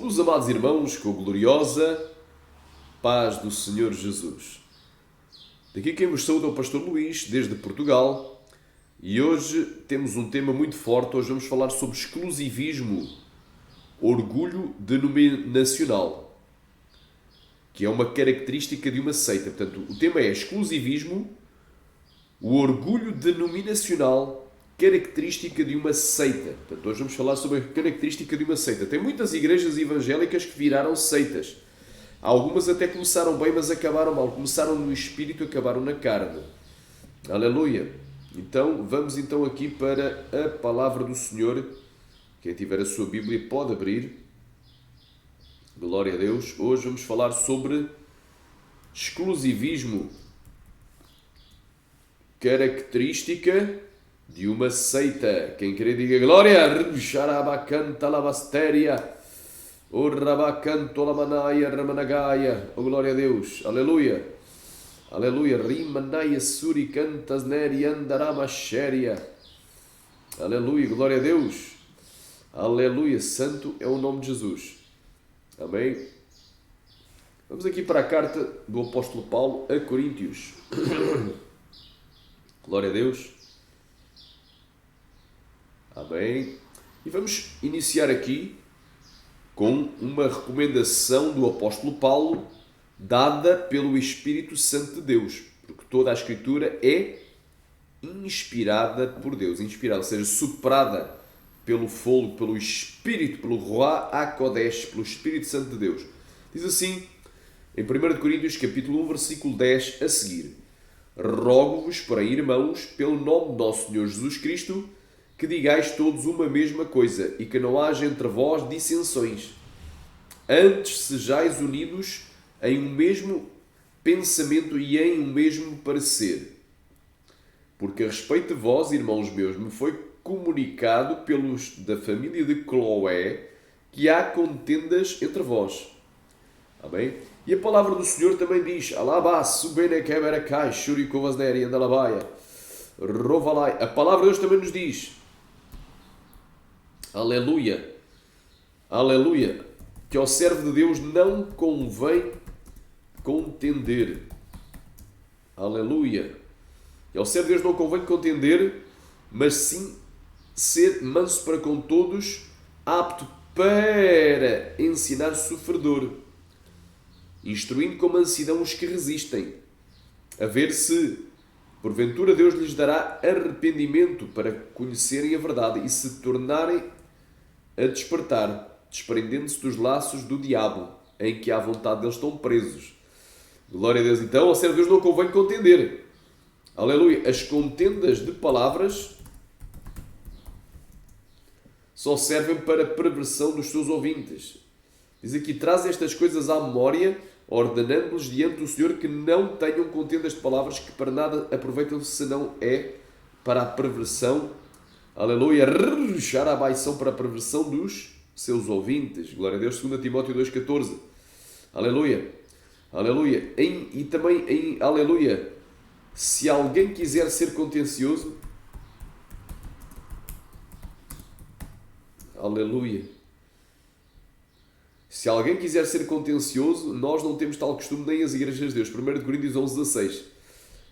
Saúdos, amados irmãos, com a gloriosa paz do Senhor Jesus. Daqui quem vos saúda é o Pastor Luís, desde Portugal, e hoje temos um tema muito forte. Hoje vamos falar sobre exclusivismo, orgulho denominacional, que é uma característica de uma seita. Portanto, o tema é exclusivismo, o orgulho denominacional, característica de uma seita. Portanto, hoje vamos falar sobre a característica de uma seita. Tem muitas igrejas evangélicas que viraram seitas. Algumas até começaram bem, mas acabaram mal. Começaram no espírito, acabaram na carne. Aleluia! Então, vamos então aqui para a palavra do Senhor. Quem tiver a sua Bíblia pode abrir. Glória a Deus. Hoje vamos falar sobre exclusivismo, característica de uma seita. Quem querer diga glória. Xarabacanta lavastéria. O rabacanto lamanaia ramanagaia. Oh, glória a Deus. Aleluia. Aleluia. Rimanaia suricantas neriandaramachéria. Aleluia. Glória a Deus. Aleluia. Santo é o nome de Jesus. Amém. Vamos aqui para a carta do apóstolo Paulo a Coríntios. Glória a Deus. Amém. E vamos iniciar aqui com uma recomendação do apóstolo Paulo dada pelo Espírito Santo de Deus, porque toda a Escritura é inspirada por Deus, inspirada, ou seja, soprada pelo fogo, pelo Espírito, pelo Ruach HaKodesh, pelo Espírito Santo de Deus. Diz assim, em 1 Coríntios capítulo 1, versículo 10 a seguir: Rogo-vos, porém, irmãos, pelo nome de nosso Senhor Jesus Cristo, que digais todos uma mesma coisa e que não haja entre vós dissensões. Antes sejais unidos em um mesmo pensamento e em um mesmo parecer. Porque a respeito de vós, irmãos meus, me foi comunicado pelos da família de Cloé que há contendas entre vós. Amém? E a palavra do Senhor também diz: Alabás, Benekeberekai, Shurikovasneri, Andalabaia, Rovalai. A palavra de Deus também nos diz: Aleluia, aleluia, que ao servo de Deus não convém contender. Aleluia. Que ao servo de Deus não convém contender, mas sim ser manso para com todos, apto para ensinar sofredor, instruindo com mansidão os que resistem, a ver se porventura Deus lhes dará arrependimento para conhecerem a verdade e se tornarem a despertar, desprendendo-se dos laços do diabo, em que à vontade deles estão presos. Glória a Deus. Então, ao servo de Deus não convém contender. Aleluia. As contendas de palavras só servem para a perversão dos seus ouvintes. Diz aqui: traz estas coisas à memória, ordenando-lhes diante do Senhor que não tenham contendas de palavras que para nada aproveitam, senão é para a perversão. Aleluia. Xarabaição, para a perversão dos seus ouvintes. Glória a Deus. 2 Timóteo 2,14. Aleluia. Aleluia. E também em aleluia. Se alguém quiser ser contencioso, aleluia. Se alguém quiser ser contencioso, nós não temos tal costume nem as igrejas de Deus. 1 Coríntios 11:16.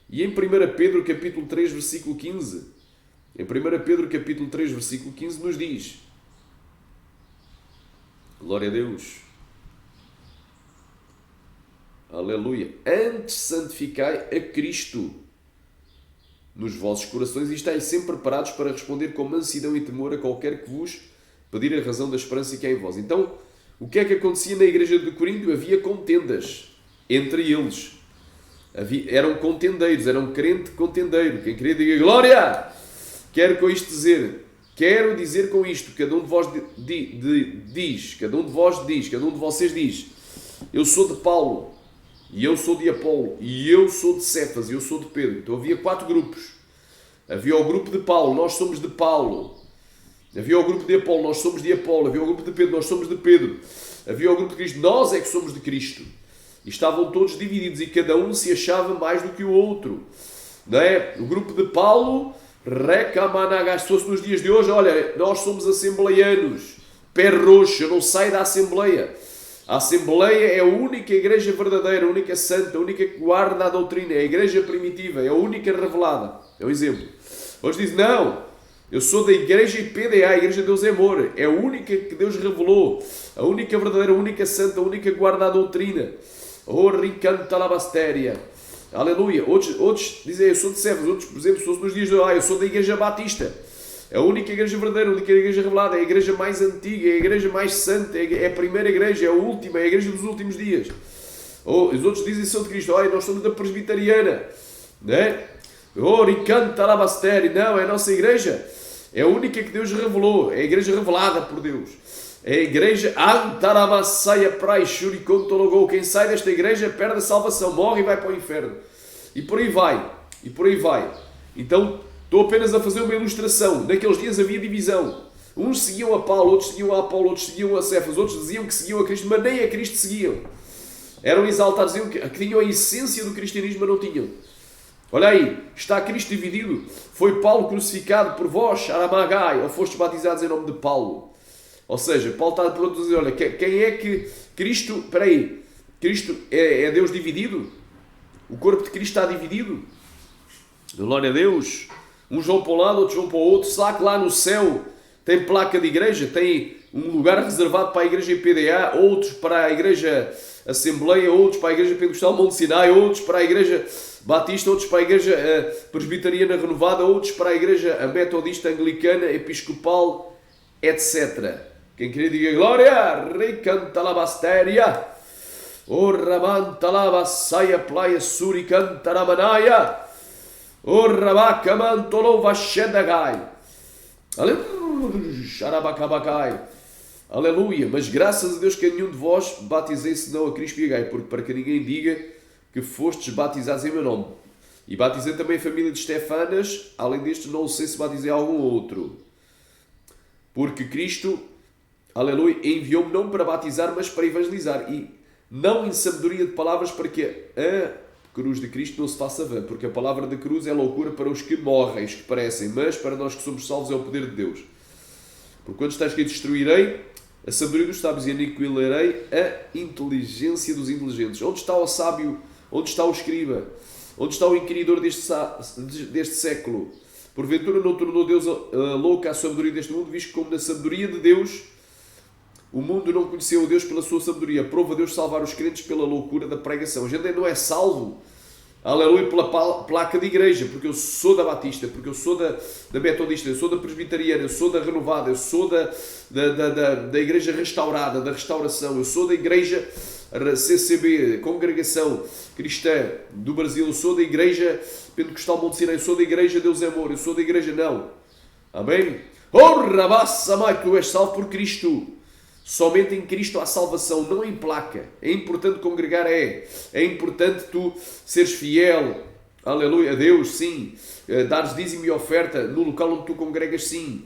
E em 1 Pedro capítulo 3, versículo 15. Em 1 Pedro capítulo 3, versículo 15 nos diz: Glória a Deus. Aleluia. Antes santificai a Cristo nos vossos corações e estáis sempre preparados para responder com mansidão e temor a qualquer que vos pedir a razão da esperança que há em vós. Então, o que é que acontecia na igreja de Corinto? Havia contendas entre eles. Eram contendeiros, eram crente contendeiro. Quem queria diga glória! Quero com isto dizer, quero dizer com isto, cada um de vós diz, cada um de vós diz, cada um de vocês diz: eu sou de Paulo, e eu sou de Apolo, e eu sou de Cefas, e eu sou de Pedro. Então havia 4 grupos. Havia o grupo de Paulo, nós somos de Paulo. Havia o grupo de Apolo, nós somos de Apolo. Havia o grupo de Pedro, nós somos de Pedro. Havia o grupo de Cristo, nós é que somos de Cristo. E estavam todos divididos e cada um se achava mais do que o outro. Não é? O grupo de Paulo, Recamanagas, se fosse nos dias de hoje, olha, nós somos assembleianos. pé roxo, eu não saio da Assembleia. A Assembleia é a única igreja verdadeira, a única santa, a única que guarda a doutrina, é a igreja primitiva, é a única revelada. É um exemplo. Hoje diz, não, eu sou da igreja IPDA, a igreja de Deus é amor, é a única que Deus revelou, a única verdadeira, a única santa, a única que guarda a doutrina. Oh, ricanta labastéria. Aleluia. Outros dizem, eu sou de Servos. Outros, por exemplo, nos dias de eu sou da igreja batista. É a única igreja verdadeira, a única igreja revelada, é a igreja mais antiga, é a igreja mais santa, é a primeira igreja, é a última, é a igreja dos últimos dias. Oh, os outros dizem, são de Cristo, nós somos da presbiteriana, né? Oh, ricanta labastéria. Não, é a nossa igreja. É a única que Deus revelou, é a igreja revelada por Deus. É a igreja Antaramassaia Praixuricontologou. Quem sai desta igreja perde a salvação, morre e vai para o inferno. E por aí vai. E por aí vai. Então, estou apenas a fazer uma ilustração. Naqueles dias havia divisão. Uns seguiam a Paulo, outros seguiam a Apolo, outros seguiam a Cefas, outros diziam que seguiam a Cristo, mas nem a Cristo seguiam. Eram exaltados, diziam que tinham a essência do cristianismo, mas não tinham. Olha aí, está Cristo dividido. Foi Paulo crucificado por vós, Aramagai, ou fostes batizados em nome de Paulo. Ou seja, Paulo está a dizer, olha, quem é que Cristo, espera aí, Cristo é Deus dividido? O corpo de Cristo está dividido? Glória a Deus. Uns vão para um lado, outros vão para o outro. Será que lá no céu tem placa de igreja? Tem um lugar reservado para a igreja IPDA, outros para a igreja Assembleia, outros para a igreja Pentecostal Monte Sinai, outros para a igreja Batista, outros para a igreja Presbiteriana Renovada, outros para a igreja Metodista Anglicana, Episcopal, etc. Quem queria diga glória, recanta la bastéria, o ramanta la bassaia playa suri canta la manaia, o rabaca mantolo vashedagai, aleluia, mas graças a Deus que nenhum de vós batizei senão a Cristo e a Gai, porque para que ninguém diga que fostes batizados em meu nome. E batizei também a família de Estefanas, além deste não sei se batizei algum outro. Porque Cristo, aleluia, enviou-me não para batizar, mas para evangelizar. E não em sabedoria de palavras, para que a cruz de Cristo não se faça vã. Porque a palavra da cruz é loucura para os que morrem, os que perecem. Mas para nós que somos salvos é o poder de Deus. Porque quando está escrito, destruirei a sabedoria dos sábios e aniquilarei a inteligência dos inteligentes. Onde está o sábio? Onde está o escriba? Onde está o inquiridor deste século? Porventura não tornou Deus louca a sabedoria deste mundo, visto que como na sabedoria de Deus, o mundo não conheceu a Deus pela sua sabedoria. Aprova Deus salvar os crentes pela loucura da pregação. A gente não é salvo, aleluia, pela placa de igreja, porque eu sou da Batista, porque eu sou da Metodista, eu sou da Presbiteriana, eu sou da Renovada, eu sou da Igreja Restaurada, da Restauração, eu sou da Igreja CCB, Congregação Cristã do Brasil, eu sou da Igreja Pentecostal Monte Sinai, eu sou da Igreja Deus é Amor, eu sou da Igreja não. Amém? Oh, rabassa, mãe, tu és salvo por Cristo. Somente em Cristo há salvação, não em placa. É importante congregar, é importante tu seres fiel, aleluia, a Deus, sim. Dares dízimo e oferta no local onde tu congregas, sim.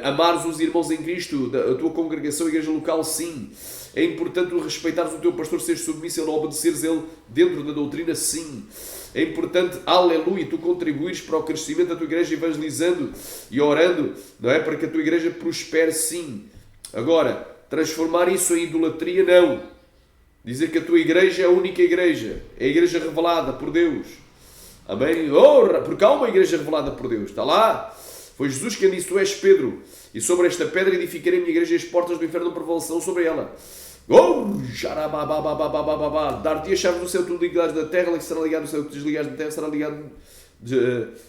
Amares os irmãos em Cristo, a tua congregação, a igreja local, sim. É importante tu respeitares o teu pastor, seres submisso a ele, obedeceres ele dentro da doutrina, sim. É importante, aleluia, tu contribuires para o crescimento da tua igreja, evangelizando e orando, não é? Para que a tua igreja prospere, sim. Agora, transformar isso em idolatria, não. Dizer que a tua igreja é a única igreja. É a igreja revelada por Deus. Amém? Oh, porque há uma igreja revelada por Deus. Está lá? Foi Jesus quem disse, tu és Pedro. E sobre esta pedra edificarei a minha igreja e as portas do inferno não prevalecerão sobre ela. Oh, dar-te as chaves do céu, tu ligares da terra, que será ligado no céu, o que desligares da terra será ligado...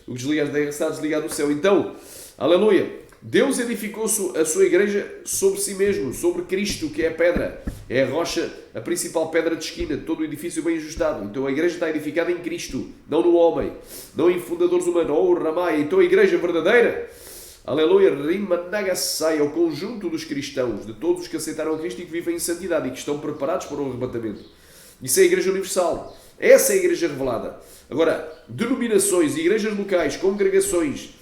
O que desligares da terra será desligado do céu. Então, aleluia. Deus edificou a sua igreja sobre si mesmo, sobre Cristo, que é a pedra. É a rocha, a principal pedra de esquina de todo o edifício bem ajustado. Então a igreja está edificada em Cristo, não no homem, não em fundadores humanos. Oh, Ramai, então a igreja verdadeira, aleluia, Rimanagasai, é o conjunto dos cristãos, de todos os que aceitaram a Cristo e que vivem em santidade e que estão preparados para o arrebatamento. Isso é a igreja universal. Essa é a igreja revelada. Agora, denominações, igrejas locais, congregações,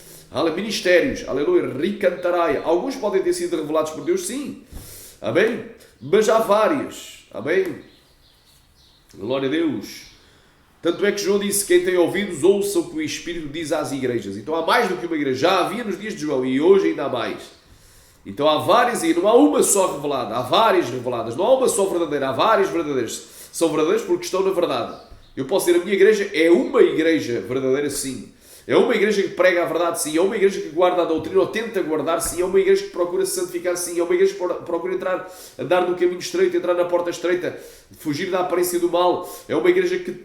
ministérios, aleluia, ricantaraia. Alguns podem ter sido revelados por Deus, sim. Amém? Mas há várias. Amém? Glória a Deus. Tanto é que João disse, quem tem ouvidos, ouça o que o Espírito diz às igrejas. Então há mais do que uma igreja. Já havia nos dias de João e hoje ainda há mais. Então há várias, e não há uma só revelada, há várias reveladas, não há uma só verdadeira, há várias verdadeiras. São verdadeiras porque estão na verdade. Eu posso dizer, a minha igreja é uma igreja verdadeira, sim. É uma igreja que prega a verdade, sim. É uma igreja que guarda a doutrina ou tenta guardar, sim. É uma igreja que procura se santificar, sim. É uma igreja que procura andar no caminho estreito, entrar na porta estreita, fugir da aparência do mal. É uma igreja que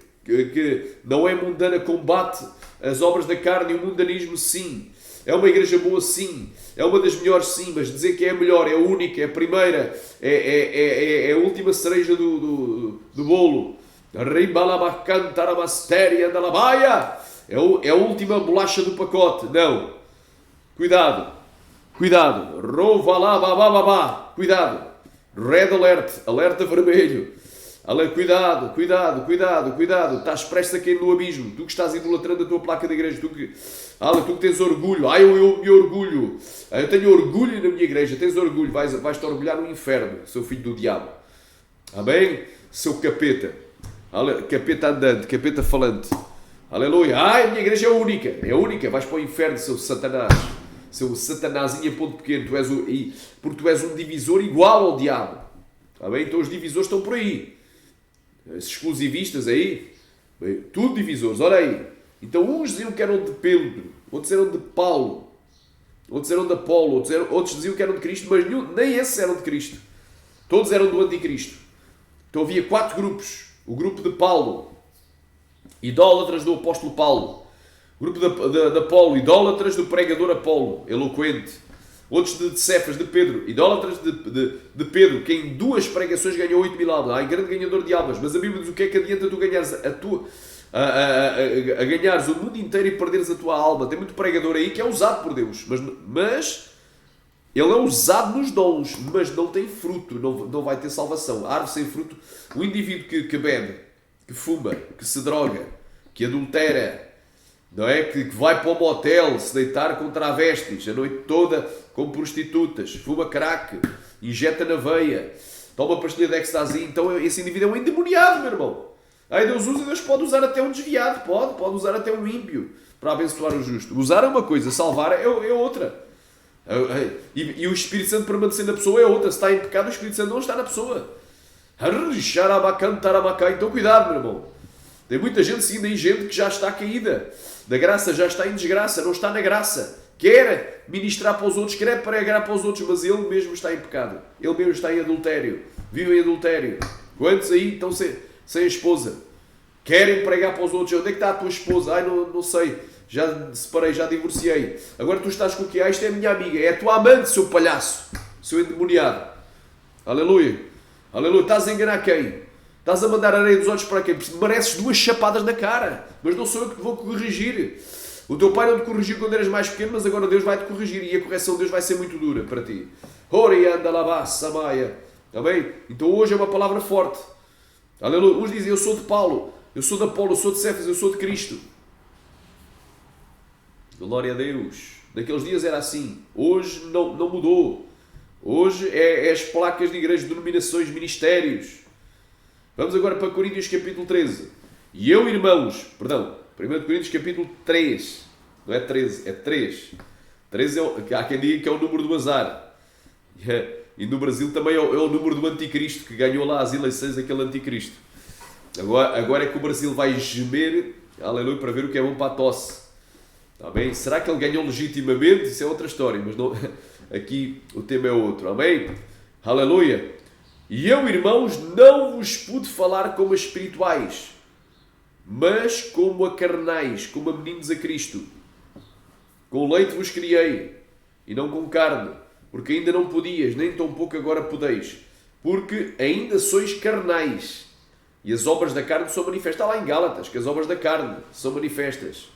não é mundana, combate as obras da carne e o mundanismo, sim. É uma igreja boa, sim. É uma das melhores, sim. Mas dizer que é a melhor, é a única, é a primeira, é a última cereja do bolo. É a última bolacha do pacote. Não. Cuidado. Cuidado. Cuidado. Red alert. Alerta vermelho. Cuidado, cuidado, cuidado, cuidado. Estás prestes a cair no abismo. Tu que estás idolatrando a tua placa de igreja. Tu que tens orgulho. Eu me orgulho. Eu tenho orgulho na minha igreja. Tens orgulho. Vais-te orgulhar no inferno, seu filho do diabo. Amém? Seu capeta. Capeta andante, capeta falante. Aleluia. A minha igreja é única. É única. Vais para o inferno, seu Satanás. Seu Satanásinho em ponto pequeno. Porque tu és um divisor igual ao diabo. Amém? Então os divisores estão por aí. Esses exclusivistas aí. Tudo divisores. Olha aí. Então uns diziam que eram de Pedro. Outros eram de Paulo. Outros eram de Apolo. Outros diziam que eram de Cristo. Mas nem esses eram de Cristo. Todos eram do anticristo. Então havia 4 grupos. O grupo de Paulo, idólatras do apóstolo Paulo. O grupo de Apolo, idólatras do pregador Apolo, eloquente. Outros de Cefas, de Pedro, idólatras de Pedro, que em 2 pregações ganhou 8.000 almas. Há grande ganhador de almas. Mas a Bíblia diz o que é que adianta tu ganhares a ganhares o mundo inteiro e perderes a tua alma. Tem muito pregador aí que é usado por Deus. Mas ele é usado nos dons, mas não tem fruto, não vai ter salvação. A árvore sem fruto, o indivíduo que bebe, que fuma, que se droga, que adultera, não é? Que vai para o motel se deitar com travestis a noite toda com prostitutas, fuma crack, injeta na veia, toma pastilha de ecstasy. Então esse indivíduo é um endemoniado, meu irmão. Aí Deus pode usar até um desviado, pode usar até um ímpio para abençoar o justo. Usar é uma coisa, salvar é outra. E o Espírito Santo permanecer na pessoa é outra. Se está em pecado, o Espírito Santo não está na pessoa. Então cuidado, meu irmão. Tem muita gente seguindo aí, gente que já está caída da graça, já está em desgraça, não está na graça. Quer ministrar para os outros, quer pregar para os outros, mas ele mesmo está em pecado. Ele mesmo está em adultério. Vive em adultério. Quantos aí estão sem esposa? Querem pregar para os outros. Onde é que está a tua esposa? Não sei. Já separei, já divorciei. Agora tu estás com o que? Isto é a minha amiga. É a tua amante, seu palhaço. Seu endemoniado. Aleluia. Aleluia. Estás a enganar quem? Estás a mandar areia dos olhos para quem? Mereces 2 chapadas na cara. Mas não sou eu que te vou corrigir. O teu pai não te corrigiu quando eras mais pequeno, mas agora Deus vai te corrigir. E a correção de Deus vai ser muito dura para ti. Orianda labassa maia. Amém? Então hoje é uma palavra forte. Aleluia. Uns dizem, eu sou de Paulo. Eu sou de Apolo. Eu sou de Cefas. Eu sou de Cristo. Glória a Deus. Naqueles dias era assim. Hoje não mudou. Hoje é as placas de igreja, denominações, ministérios. Vamos agora para Coríntios capítulo 13. E eu, irmãos, 1 Coríntios capítulo 3. Não é 13, é 3. 3 há quem diga que é o número do azar. E no Brasil também é o número do anticristo, que ganhou lá as eleições, aquele anticristo. Agora é que o Brasil vai gemer, aleluia, para ver o que é bom para a tosse. Está bem? Será que ele ganhou legitimamente? Isso é outra história, mas não, aqui o tema é outro. Amém? Aleluia! E eu, irmãos, não vos pude falar como a espirituais, mas como a carnais, como a meninos a Cristo. Com leite vos criei, e não com carne, porque ainda não podias, nem tão pouco agora podeis, porque ainda sois carnais, e as obras da carne são manifestas. Está lá em Gálatas, que as obras da carne são manifestas.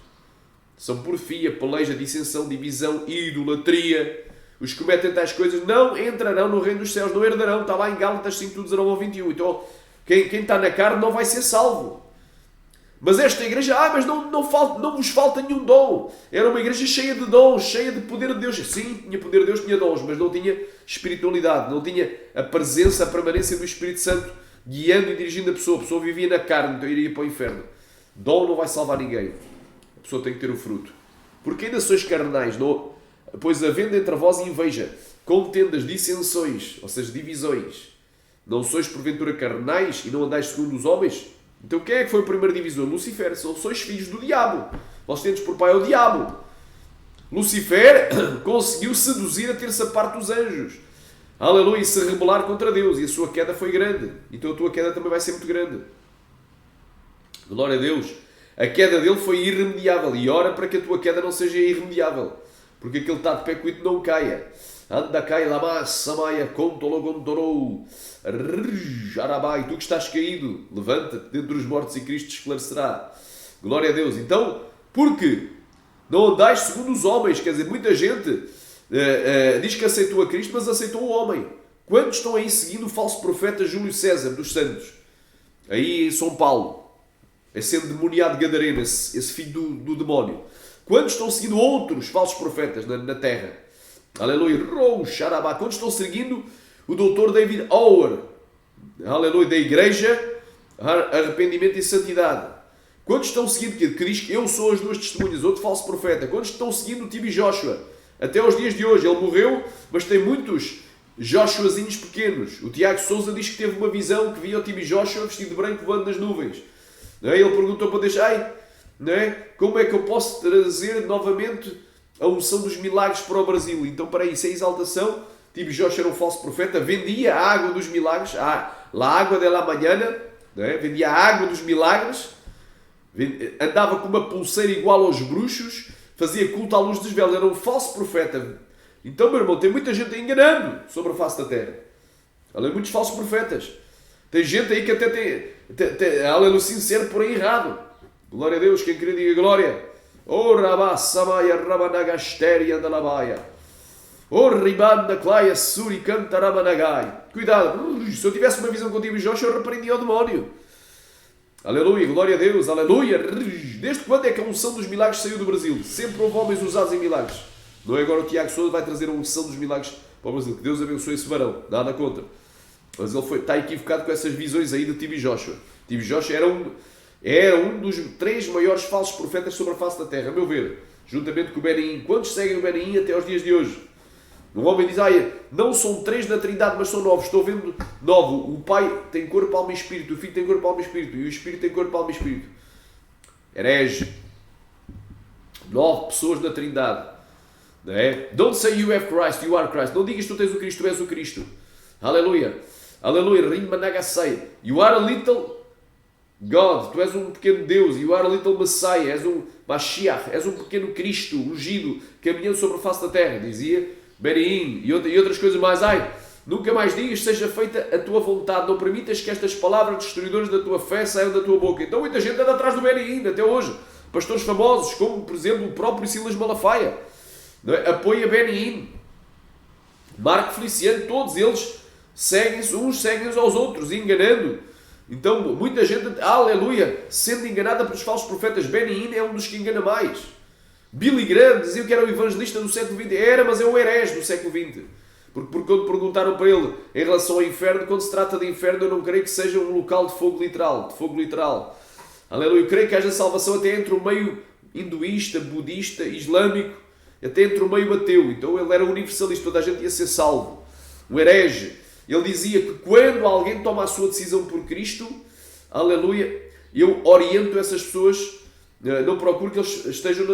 São porfia, peleja, dissensão, divisão, idolatria. Os que cometem tais coisas não entrarão no reino dos céus, não herdarão. Está lá em Gálatas 5, 19 ao 21. Então, quem está na carne não vai ser salvo. Mas esta igreja, mas não vos falta nenhum dom. Era uma igreja cheia de dons, cheia de poder de Deus. Sim, tinha poder de Deus, tinha dons, mas não tinha espiritualidade, não tinha a presença, a permanência do Espírito Santo guiando e dirigindo a pessoa. A pessoa vivia na carne, então iria para o inferno. Dom não vai salvar ninguém. A pessoa tem que ter o fruto. Porque ainda sois carnais, não? Pois havendo entre vós inveja. contendas, dissensões, ou seja, divisões. Não sois porventura carnais e não andais segundo os homens? Então quem é que foi o primeiro divisor? Lucifer. Sois filhos do diabo. Vós tendes por pai o diabo. Lucifer conseguiu seduzir a terça parte dos anjos. Aleluia, e se rebelar contra Deus. E a sua queda foi grande. Então a tua queda também vai ser muito grande. Glória a Deus. A queda dele foi irremediável. E ora para que a tua queda não seja irremediável. Porque aquele está de pé coito não caia. Anda, cai, lama, samaia, contologontorou. Arabai, tu que estás caído, levanta-te, dentre os mortos e Cristo te esclarecerá. Glória a Deus. Então, porque não andais segundo os homens, quer dizer, muita gente diz que aceitou a Cristo, mas aceitou o homem. Quantos estão aí seguindo o falso profeta Júlio César dos Santos? Aí em São Paulo, sendo demoniado Gadareno, esse filho do demónio. Quantos estão seguindo outros falsos profetas na terra? Aleluia. Quantos estão seguindo o Dr. David Howard? Aleluia. Da Igreja Arrependimento e Santidade. Quantos estão seguindo que diz que eu sou as duas testemunhas? Outro falso profeta. Quantos estão seguindo o T.B. Joshua? Até aos dias de hoje. Ele morreu, mas tem muitos Joshuazinhos pequenos. O Tiago Souza diz que teve uma visão que via o T.B. Joshua vestido de branco voando nas nuvens. Não é? Ele perguntou para Deus, não é? Como é que eu posso trazer novamente a unção dos milagres para o Brasil? Então, para isso, a exaltação, T.B. Joshua era um falso profeta, vendia a água dos milagres, la água de la mañana, não é? Vendia a água dos milagres, andava com uma pulseira igual aos bruxos, fazia culto à luz dos velas, era um falso profeta. Então, meu irmão, tem muita gente enganando sobre a face da terra. Olha, muitos falsos profetas. Tem gente aí que até tem aleluia, sincero, porém errado. Glória a Deus, quem queria diga glória. Oh, rabá, samaya, rabanagasteria, andalabaia. Oh, ribanda, claia, suri, canta, rabanagai. Cuidado, se eu tivesse uma visão contigo, Joshua, eu repreendia o demónio. Aleluia, glória a Deus, aleluia. Desde quando é que a unção dos milagres saiu do Brasil? Sempre houve homens usados em milagres. Não é agora o Tiago Sousa vai trazer a unção dos milagres para o Brasil. Que Deus abençoe esse varão, nada contra. Mas ele está equivocado com essas visões aí de T.B. Joshua. T.B. Joshua era um dos 3 maiores falsos profetas sobre a face da terra, a meu ver. Juntamente com o Benin. Quantos seguem o Benin até aos dias de hoje? Um homem diz, não são 3 na Trindade, mas são 9. Estou vendo 9. O Pai tem corpo, alma e espírito. O Filho tem corpo, alma e espírito. E o Espírito tem corpo, alma e espírito. Herege. 9 pessoas na Trindade. Não é? Don't say you have Christ, you are Christ. Não digas que tu tens o Cristo, tu és o Cristo. Aleluia. Aleluia. Rimanagasei. You are a little God. Tu és um pequeno Deus. You are a little Messiah. És um Mashiach. És um pequeno Cristo ungido, caminhando sobre a face da terra. Dizia Benin e outras coisas mais. Nunca mais digas, seja feita a tua vontade. Não permitas que estas palavras destruidoras da tua fé saiam da tua boca. Então muita gente anda atrás do Benin até hoje. Pastores famosos, como por exemplo o próprio Silas Malafaia. Apoia Benin. Marco Feliciano, todos eles seguem-se, uns seguem-se aos outros, enganando. Então, muita gente, aleluia, sendo enganada pelos falsos profetas. Benin é um dos que engana mais. Billy Graham dizia que era o evangelista do século XX. Era, mas é um herege do século XX. Porque quando perguntaram para ele em relação ao inferno, quando se trata de inferno, eu não creio que seja um local de fogo literal. Aleluia, eu creio que haja salvação até entre o meio hinduísta, budista, islâmico, até entre o meio ateu. Então ele era universalista, toda a gente ia ser salvo. Um herege. Ele dizia que quando alguém toma a sua decisão por Cristo, aleluia, eu oriento essas pessoas, não procuro que eles estejam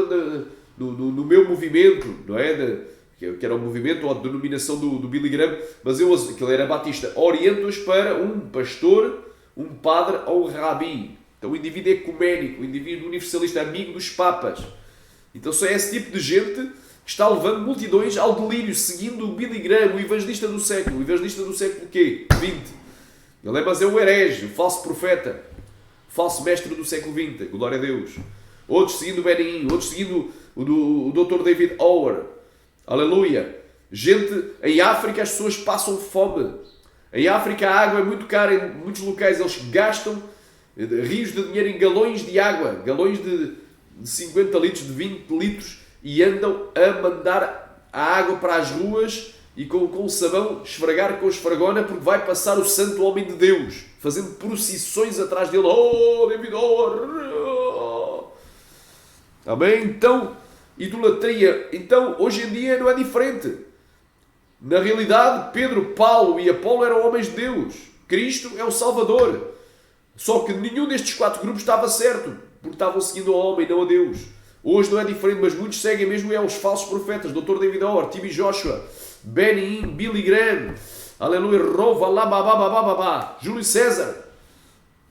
no meu movimento, não é? Que era o movimento ou a denominação do Billy Graham, mas que ele era batista, oriento-os para um pastor, um padre ou um rabi. Então o indivíduo é ecuménico, o indivíduo universalista, amigo dos papas. Então só é esse tipo de gente que está levando multidões ao delírio, seguindo o Billy Graham, o evangelista do século. O evangelista do século quê? 20. Ele mas é o herege, o falso profeta, o falso mestre do século XX. Glória a Deus. Outros seguindo o Benin, outros seguindo o Dr. David Howard. Aleluia. Gente, em África as pessoas passam fome. Em África a água é muito cara em muitos locais. Eles gastam rios de dinheiro em galões de água. Galões de 50 litros, de 20 litros. E andam a mandar a água para as ruas e com sabão esfregar com esfregona, porque vai passar o santo homem de Deus, fazendo procissões atrás dele. Oh, David, oh. Amém? Então, idolatria. Então, hoje em dia não é diferente. Na realidade, Pedro, Paulo e Apolo eram homens de Deus. Cristo é o Salvador. Só que nenhum destes 4 grupos estava certo, porque estavam seguindo ao homem, não a Deus. Hoje não é diferente, mas muitos seguem mesmo aos falsos profetas. Dr. David Orr, T.B. Joshua, Benny Hinn, Billy Graham, aleluia, Rova, lá, babá, Júlio César.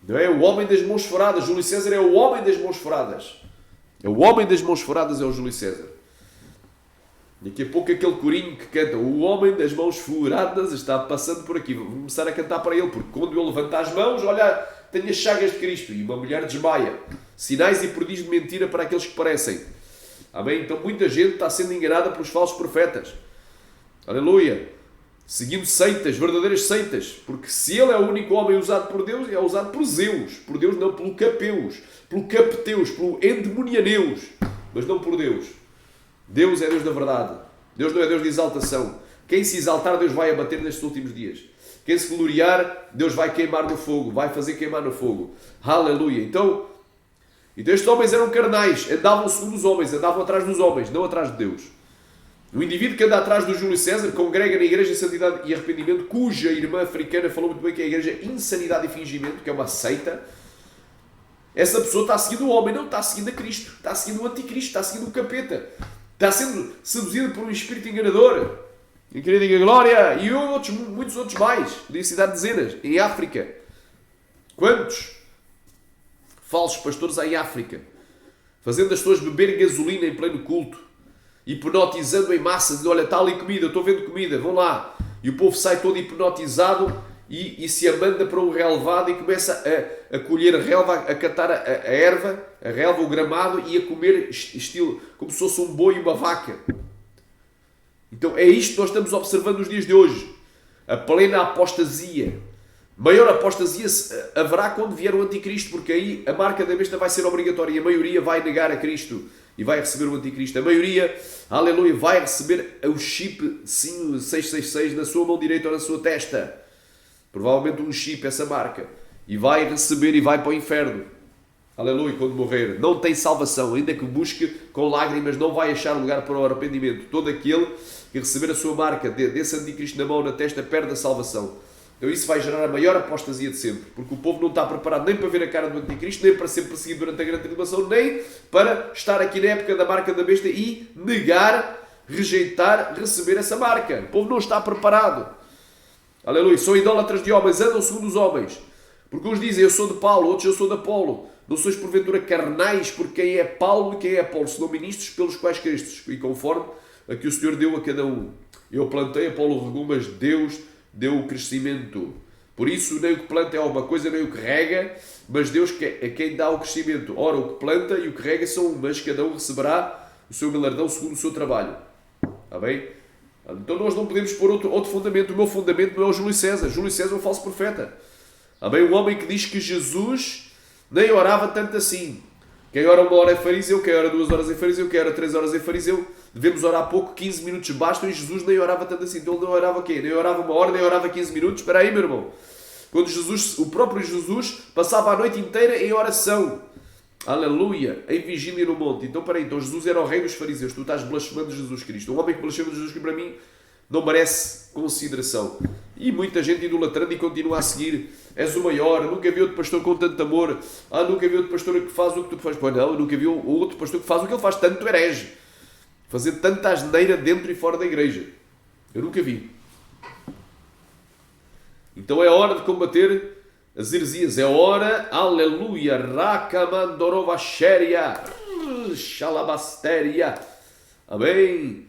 Não é o homem das mãos furadas. Júlio César é o homem das mãos furadas. É o homem das mãos furadas, é o Júlio César. Daqui a pouco aquele corinho que canta o homem das mãos furadas está passando por aqui. Vou começar a cantar para ele, porque quando eu levanto as mãos, olha, tenho as chagas de Cristo. E uma mulher desmaia. Sinais e prodígios de mentira para aqueles que parecem. Amém? Então muita gente está sendo enganada pelos falsos profetas. Aleluia. Seguindo seitas, verdadeiras seitas. Porque se ele é o único homem usado por Deus, é usado por Zeus. Por Deus não, pelo Capeus, pelo Capteus, pelo Endemonianeus. Mas não por Deus. Deus é Deus da verdade. Deus não é Deus de exaltação. Quem se exaltar, Deus vai abater nestes últimos dias. Quem se gloriar, Deus vai queimar no fogo. Vai fazer queimar no fogo. Aleluia. Então estes homens eram carnais. Andavam segundo os homens. Andavam atrás dos homens, não atrás de Deus. O indivíduo que anda atrás do Júlio César congrega na Igreja de Santidade e Arrependimento, cuja irmã africana falou muito bem que é a Igreja Insanidade e Fingimento, que é uma seita. Essa pessoa está seguindo o homem, não está seguindo a Cristo. Está seguindo o anticristo, está seguindo o capeta. Está sendo seduzido por um espírito enganador. E queria dizer glória. E muitos outros mais. Podia citar dezenas. Em África. Quantos falsos pastores há em África? Fazendo as pessoas beber gasolina em pleno culto. Hipnotizando em massa. Dizendo, olha, está ali comida, estou vendo comida, vão lá. E o povo sai todo hipnotizado e se amanda para um relevado e começa a colher a relva, a catar a erva, a relva, o gramado e a comer estilo como se fosse um boi e uma vaca. Então é isto que nós estamos observando nos dias de hoje. A plena apostasia. Maior apostasia haverá quando vier o anticristo, porque aí a marca da besta vai ser obrigatória e a maioria vai negar a Cristo e vai receber o anticristo. A maioria, aleluia, vai receber o chip 666 na sua mão direita ou na sua testa. Provavelmente um chip, essa marca. E vai receber e vai para o inferno. Aleluia, quando morrer. Não tem salvação. Ainda que busque com lágrimas, não vai achar lugar para o arrependimento. Todo aquele que receber a sua marca desse anticristo na mão, na testa, perde a salvação. Então isso vai gerar a maior apostasia de sempre. Porque o povo não está preparado nem para ver a cara do anticristo, nem para ser perseguido durante a grande tribulação, nem para estar aqui na época da marca da besta e negar, rejeitar, receber essa marca. O povo não está preparado. Aleluia. São idólatras de homens, andam segundo os homens. Porque uns dizem, eu sou de Paulo, outros eu sou de Apolo. Não sois porventura carnais por quem é Paulo e quem é Apolo, senão ministros pelos quais crestes. E conforme a que o Senhor deu a cada um. Eu plantei, Apolo regou, mas Deus deu o crescimento. Por isso, nem o que planta é alguma coisa, nem o que rega, mas Deus é quem dá o crescimento. Ora, o que planta e o que rega são um, mas cada um receberá o seu galardão segundo o seu trabalho. Está bem? Então nós não podemos pôr outro fundamento. O meu fundamento não é o Júlio César. Júlio César é um falso profeta. Amém? Um homem que diz que Jesus nem orava tanto assim. Quem ora 1 hora é fariseu, quem ora 2 horas é fariseu, quem ora 3 horas é fariseu. Devemos orar pouco, 15 minutos bastam, e Jesus nem orava tanto assim. Então ele não orava o quê? Nem orava 1 hora, nem orava 15 minutos. Espera aí, meu irmão. Quando Jesus, o próprio Jesus, passava a noite inteira em oração. Aleluia, em vigília no monte. Então, peraí, então Jesus era o rei dos fariseus. Tu estás blasfemando Jesus Cristo. Um homem que blasfema Jesus Cristo, para mim, não merece consideração. E muita gente idolatrando e continua a seguir. És o maior, nunca vi outro pastor com tanto amor. Nunca vi outro pastor que faz o que tu fazes. Pois não, nunca vi outro pastor que faz o que ele faz. Tanto herege. Fazer tanta asneira dentro e fora da igreja. Eu nunca vi. Então é hora de combater as heresias. É hora, aleluia, Rakamandorovasheria, Xalabastéria. Amém.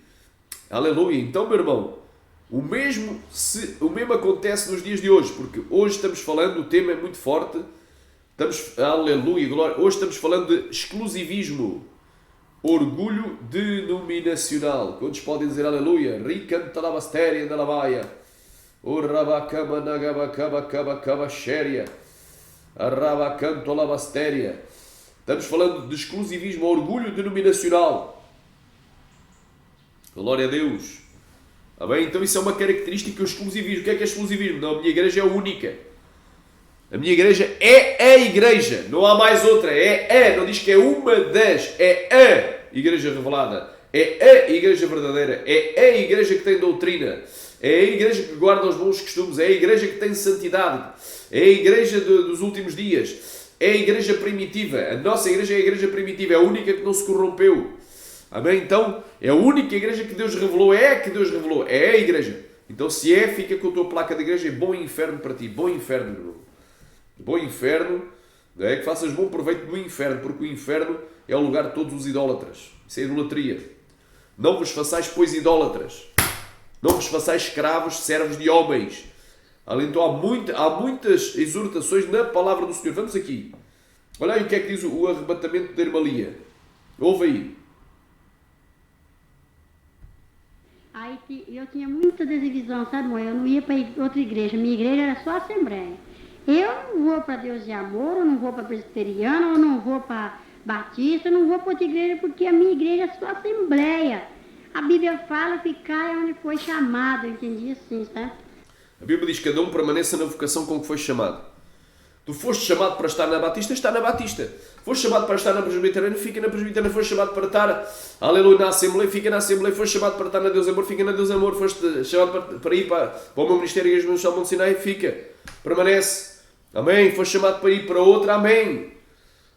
Aleluia. Então, meu irmão, o mesmo acontece nos dias de hoje, porque hoje estamos falando, o tema é muito forte, aleluia, glória, hoje estamos falando de exclusivismo, orgulho denominacional. Quantos podem dizer aleluia? Ricantalabastéria da Lavaia, Urrabacamanagabacabacabacabashéria, Arrabacantolabastéria. Estamos falando de exclusivismo, orgulho denominacional. Glória a Deus. Amém? Então isso é uma característica, o exclusivismo. O que é exclusivismo? Não, a minha igreja é única. A minha igreja é a igreja. Não há mais outra. Não diz que é uma das. É a igreja revelada. É a igreja verdadeira. É a igreja que tem doutrina. É a igreja que guarda os bons costumes. É a igreja que tem santidade. É a igreja dos últimos dias. É a igreja primitiva. A nossa igreja é a igreja primitiva. É a única que não se corrompeu. Amém? Então, é a única igreja que Deus revelou. É a que Deus revelou. É a igreja. Então, se é, fica com a tua placa de igreja. É bom inferno para ti. Bom inferno, meu irmão. Bom inferno. Não é que faças bom proveito do inferno. Porque o inferno é o lugar de todos os idólatras. Isso é idolatria. Não vos façais, pois, idólatras. Não vos façais escravos, servos de homens. Além disso, há muitas exortações na palavra do Senhor. Vamos aqui. Olha aí o que é que diz o arrebatamento da irmã Lia. Ouve aí. Aí eu tinha muita desilusão, sabe, mãe? Eu não ia para outra igreja. Minha igreja era só Assembleia. Eu não vou para Deus de Amor, eu não vou para Presbiteriana, eu não vou para Batista, eu não vou para outra igreja, porque a minha igreja é só Assembleia. A Bíblia fala ficar onde foi chamado, eu entendi assim, tá? A Bíblia diz que cada um permaneça na vocação com que foi chamado. Tu foste chamado para estar na Batista, está na Batista. Foste chamado para estar na Presbiteriana, fica na Presbiteriana. Foste chamado para estar, aleluia, na Assembleia, fica na Assembleia. Foste chamado para estar na Deus Amor, fica na Deus Amor. Foste chamado para ir para o meu ministério, Igreja Universal Monte Sinai, fica. Permanece. Amém. Foste chamado para ir para outra, amém.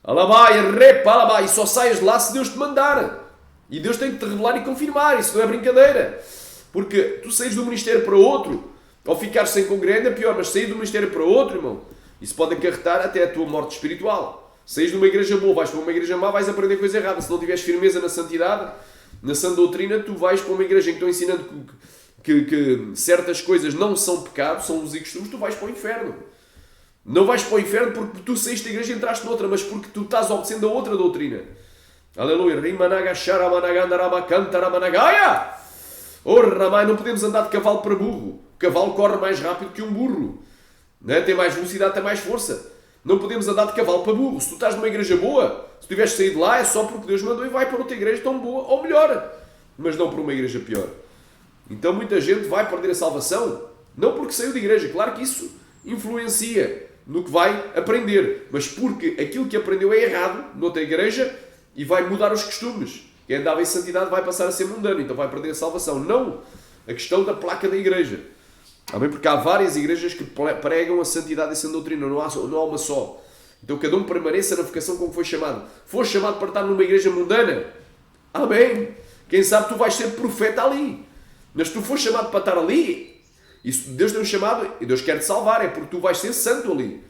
Alabai, repa, alabai. E só saias de lá se Deus te mandar. E Deus tem que te revelar e confirmar. Isso não é brincadeira. Porque tu saís do ministério para outro, ou ficares sem congregar, é pior, mas sair do ministério para outro, irmão, isso pode acarretar até a tua morte espiritual. Saís de uma igreja boa, vais para uma igreja má, vais aprender coisa errada. Se não tiveres firmeza na santidade, na sã doutrina, tu vais para uma igreja em que estão ensinando que certas coisas não são pecado, são usos e costumes, tu vais para o inferno. Não vais para o inferno porque tu saíste da igreja e entraste noutra, mas porque tu estás obedecendo a outra doutrina. Aleluia. Oh, Ramai, não podemos andar de cavalo para burro. O cavalo corre mais rápido que um burro. Não é? Tem mais velocidade, tem mais força. Não podemos andar de cavalo para burro. Se tu estás numa igreja boa, se tu tiveres saído lá, é só porque Deus mandou e vai para outra igreja tão boa ou melhor. Mas não para uma igreja pior. Então muita gente vai perder a salvação, não porque saiu de igreja. Claro que isso influencia no que vai aprender. Mas porque aquilo que aprendeu é errado noutra igreja e vai mudar os costumes. Quem andava em santidade vai passar a ser mundano, então vai perder a salvação. Não a questão da placa da igreja. Amém? Porque há várias igrejas que pregam a santidade e a sã doutrina, não há uma só. Então cada um permaneça na vocação como foi chamado. Foste chamado para estar numa igreja mundana? Amém? Quem sabe tu vais ser profeta ali. Mas se tu fores chamado para estar ali, isso Deus tem um chamado e Deus quer te salvar, é porque tu vais ser santo ali.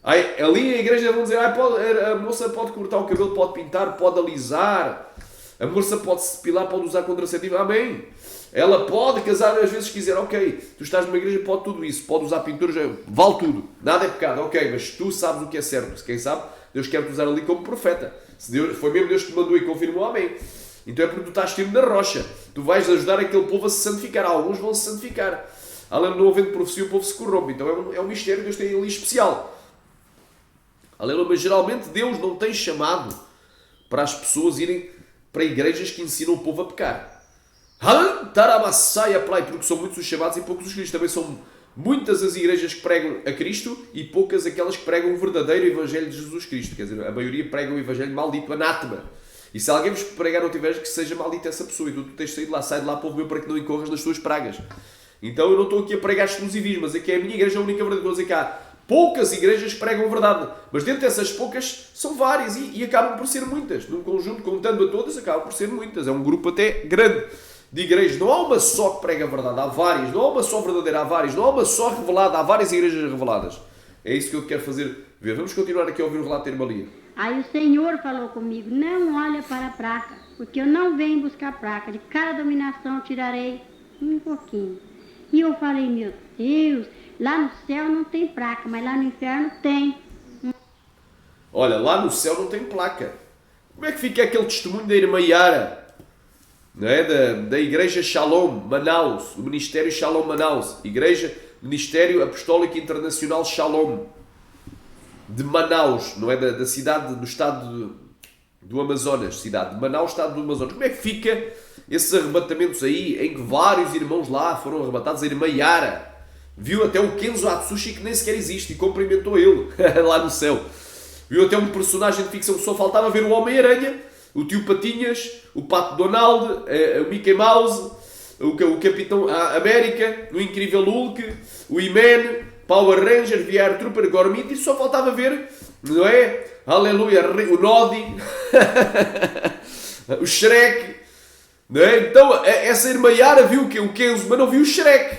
Aí, ali a igreja vão dizer, a moça pode cortar o cabelo, pode pintar, pode alisar, a moça pode se depilar, pode usar contraceptivo, amém. Ela pode casar às vezes quiser, ok, tu estás numa igreja, pode tudo isso, pode usar pinturas, vale tudo, nada é pecado, ok, mas tu sabes o que é certo, quem sabe, Deus quer te usar ali como profeta. Se Deus, foi mesmo Deus que te mandou e confirmou, amém. Então é porque tu estás firme na rocha, tu vais ajudar aquele povo a se santificar, alguns vão se santificar. Além de não havendo profecia, o povo se corrompe, então é um mistério que Deus tem ali especial. Aleluia, mas geralmente Deus não tem chamado para as pessoas irem para igrejas que ensinam o povo a pecar. Porque são muitos os chamados e poucos os cristos. Também são muitas as igrejas que pregam a Cristo e poucas aquelas que pregam o verdadeiro Evangelho de Jesus Cristo. Quer dizer, a maioria prega o Evangelho maldito, anátema. E se alguém vos pregar outro Evangelho, que seja maldito essa pessoa. E tu tens de sair de lá, sai de lá, povo meu, para que não incorras nas tuas pragas. Então eu não estou aqui a pregar exclusivismo, mas aqui é a minha igreja, a única verdade. Vou dizer que há poucas igrejas que pregam a verdade, mas dentro dessas poucas são várias e acabam por ser muitas. Num conjunto, contando a todas, acabam por ser muitas. É um grupo até grande de igrejas. Não há uma só que prega a verdade, há várias. Não há uma só verdadeira, há várias. Não há uma só revelada, há várias igrejas reveladas. É isso que eu quero fazer ver. Vamos continuar aqui a ouvir o relato da irmã Lia. Aí o Senhor falou comigo, não olha para a placa, porque eu não venho buscar placa. De cada dominação eu tirarei um pouquinho. E eu falei, meu Deus, lá no céu não tem placa, mas lá no inferno tem. Olha, lá no céu não tem placa. Como é que fica aquele testemunho da irmã Yara? Não é? Da Igreja Shalom Manaus, o Ministério Shalom Manaus, Igreja Ministério Apostólico Internacional Shalom de Manaus, não é? Da cidade do estado do Amazonas, cidade de Manaus, estado do Amazonas. Como é que fica esses arrebatamentos aí, em que vários irmãos lá foram arrebatados? A irmã Yara viu até o Kenzo Atsushi, que nem sequer existe, e cumprimentou ele lá no céu. Viu até um personagem de ficção que só faltava ver o Homem-Aranha, o Tio Patinhas, o Pato Donald, o Mickey Mouse, o Capitão América, o Incrível Hulk, o He-Man, Power Rangers, VR Trooper, Gormit, e só faltava ver, não é? Aleluia, o Noddy, o Shrek, não é? Então essa irmã Yara viu o Kenzo, mas não viu o Shrek.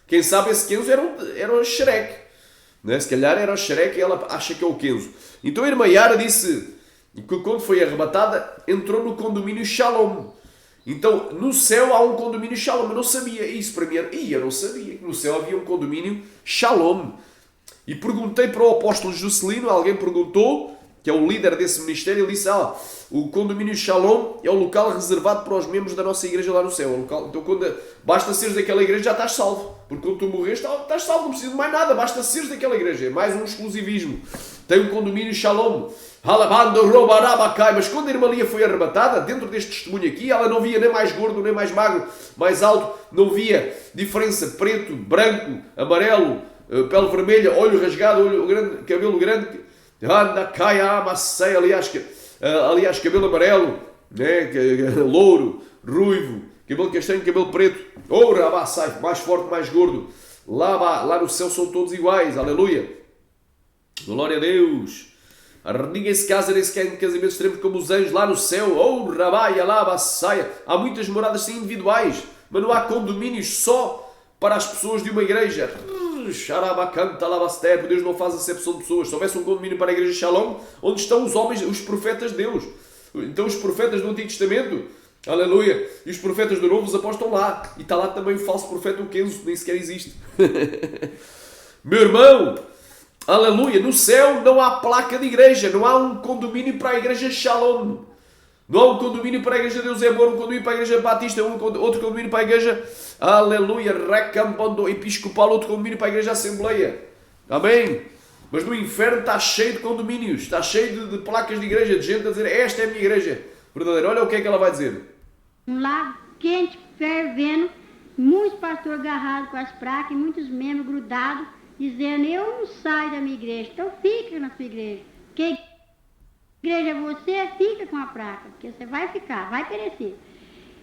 Quem sabe esse Kenzo era o Shrek, não é? Se calhar era o Shrek e ela acha que é o Kenzo. Então a irmã Yara disse que quando foi arrebatada entrou no condomínio Shalom. Então no céu há um condomínio Shalom. Eu não sabia, isso para mim era, eu não sabia que no céu havia um condomínio Shalom. E perguntei para o apóstolo Juscelino, alguém perguntou, que é o líder desse ministério, ele disse, o condomínio Shalom é o local reservado para os membros da nossa igreja lá no céu. Então basta seres daquela igreja já estás salvo. Porque quando tu morres estás salvo, não precisa de mais nada, basta seres daquela igreja. É mais um exclusivismo. Tem um condomínio Shalom. Mas quando a irmã Lia foi arrebatada, dentro deste testemunho aqui, ela não via nem mais gordo, nem mais magro, mais alto, não via diferença, preto, branco, amarelo, pele vermelha, olho rasgado, olho grande, cabelo grande, aliás, cabelo amarelo, né? Louro, ruivo, cabelo castanho, cabelo preto, mais forte, mais gordo. Lá no céu são todos iguais, aleluia. Glória a Deus. Ninguém se casa nem se quer em casamentos extremos como os anjos lá no céu. Há muitas moradas sim individuais, mas não há condomínios só para as pessoas de uma igreja. Deus não faz acepção de pessoas. Se houvesse um condomínio para a igreja Shalom, onde estão os homens, os profetas de Deus? Então os profetas do Antigo Testamento, aleluia, e os profetas do Novo, os apóstolos estão lá. E está lá também o falso profeta, o Kenzo, nem sequer existe. Meu irmão, aleluia, no céu não há placa de igreja, não há um condomínio para a igreja Shalom, não há um condomínio para a igreja Deus é Amor, um condomínio para a igreja Batista, outro condomínio para a igreja, aleluia, Recampondo Episcopal, outro condomínio para a igreja Assembleia, amém? Mas no inferno está cheio de condomínios, está cheio de placas de igreja, de gente a dizer, esta é a minha igreja verdadeira. Olha o que é que ela vai dizer. Um lago quente, fervendo, muitos pastores agarrados com as placas, muitos membros grudados, dizendo, eu não saio da minha igreja, então fica na sua igreja. Que igreja você, fica com a placa, porque você vai ficar, vai perecer.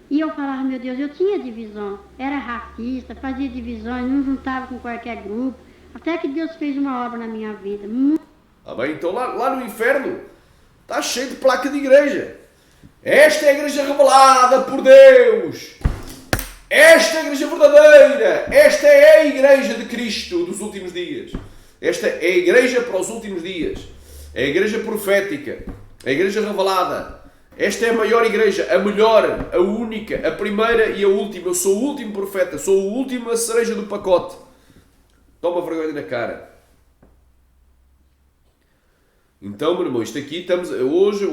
E eu falava, meu Deus, eu tinha divisão, era racista, fazia divisões, não juntava com qualquer grupo, até que Deus fez uma obra na minha vida. Bem, então lá no inferno está cheio de placa de igreja. Esta é a igreja revelada por Deus. Esta é a igreja verdadeira. Esta é a igreja de Cristo dos últimos dias. Esta é a igreja para os últimos dias. É a igreja profética. É a igreja revelada. Esta é a maior igreja, a melhor, a única, a primeira e a última. Eu sou o último profeta, sou o último a cereja do pacote. Toma vergonha na cara. Então, meu irmão, isto aqui estamos hoje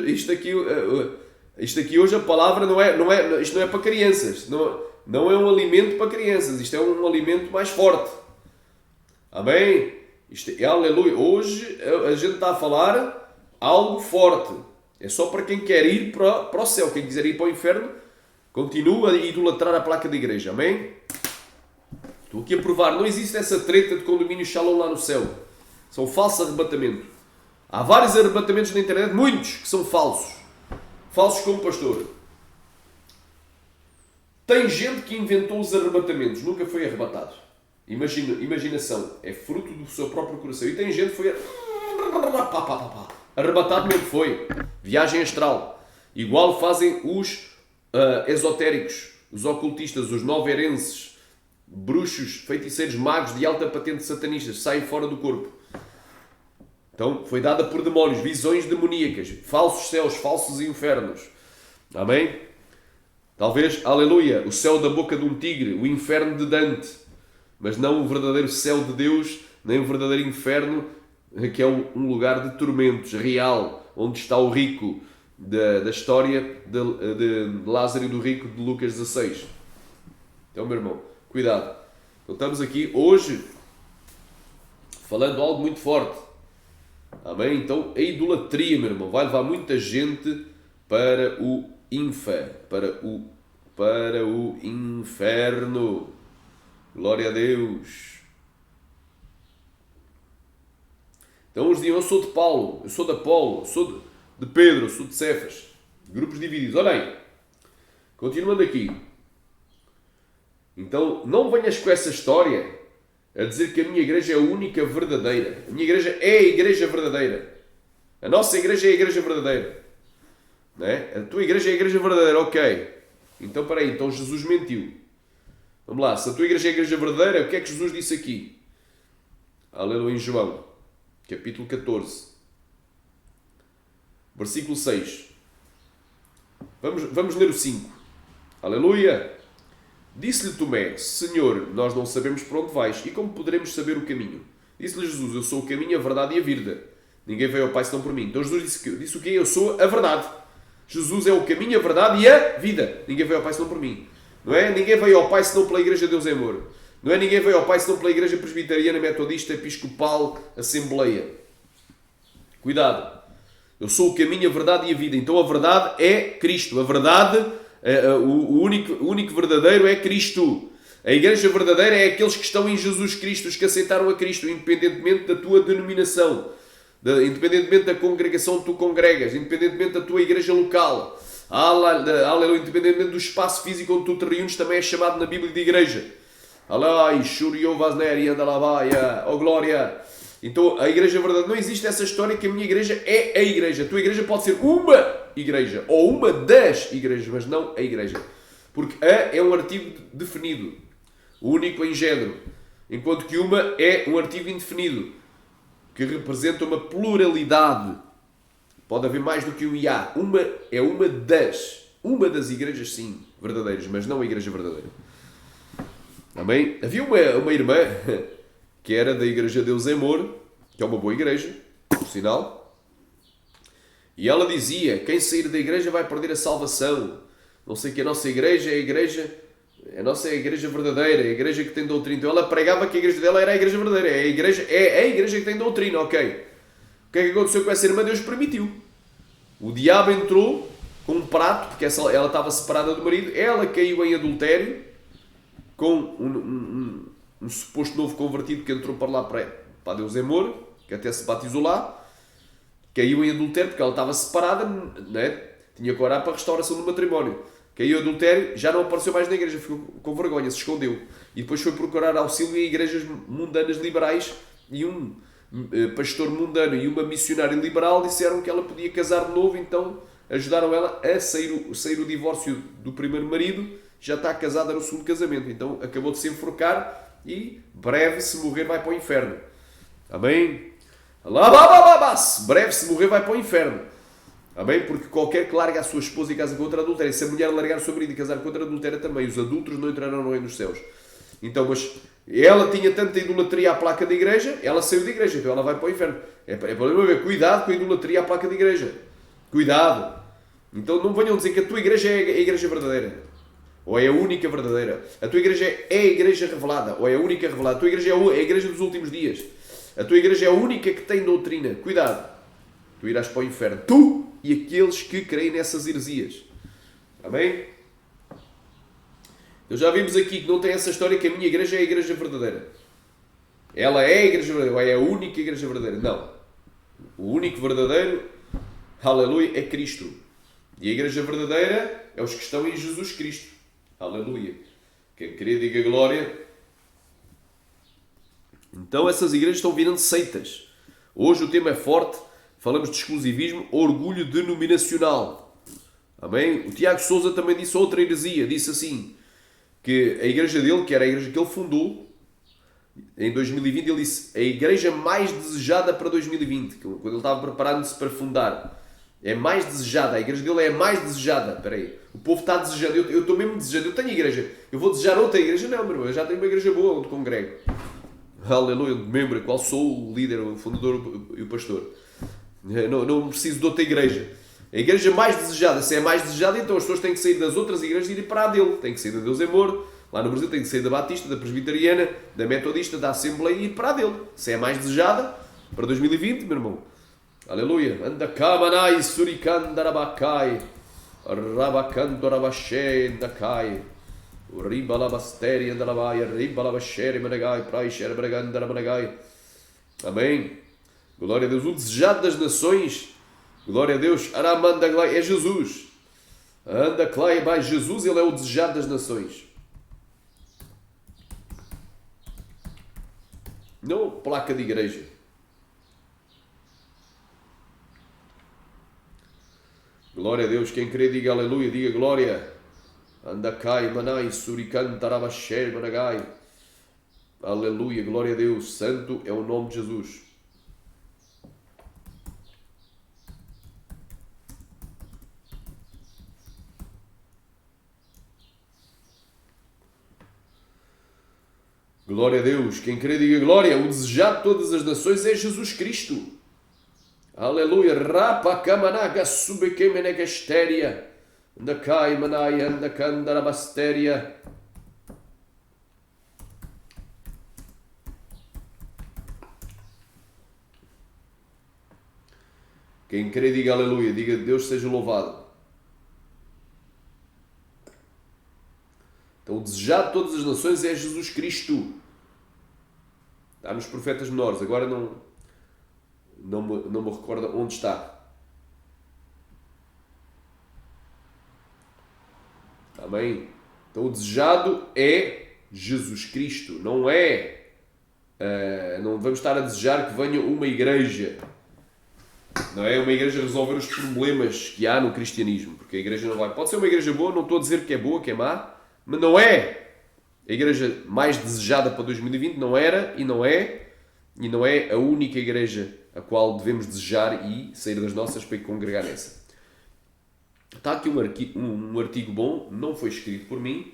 isto aqui hoje a palavra isto não é para crianças, não é um alimento para crianças, isto é um alimento mais forte. Amém? Aleluia. Hoje a gente está a falar algo forte. É só para quem quer ir para o céu. Quem quiser ir para o inferno, continua a idolatrar a placa da igreja. Amém? Estou aqui a provar. Não existe essa treta de condomínio Shalom lá no céu. São falsos arrebatamentos. Há vários arrebatamentos na internet, muitos que são falsos. Falsos como pastor. Tem gente que inventou os arrebatamentos. Nunca foi arrebatado. Imaginação. É fruto do seu próprio coração. E tem gente que foi arrebatado mesmo foi. Viagem astral. Igual fazem os esotéricos, os ocultistas, os noverenses, bruxos, feiticeiros, magos de alta patente satanistas. Saem fora do corpo. Então, foi dada por demónios, visões demoníacas, falsos céus, falsos infernos. Amém? Talvez, aleluia, o céu da boca de um tigre, o inferno de Dante. Mas não o verdadeiro céu de Deus, nem o verdadeiro inferno, que é um lugar de tormentos, real, onde está o rico da história de Lázaro e do rico de Lucas 16. Então, meu irmão, cuidado. Então, estamos aqui hoje falando algo muito forte. Amém? Então, a idolatria, meu irmão, vai levar muita gente para o para o inferno. Glória a Deus. Então, uns diziam, eu sou de Paulo, eu sou de Apolo, eu sou de Pedro, eu sou de Cefas. Grupos divididos. Olha aí. Continuando aqui. Então, não venhas com essa história a dizer que a minha igreja é a única verdadeira. A minha igreja é a igreja verdadeira. A nossa igreja é a igreja verdadeira. Não é? A tua igreja é a igreja verdadeira, ok. Então, peraí, então Jesus mentiu. Vamos lá, se a tua igreja é a igreja verdadeira, o que é que Jesus disse aqui? Aleluia, em João, capítulo 14, versículo 6. Vamos ler o 5. Aleluia. Disse-lhe Tomé, Senhor, nós não sabemos para onde vais, e como poderemos saber o caminho? Disse-lhe Jesus, eu sou o caminho, a verdade e a vida. Ninguém veio ao Pai senão por mim. Então Jesus disse o quê? Eu sou a verdade. Jesus é o caminho, a verdade e a vida. Ninguém veio ao Pai senão por mim. Não é? Ninguém veio ao Pai senão pela Igreja de Deus é Amor. Não é? Ninguém veio ao Pai senão pela Igreja Presbiteriana, Metodista, Episcopal, Assembleia. Cuidado. Eu sou o caminho, a verdade e a vida. Então a verdade é Cristo. A verdade, o único verdadeiro é Cristo. A igreja verdadeira é aqueles que estão em Jesus Cristo, os que aceitaram a Cristo, independentemente da tua denominação, independentemente da congregação onde tu congregas, independentemente da tua igreja local, aleluia, independentemente do espaço físico onde tu te reúnes, também é chamado na Bíblia de igreja. Aleluia, oh glória. Então a igreja verdadeira, não existe essa história que a minha igreja é a igreja. A tua igreja pode ser uma igreja ou uma das igrejas, mas não a igreja, porque a é um artigo definido, único em género, enquanto que uma é um artigo indefinido que representa uma pluralidade. Pode haver mais do que um e há. Uma é uma das igrejas, sim, verdadeiras, mas não a igreja verdadeira. Amém? Havia uma irmã que era da Igreja de Deus é Amor, que é uma boa igreja, por sinal, e ela dizia, quem sair da igreja vai perder a salvação. Não sei que a nossa igreja é a igreja verdadeira, a igreja que tem doutrina. Então ela pregava que a igreja dela era a igreja verdadeira, é a igreja que tem doutrina, ok. O que é que aconteceu com essa irmã? Deus permitiu. O diabo entrou com um prato, porque ela estava separada do marido, ela caiu em adultério com um suposto novo convertido que entrou para lá, para Deus é Amor, que até se batizou lá, caiu em adultério porque ela estava separada, né? Tinha que orar para a restauração do matrimónio. Caiu em adultério, já não apareceu mais na igreja, ficou com vergonha, se escondeu. E depois foi procurar auxílio em igrejas mundanas liberais, e um pastor mundano e uma missionária liberal disseram que ela podia casar de novo, então ajudaram ela a sair o divórcio do primeiro marido, já está casada no segundo casamento, então acabou de se enforcar e breve se morrer vai para o inferno. Amém? Breve se morrer vai para o inferno. Amém? Porque qualquer que larga a sua esposa e casa com outra adultéria, se a mulher largar o seu marido e casar com outra adultéria também, os adúlteros não entrarão no reino dos céus. Então, mas ela tinha tanta idolatria à placa da igreja, ela saiu da igreja, então ela vai para o inferno. É para ver, cuidado com a idolatria à placa da igreja. Cuidado. Então não venham dizer que a tua igreja é a igreja verdadeira, ou é a única verdadeira. A tua igreja é a igreja revelada, ou é a única revelada. A tua igreja é a igreja dos últimos dias. A tua igreja é a única que tem doutrina. Cuidado. Tu irás para o inferno. Tu e aqueles que creem nessas heresias. Amém? Então já vimos aqui que não tem essa história que a minha igreja é a igreja verdadeira. Ela é a igreja verdadeira, ou é a única igreja verdadeira. Não. O único verdadeiro, aleluia, é Cristo. E a igreja verdadeira é os que estão em Jesus Cristo. Aleluia. Quem querer diga glória. Então essas igrejas estão virando seitas. Hoje o tema é forte. Falamos de exclusivismo, orgulho denominacional. Amém? O Tiago Sousa também disse outra heresia. Disse assim, que a igreja dele, que era a igreja que ele fundou, em 2020, ele disse a igreja mais desejada para 2020, quando ele estava preparando-se para fundar. É mais desejada, a igreja dele é a mais desejada. Espera aí, o povo está desejando, eu estou mesmo desejando, eu tenho igreja, eu vou desejar outra igreja? Não, meu irmão, eu já tenho uma igreja boa onde congrego. Aleluia, membro, qual sou o líder, o fundador e o pastor. Não preciso de outra igreja. A igreja mais desejada, se é mais desejada, então as pessoas têm que sair das outras igrejas e ir para a dele. Tem que sair da Deus é Amor, lá no Brasil tem que sair da Batista, da Presbiteriana, da Metodista, da Assembleia e ir para a dele. Se é mais desejada, para 2020, meu irmão. Aleluia. Anda kamanai surikandarabakai. Rabakantorabashe dakai. Ribalabasteri andarabai. Ribalabashere managai. Praishere bragandarabai. Amém. Glória a Deus. O desejado das nações. Glória a Deus. Aramanda glai. É Jesus. Anda clai vai. Jesus, ele é o desejado das nações. Não placa de igreja. Glória a Deus. Quem crê, diga aleluia, diga glória. Andakai, manai, surikan, tarabasher, managai. Aleluia, glória a Deus. Santo é o nome de Jesus. Glória a Deus. Quem crê, diga glória. O desejado de todas as nações é Jesus Cristo. Aleluia. Rapa kamanaga subekemenegesteria. Andakai manai andakandarabasteria. Quem crê, diga aleluia. Diga Deus seja louvado. Então o desejado de todas as nações é Jesus Cristo. Está nos profetas menores. Agora não me recordo onde está. Amém? Então o desejado é Jesus Cristo. Não é... não vamos estar a desejar que venha uma igreja. Não é uma igreja resolver os problemas que há no cristianismo. Porque a igreja não vai... Pode ser uma igreja boa, não estou a dizer que é boa, que é má. Mas não é a igreja mais desejada para 2020. Não era e não é. E não é a única igreja a qual devemos desejar e sair das nossas para ir congregar nessa. Está aqui um artigo bom, não foi escrito por mim.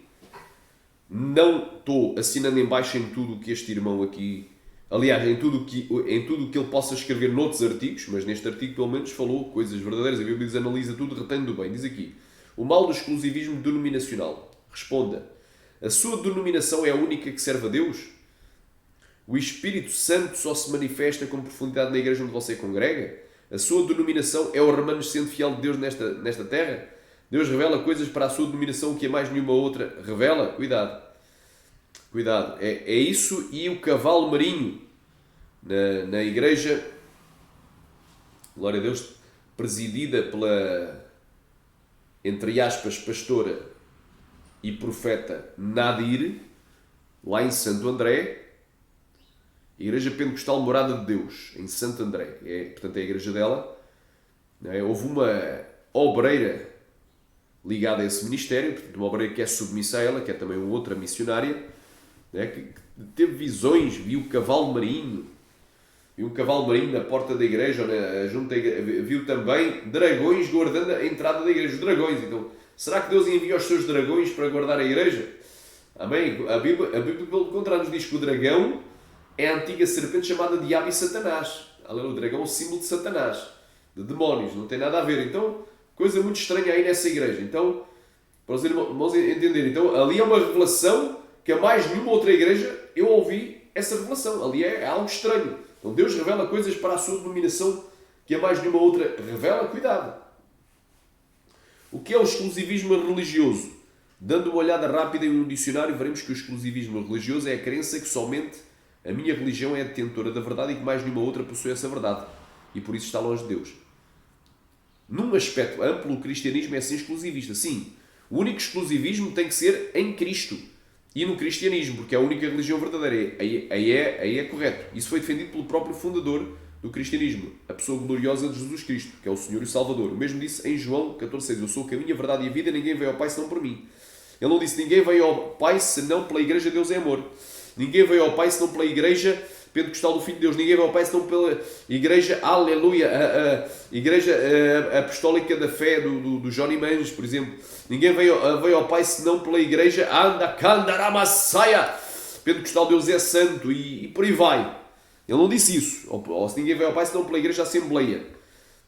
Não estou assinando em baixo em tudo o que este irmão aqui... Aliás, em tudo o que ele possa escrever noutros artigos, mas neste artigo pelo menos falou coisas verdadeiras. A Bíblia diz, analisa tudo, retém do bem. Diz aqui, o mal do exclusivismo denominacional. Responda, a sua denominação é a única que serve a Deus? O Espírito Santo só se manifesta com profundidade na igreja onde você congrega? A sua denominação é o remanescente fiel de Deus nesta terra? Deus revela coisas para a sua denominação que a mais nenhuma outra revela? Cuidado. Cuidado. É isso e o cavalo marinho na igreja, glória a Deus, presidida pela, entre aspas, pastora e profeta Nadir, lá em Santo André, Igreja Pentecostal Morada de Deus, em Santo André. Portanto, é a igreja dela. Houve uma obreira ligada a esse ministério, portanto, uma obreira que é submissa a ela, que é também uma outra missionária, que teve visões, viu um cavalo marinho na porta da igreja, junto da igreja, viu também dragões guardando a entrada da igreja, os dragões. Então, será que Deus envia os seus dragões para guardar a igreja? Amém? A Bíblia pelo contrário, nos diz que o dragão é a antiga serpente chamada Diabo e Satanás. O dragão é o símbolo de Satanás, de demónios, não tem nada a ver. Então, coisa muito estranha aí nessa igreja. Então, para os irmãos entenderem, então, ali é uma revelação que a mais nenhuma outra igreja eu ouvi essa revelação. Ali é algo estranho. Então, Deus revela coisas para a sua denominação que a mais nenhuma outra revela. Cuidado. O que é o exclusivismo religioso? Dando uma olhada rápida em um dicionário, veremos que o exclusivismo religioso é a crença que somente a minha religião é a detentora da verdade e que mais nenhuma outra possui essa verdade. E por isso está longe de Deus. Num aspecto amplo, o cristianismo é assim exclusivista. Sim, o único exclusivismo tem que ser em Cristo. E no cristianismo, porque é a única religião verdadeira. Aí é correto. Isso foi defendido pelo próprio fundador do cristianismo, a pessoa gloriosa de Jesus Cristo, que é o Senhor e o Salvador. O mesmo disse em João 14,6, eu sou o caminho, a verdade e a vida, ninguém veio ao Pai senão por mim. Ele não disse, ninguém veio ao Pai senão pela Igreja Deus é Amor. Ninguém veio ao Pai senão pela Igreja Pentecostal do Filho de Deus. Ninguém veio ao Pai senão pela Igreja, aleluia, a Igreja Apostólica da Fé do Johnny Manges, por exemplo. Ninguém veio ao Pai senão pela Igreja Andakandaramassaya, Pentecostal Deus é Santo, e por aí vai. Ele não disse isso. Ou se ninguém veio ao Pai senão pela Igreja Assembleia.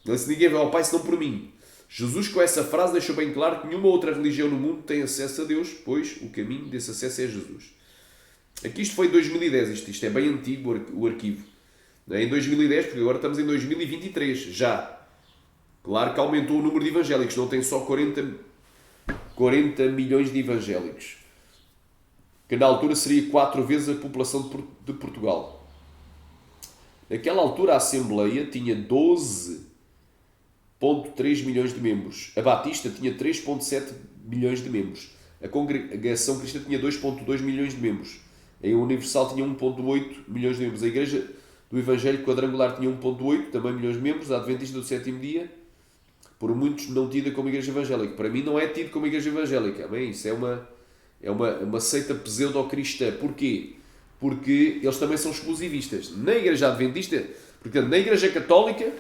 Ele disse, ninguém veio ao Pai senão por mim. Jesus, com essa frase, deixou bem claro que nenhuma outra religião no mundo tem acesso a Deus, pois o caminho desse acesso é Jesus. Aqui isto foi em 2010, isto é bem antigo o arquivo. Em 2010, porque agora estamos em 2023, já. Claro que aumentou o número de evangélicos, não tem só 40 milhões de evangélicos. Que na altura seria 4 vezes a população de Portugal. Naquela altura a Assembleia tinha 12,3 milhões de membros. A Batista tinha 3,7 milhões de membros. A Congregação Cristã tinha 2,2 milhões de membros. A Universal tinha 1,8 milhões de membros. A Igreja do Evangelho Quadrangular tinha 1,8 também milhões de membros. A Adventista do Sétimo Dia, por muitos não tida como Igreja Evangélica. Para mim não é tido como Igreja Evangélica. Bem, isso é uma seita pseudo-cristã. Porquê? Porque eles também são exclusivistas. Na Igreja Adventista, portanto, na Igreja Católica,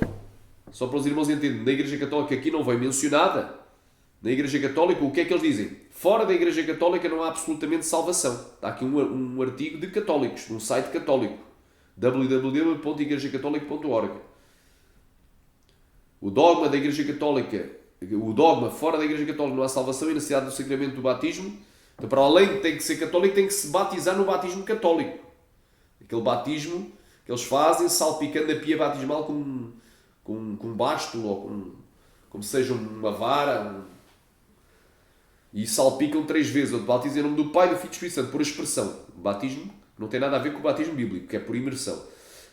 só para os irmãos entenderem, na Igreja Católica aqui não vem mencionada. Na Igreja Católica, o que é que eles dizem? Fora da Igreja Católica não há absolutamente salvação. Está aqui um artigo de católicos, num site católico. www.igrejacatólica.org. O dogma da Igreja Católica, o dogma fora da Igreja Católica não há salvação e necessidade do sacramento do batismo. Então, para além de ter que ser católico, tem que se batizar no batismo católico. Aquele batismo que eles fazem salpicando a pia batismal com um bástulo ou como seja uma vara. E salpicam 3 vezes. Ou batizam em nome do Pai, do Filho e do Espírito Santo, por expressão. O batismo não tem nada a ver com o batismo bíblico, que é por imersão.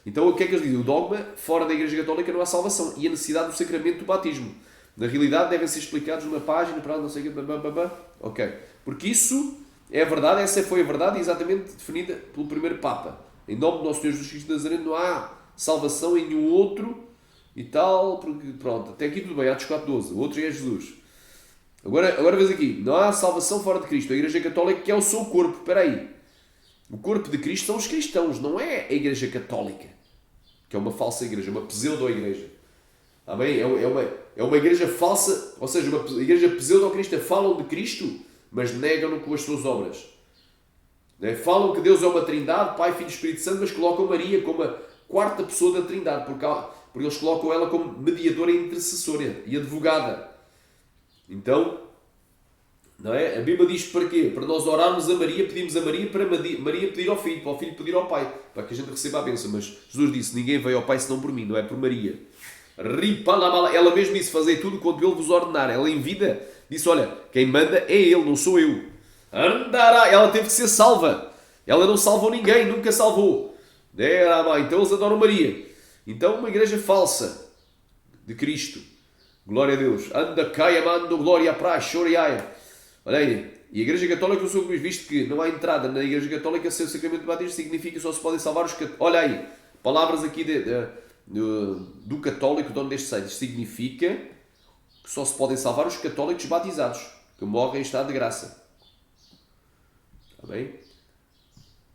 Então o que é que eles dizem? O dogma, fora da Igreja Católica não há salvação. E a necessidade do sacramento do batismo. Na realidade devem ser explicados numa página, para não sei o quê, ok. Porque isso é a verdade, essa foi a verdade exatamente definida pelo primeiro Papa. Em nome do nosso Senhor Jesus Cristo de Nazaré não há salvação em nenhum outro e tal, porque pronto, até aqui tudo bem, Atos 4:12, o outro é Jesus. Agora vês aqui, não há salvação fora de Cristo. A Igreja Católica que é o seu corpo, espera aí. O corpo de Cristo são os cristãos, não é a Igreja Católica, que é uma falsa igreja, uma pseudo-igreja. Amém? É uma igreja falsa, ou seja, uma igreja pseudo-cristã. Falam de Cristo, mas negam-no com as suas obras. Falam que Deus é uma trindade, Pai, Filho e Espírito Santo, mas colocam Maria como a quarta pessoa da trindade, porque eles colocam ela como mediadora e intercessora e advogada. Então, não é? A Bíblia diz para quê? Para nós orarmos a Maria, pedimos a Maria para Maria pedir ao Filho, para o Filho pedir ao Pai, para que a gente receba a bênção. Mas Jesus disse, ninguém veio ao Pai senão por mim, não é por Maria. Ela mesmo disse, fazei tudo quanto Ele vos ordenar. Ela em vida disse, olha, quem manda é Ele, não sou eu. Andará, ela teve que ser salva. Ela não salvou ninguém, nunca salvou. Então eles adoram Maria. Então uma igreja falsa de Cristo. Glória a Deus. Anda, caia, mando, glória, praxe, choriaia. Olha aí. E a Igreja Católica, visto que não há entrada na Igreja Católica sem o sacramento do batismo, significa que só se podem salvar os católicos. Olha aí. Palavras aqui do católico, dono deste site. Significa que só se podem salvar os católicos batizados, que morrem em estado de graça. Está bem?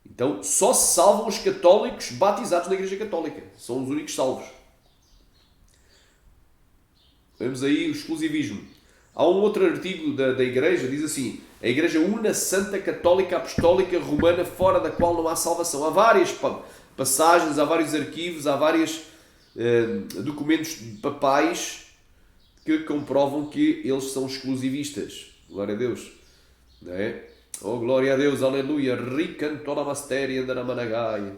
Então, só se salvam os católicos batizados na Igreja Católica. São os únicos salvos. Vemos aí o exclusivismo. Há um outro artigo da Igreja, diz assim, a Igreja Una Santa Católica Apostólica Romana, fora da qual não há salvação. Há várias passagens, há vários arquivos, há vários documentos papais que comprovam que eles são exclusivistas. Glória a Deus. Não é? Oh, glória a Deus, aleluia. Ricantola mastéria da Managai.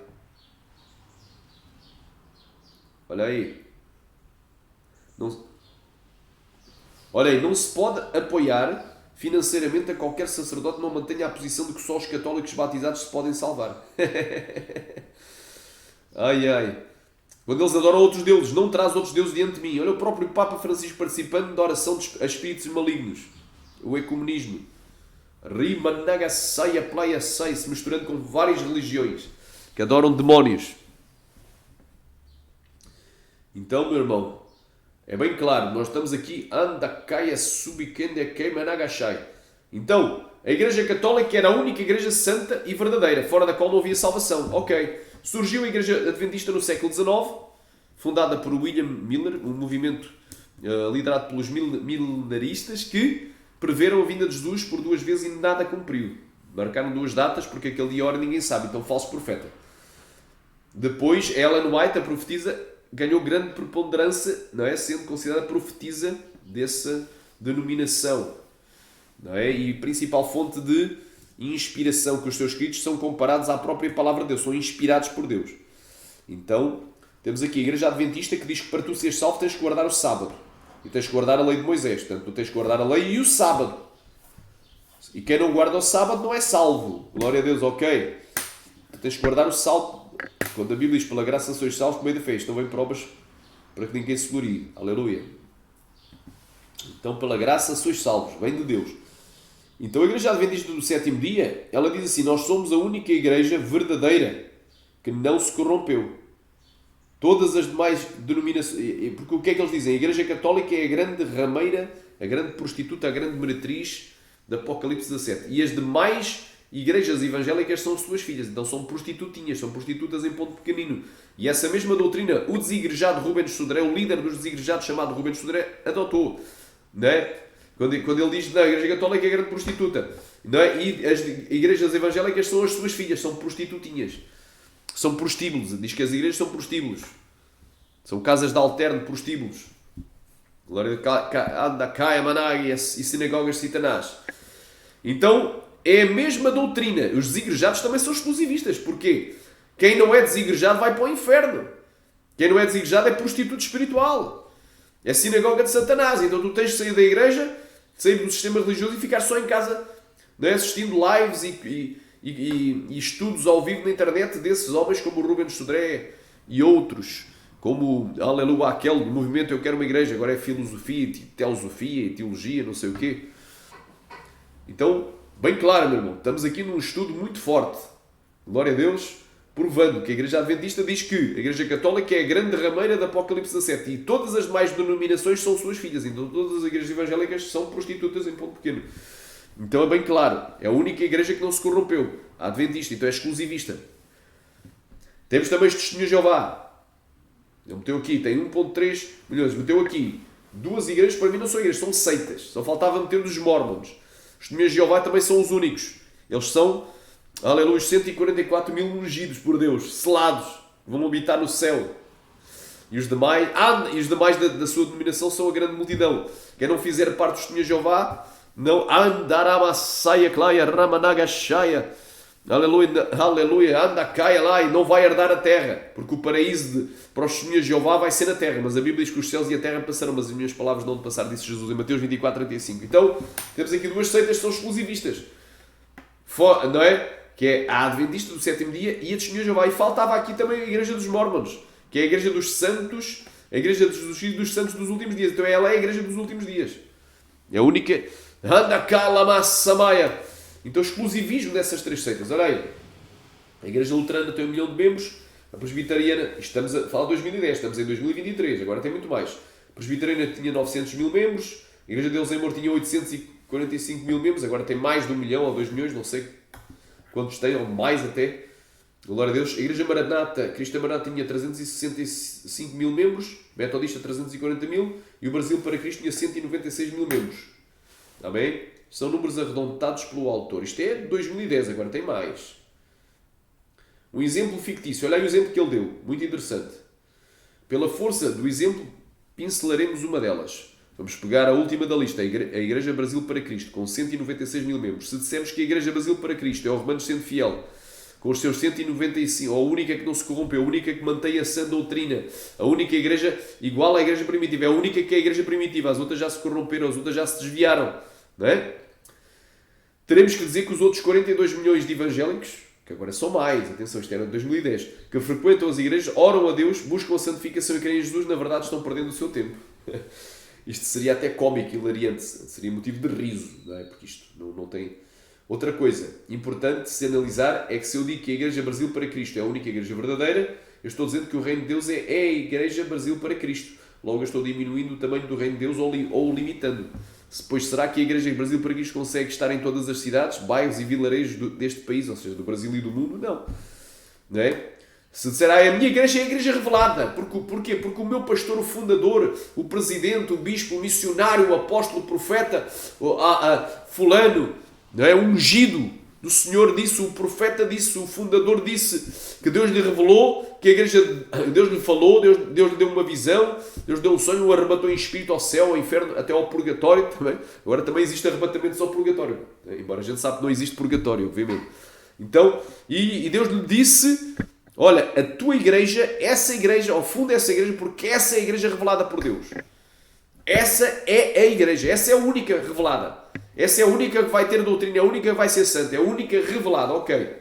Olha aí. Olha aí, não se pode apoiar financeiramente a qualquer sacerdote que não mantenha a posição de que só os católicos batizados se podem salvar. Ai, ai. Quando eles adoram outros deuses, não traz outros deuses diante de mim. Olha o próprio Papa Francisco participando da oração a espíritos malignos. O ecumenismo. Rimanaga saia playa sai, se misturando com várias religiões que adoram demónios. Então, meu irmão, é bem claro, nós estamos aqui, anda, caia, subikende, queima, nagashai. Então, a Igreja Católica era a única Igreja santa e verdadeira, fora da qual não havia salvação. Ok. Surgiu a Igreja Adventista no século XIX, fundada por William Miller, um movimento liderado pelos milenaristas, que preveram a vinda de Jesus por 2 vezes e nada cumpriu. Marcaram 2 datas, porque aquele dia e hora ninguém sabe, então falso profeta. Depois, Ellen White, a profetisa, ganhou grande preponderância, não é? Sendo considerada profetisa dessa denominação, não é? E principal fonte de inspiração, que os seus escritos são comparados à própria palavra de Deus, são inspirados por Deus. Então, temos aqui a Igreja Adventista que diz que para tu seres salvo tens que guardar o sábado. E tens que guardar a lei de Moisés. Portanto, tu tens que guardar a lei e o sábado. E quem não guarda o sábado não é salvo. Glória a Deus, ok. Tu tens que guardar o sábado. Quando a Bíblia diz, pela graça sois salvos por meio da fé, isto não vem provas para que ninguém se glorie. Aleluia. Então, pela graça sois salvos. Vem de Deus. Então a Igreja Adventista do Sétimo Dia, ela diz assim, nós somos a única igreja verdadeira que não se corrompeu. Todas as demais denominações... Porque o que é que eles dizem? A Igreja Católica é a grande rameira, a grande prostituta, a grande meretriz de Apocalipse 17. E as demais igrejas evangélicas são suas filhas. Então são prostitutinhas, são prostitutas em ponto pequenino. E essa mesma doutrina, o desigrejado Rubens Sodré, o líder dos desigrejados chamado Rubens Sodré, adotou. Não é? Quando ele diz que a Igreja Católica é a grande prostituta. Não é? E as igrejas evangélicas são as suas filhas, são prostitutinhas. São prostíbulos. Diz que as igrejas são prostíbulos. São casas de alterno, prostíbulos. Glória anda, caia, manag e sinagogas de Satanás. Então, é a mesma doutrina. Os desigrejados também são exclusivistas. Porquê? Quem não é desigrejado vai para o inferno. Quem não é desigrejado é prostituto espiritual. É sinagoga de Satanás. Então tu tens de sair da igreja, sair do sistema religioso e ficar só em casa, não é? Assistindo lives e estudos ao vivo na internet desses homens como o Rubens Sodré e outros, como, aleluia, aquele do movimento Eu Quero Uma Igreja, agora é filosofia, teosofia e teologia, não sei o quê. Então, bem claro, meu irmão, estamos aqui num estudo muito forte, glória a Deus, provando que a Igreja Adventista diz que a Igreja Católica é a grande rameira da Apocalipse 17 e todas as demais denominações são suas filhas, então todas as igrejas evangélicas são prostitutas em ponto pequeno. Então é bem claro, é a única igreja que não se corrompeu, a Adventista, então é exclusivista. Temos também os Testemunhos de Jeová. Ele meteu aqui, tem 1,3 milhões, meteu aqui duas igrejas, para mim não são igrejas, são seitas, só faltava meter os Mormons. Os Testemunhos de Jeová também são os únicos, eles são, aleluia, 144 mil ungidos por Deus, selados, vão habitar no céu. E os demais da sua denominação são a grande multidão. Quem não fizer parte dos Testemunhos de Jeová, não andaramasaia claia ramanagashaya, aleluia, anda, caia lá e não vai herdar a terra, porque o paraíso para os Testemunhos de Jeová vai ser na terra, mas a Bíblia diz que os céus e a terra passarão, mas as minhas palavras não de passar, disse Jesus em Mateus 24:35. Então, temos aqui duas seitas que são exclusivistas, não é? Que é a Adventista do Sétimo Dia e a Testemunhos de Jeová. E faltava aqui também a Igreja dos Mormons, que é a Igreja dos Santos, a Igreja dos Santos dos Últimos Dias. Então ela é a Igreja dos Últimos Dias. É a única... Anda cá, lamassamaya. Então exclusivismo dessas três seitas. Olha aí. A Igreja Luterana tem 1 milhão de membros. A Presbiteriana, estamos a falar de 2010, estamos em 2023, agora tem muito mais. A Presbiteriana tinha 900 mil membros. A Igreja de Deus em Amor tinha 845 mil membros. Agora tem mais de 1 milhão ou 2 milhões, não sei quantos têm, ou mais até. Glória a Deus. A Igreja Maranata, Cristo Maranata tinha 365 mil membros, Metodista 340 mil e o Brasil para Cristo tinha 196 mil membros. Amém? São números arredondados pelo autor. Isto é de 2010, agora tem mais. Um exemplo fictício. Olha aí o exemplo que ele deu. Muito interessante. Pela força do exemplo, pincelaremos uma delas. Vamos pegar a última da lista, a Igreja Brasil para Cristo, com 196 mil membros. Se dissermos que a Igreja Brasil para Cristo é o remanescente fiel, com os seus 195, ou a única que não se corrompeu, a única que mantém a sã doutrina, a única igreja igual à igreja primitiva, é a única que é a igreja primitiva, as outras já se corromperam, as outras já se desviaram, não é? Teremos que dizer que os outros 42 milhões de evangélicos, que agora são mais, atenção, isto era de 2010, que frequentam as igrejas, oram a Deus, buscam a santificação e creem em Jesus, na verdade estão perdendo o seu tempo. Isto seria até cómico, hilariante, seria motivo de riso, não é? Porque isto não tem... Outra coisa importante de se analisar é que se eu digo que a Igreja Brasil para Cristo é a única igreja verdadeira, eu estou dizendo que o Reino de Deus é a Igreja Brasil para Cristo. Logo eu estou diminuindo o tamanho do Reino de Deus ou o limitando. Pois será que a Igreja Brasil para Cristo consegue estar em todas as cidades, bairros e vilarejos deste país, ou seja, do Brasil e do mundo? Não. Não é? Se disser, a minha igreja é a igreja revelada. Porquê? Porque o meu pastor, o fundador, o presidente, o bispo, o missionário, o apóstolo, o profeta, fulano, não é? O ungido do Senhor disse, o profeta disse, o fundador disse que Deus lhe revelou, que a igreja, Deus lhe falou, Deus lhe deu uma visão, Deus lhe deu um sonho, o arrebatou em espírito ao céu, ao inferno, até ao purgatório também. Agora também existe arrebatamentos ao purgatório, embora a gente sabe que não existe purgatório, obviamente. Então, e Deus lhe disse, olha, a tua igreja, essa igreja, ao fundo essa igreja, porque essa é a igreja revelada por Deus. Essa é a igreja, essa é a única revelada. Essa é a única que vai ter doutrina, é a única que vai ser santa, é a única revelada, ok.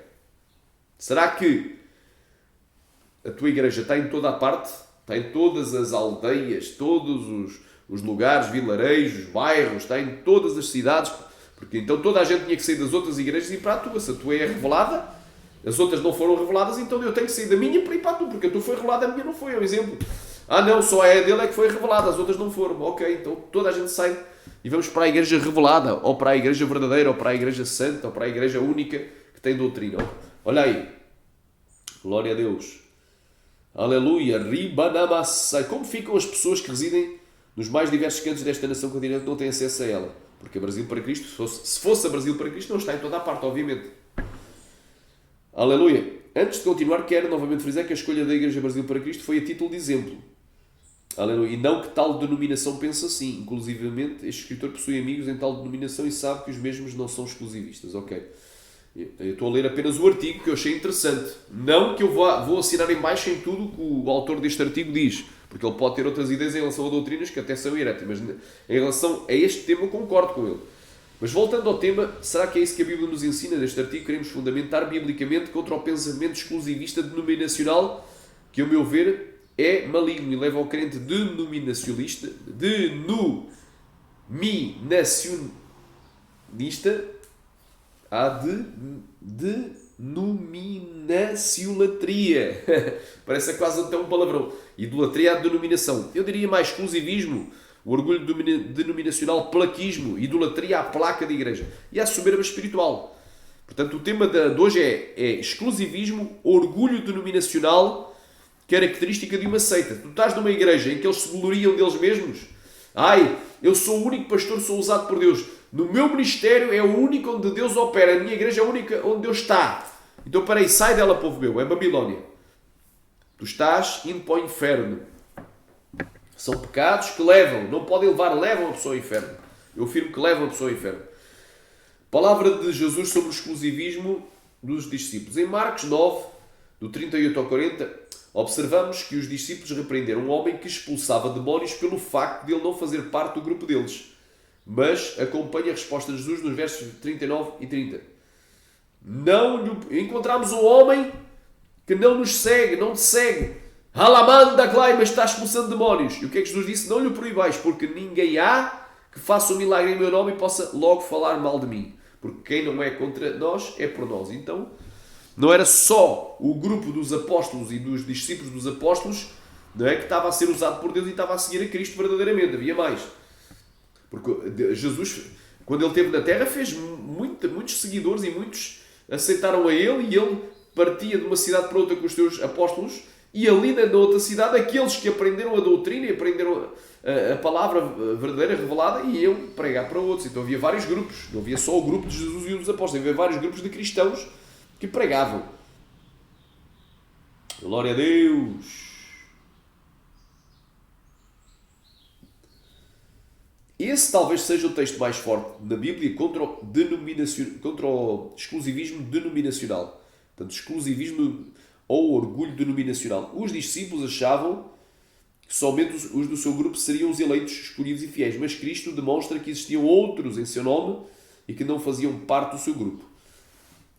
Será que a tua igreja está em toda a parte? Está em todas as aldeias, todos os lugares, vilarejos, bairros, está em todas as cidades? Porque então toda a gente tinha que sair das outras igrejas e ir para a tua. Se a tua é revelada, as outras não foram reveladas, então eu tenho que sair da minha para ir para a tua, porque a tua foi revelada, a minha não foi. É um exemplo. Ah não, só a dele é que foi revelada, as outras não foram. Ok, então toda a gente sai e vamos para a igreja revelada, ou para a igreja verdadeira, ou para a igreja santa, ou para a igreja única que tem doutrina. Olha aí. Glória a Deus. Aleluia. Ribanamassai. Como ficam as pessoas que residem nos mais diversos cantos desta nação continente que não têm acesso a ela? Porque a Brasil para Cristo, se fosse a Brasil para Cristo, não está em toda a parte, obviamente. Aleluia. Antes de continuar, quero novamente frisar que a escolha da Igreja Brasil para Cristo foi a título de exemplo. Aleluia. E não que tal denominação pense assim. Inclusivamente, este escritor possui amigos em tal denominação e sabe que os mesmos não são exclusivistas. Ok. Eu estou a ler apenas o artigo que eu achei interessante. Não que eu vou assinar em baixo em tudo que o autor deste artigo diz. Porque ele pode ter outras ideias em relação a doutrinas que até são heréticas. Mas em relação a este tema eu concordo com ele. Mas voltando ao tema, será que é isso que a Bíblia nos ensina neste artigo? Queremos fundamentar biblicamente contra o pensamento exclusivista denominacional que, ao meu ver, é maligno e leva ao crente denominacionista à denominacionatria. Parece quase até um palavrão. Idolatria à denominação. Eu diria mais exclusivismo, o orgulho denominacional, plaquismo, idolatria à placa de igreja e à soberba espiritual. Portanto, o tema de hoje é exclusivismo, orgulho denominacional, característica de uma seita. Tu estás numa igreja em que eles se gloriam deles mesmos. Ai, eu sou o único pastor, sou usado por Deus. No meu ministério é o único onde Deus opera. A minha igreja é a única onde Deus está. Então, peraí, sai dela, povo meu. É Babilónia. Tu estás indo para o inferno. São pecados que levam, não podem levar, levam a pessoa ao inferno. Eu afirmo que levam a pessoa ao inferno. Palavra de Jesus sobre o exclusivismo dos discípulos. Em Marcos 9, do 38 ao 40, observamos que os discípulos repreenderam um homem que expulsava demónios pelo facto de ele não fazer parte do grupo deles. Mas acompanha a resposta de Jesus nos versos 39 e 30. Encontramos um homem que não nos segue, não te segue. Halamanda Clay, mas está expulsando demónios. E o que é que Jesus disse? Não lhe proibais, porque ninguém há que faça um milagre em meu nome e possa logo falar mal de mim. Porque quem não é contra nós é por nós. Então, não era só o grupo dos apóstolos e dos discípulos dos apóstolos, não é, que estava a ser usado por Deus e estava a seguir a Cristo verdadeiramente. Havia mais. Porque Jesus, quando ele esteve na terra, fez muitos seguidores e muitos aceitaram a ele, e ele partia de uma cidade para outra com os seus apóstolos, e ali na outra cidade, aqueles que aprenderam a doutrina e aprenderam a palavra verdadeira, revelada, iam pregar para outros. Então havia vários grupos, não havia só o grupo de Jesus e dos apóstolos, havia vários grupos de cristãos que pregavam. Glória a Deus! Esse talvez seja o texto mais forte na Bíblia contra o exclusivismo denominacional. Portanto, exclusivismo ou orgulho denominacional. Os discípulos achavam que somente os do seu grupo seriam os eleitos, escolhidos e fiéis, mas Cristo demonstra que existiam outros em seu nome e que não faziam parte do seu grupo.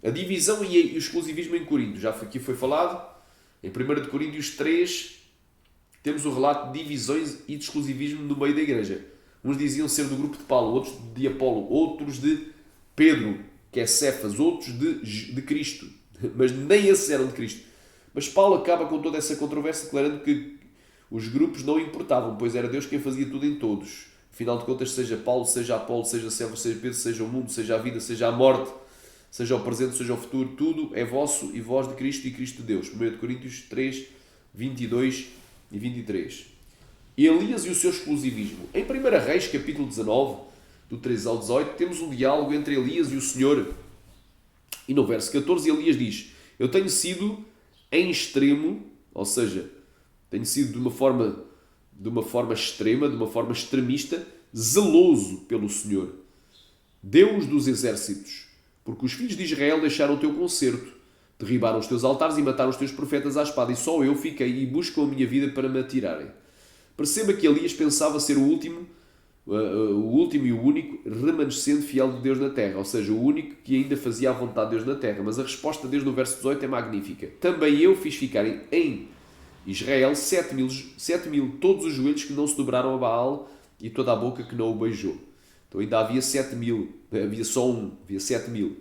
A divisão e o exclusivismo em Corinto, já aqui foi falado. Em 1 Coríntios 3 temos o relato de divisões e de exclusivismo no meio da igreja. Uns diziam ser do grupo de Paulo, outros de Apolo, outros de Pedro, que é Cefas, outros de Cristo. Mas nem esses eram de Cristo. Mas Paulo acaba com toda essa controvérsia declarando que os grupos não importavam, pois era Deus quem fazia tudo em todos. Afinal de contas, seja Paulo, seja Apolo, seja Cefas, seja Pedro, seja o mundo, seja a vida, seja a morte, seja o presente, seja o futuro, tudo é vosso e vós de Cristo e Cristo de Deus. 1 Coríntios 3, 22 e 23. Elias e o seu exclusivismo. Em 1 Reis, capítulo 19, do 13 ao 18, temos um diálogo entre Elias e o Senhor. E no verso 14, Elias diz: eu tenho sido em extremo, ou seja, tenho sido de uma forma extrema, de uma forma extremista, zeloso pelo Senhor, Deus dos exércitos, porque os filhos de Israel deixaram o teu concerto, derribaram os teus altares e mataram os teus profetas à espada, e só eu fiquei e buscam a minha vida para me atirarem. Perceba que Elias pensava ser o último e o único remanescente fiel de Deus na terra, ou seja, o único que ainda fazia a vontade de Deus na terra. Mas a resposta de Deus no verso 18 é magnífica. Também eu fiz ficarem em Israel 7.000, todos os joelhos que não se dobraram a Baal e toda a boca que não o beijou. Então ainda havia 7.000. Havia só um, havia 7.000.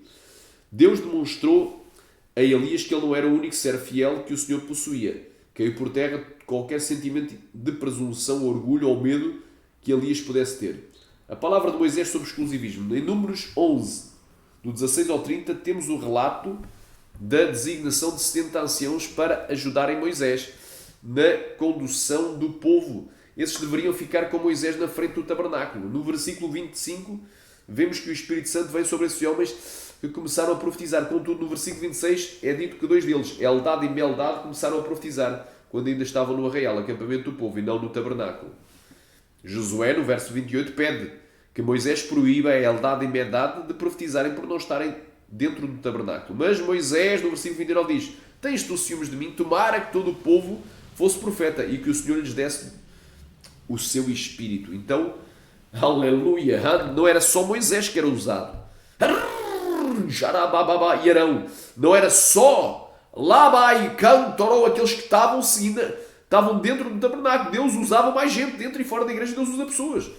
Deus demonstrou a Elias que ele não era o único ser fiel que o Senhor possuía. Caiu por terra qualquer sentimento de presunção, orgulho ou medo que Elias pudesse ter. A palavra de Moisés sobre exclusivismo. Em Números 11, do 16 ao 30, temos o relato da designação de 70 anciãos para ajudarem Moisés na condução do povo. Esses deveriam ficar com Moisés na frente do tabernáculo. No versículo 25, vemos que o Espírito Santo vem sobre esses homens que começaram a profetizar. Contudo, no versículo 26 é dito que dois deles, Eldad e Meldad, começaram a profetizar quando ainda estavam no arraial, acampamento do povo, e não no tabernáculo. Josué, no verso 28, pede que Moisés proíba a Eldad e Meldad de profetizarem por não estarem dentro do tabernáculo. Mas Moisés, no versículo 29, diz: tens tu ciúmes de mim? Tomara que todo o povo fosse profeta e que o Senhor lhes desse o seu espírito. Então, aleluia, não era só Moisés que era usado. E Arão. Não era só Labai, Cantorou, aqueles que estavam seguindo, estavam dentro do tabernáculo. Deus usava mais gente dentro e fora da igreja. Deus usa pessoas.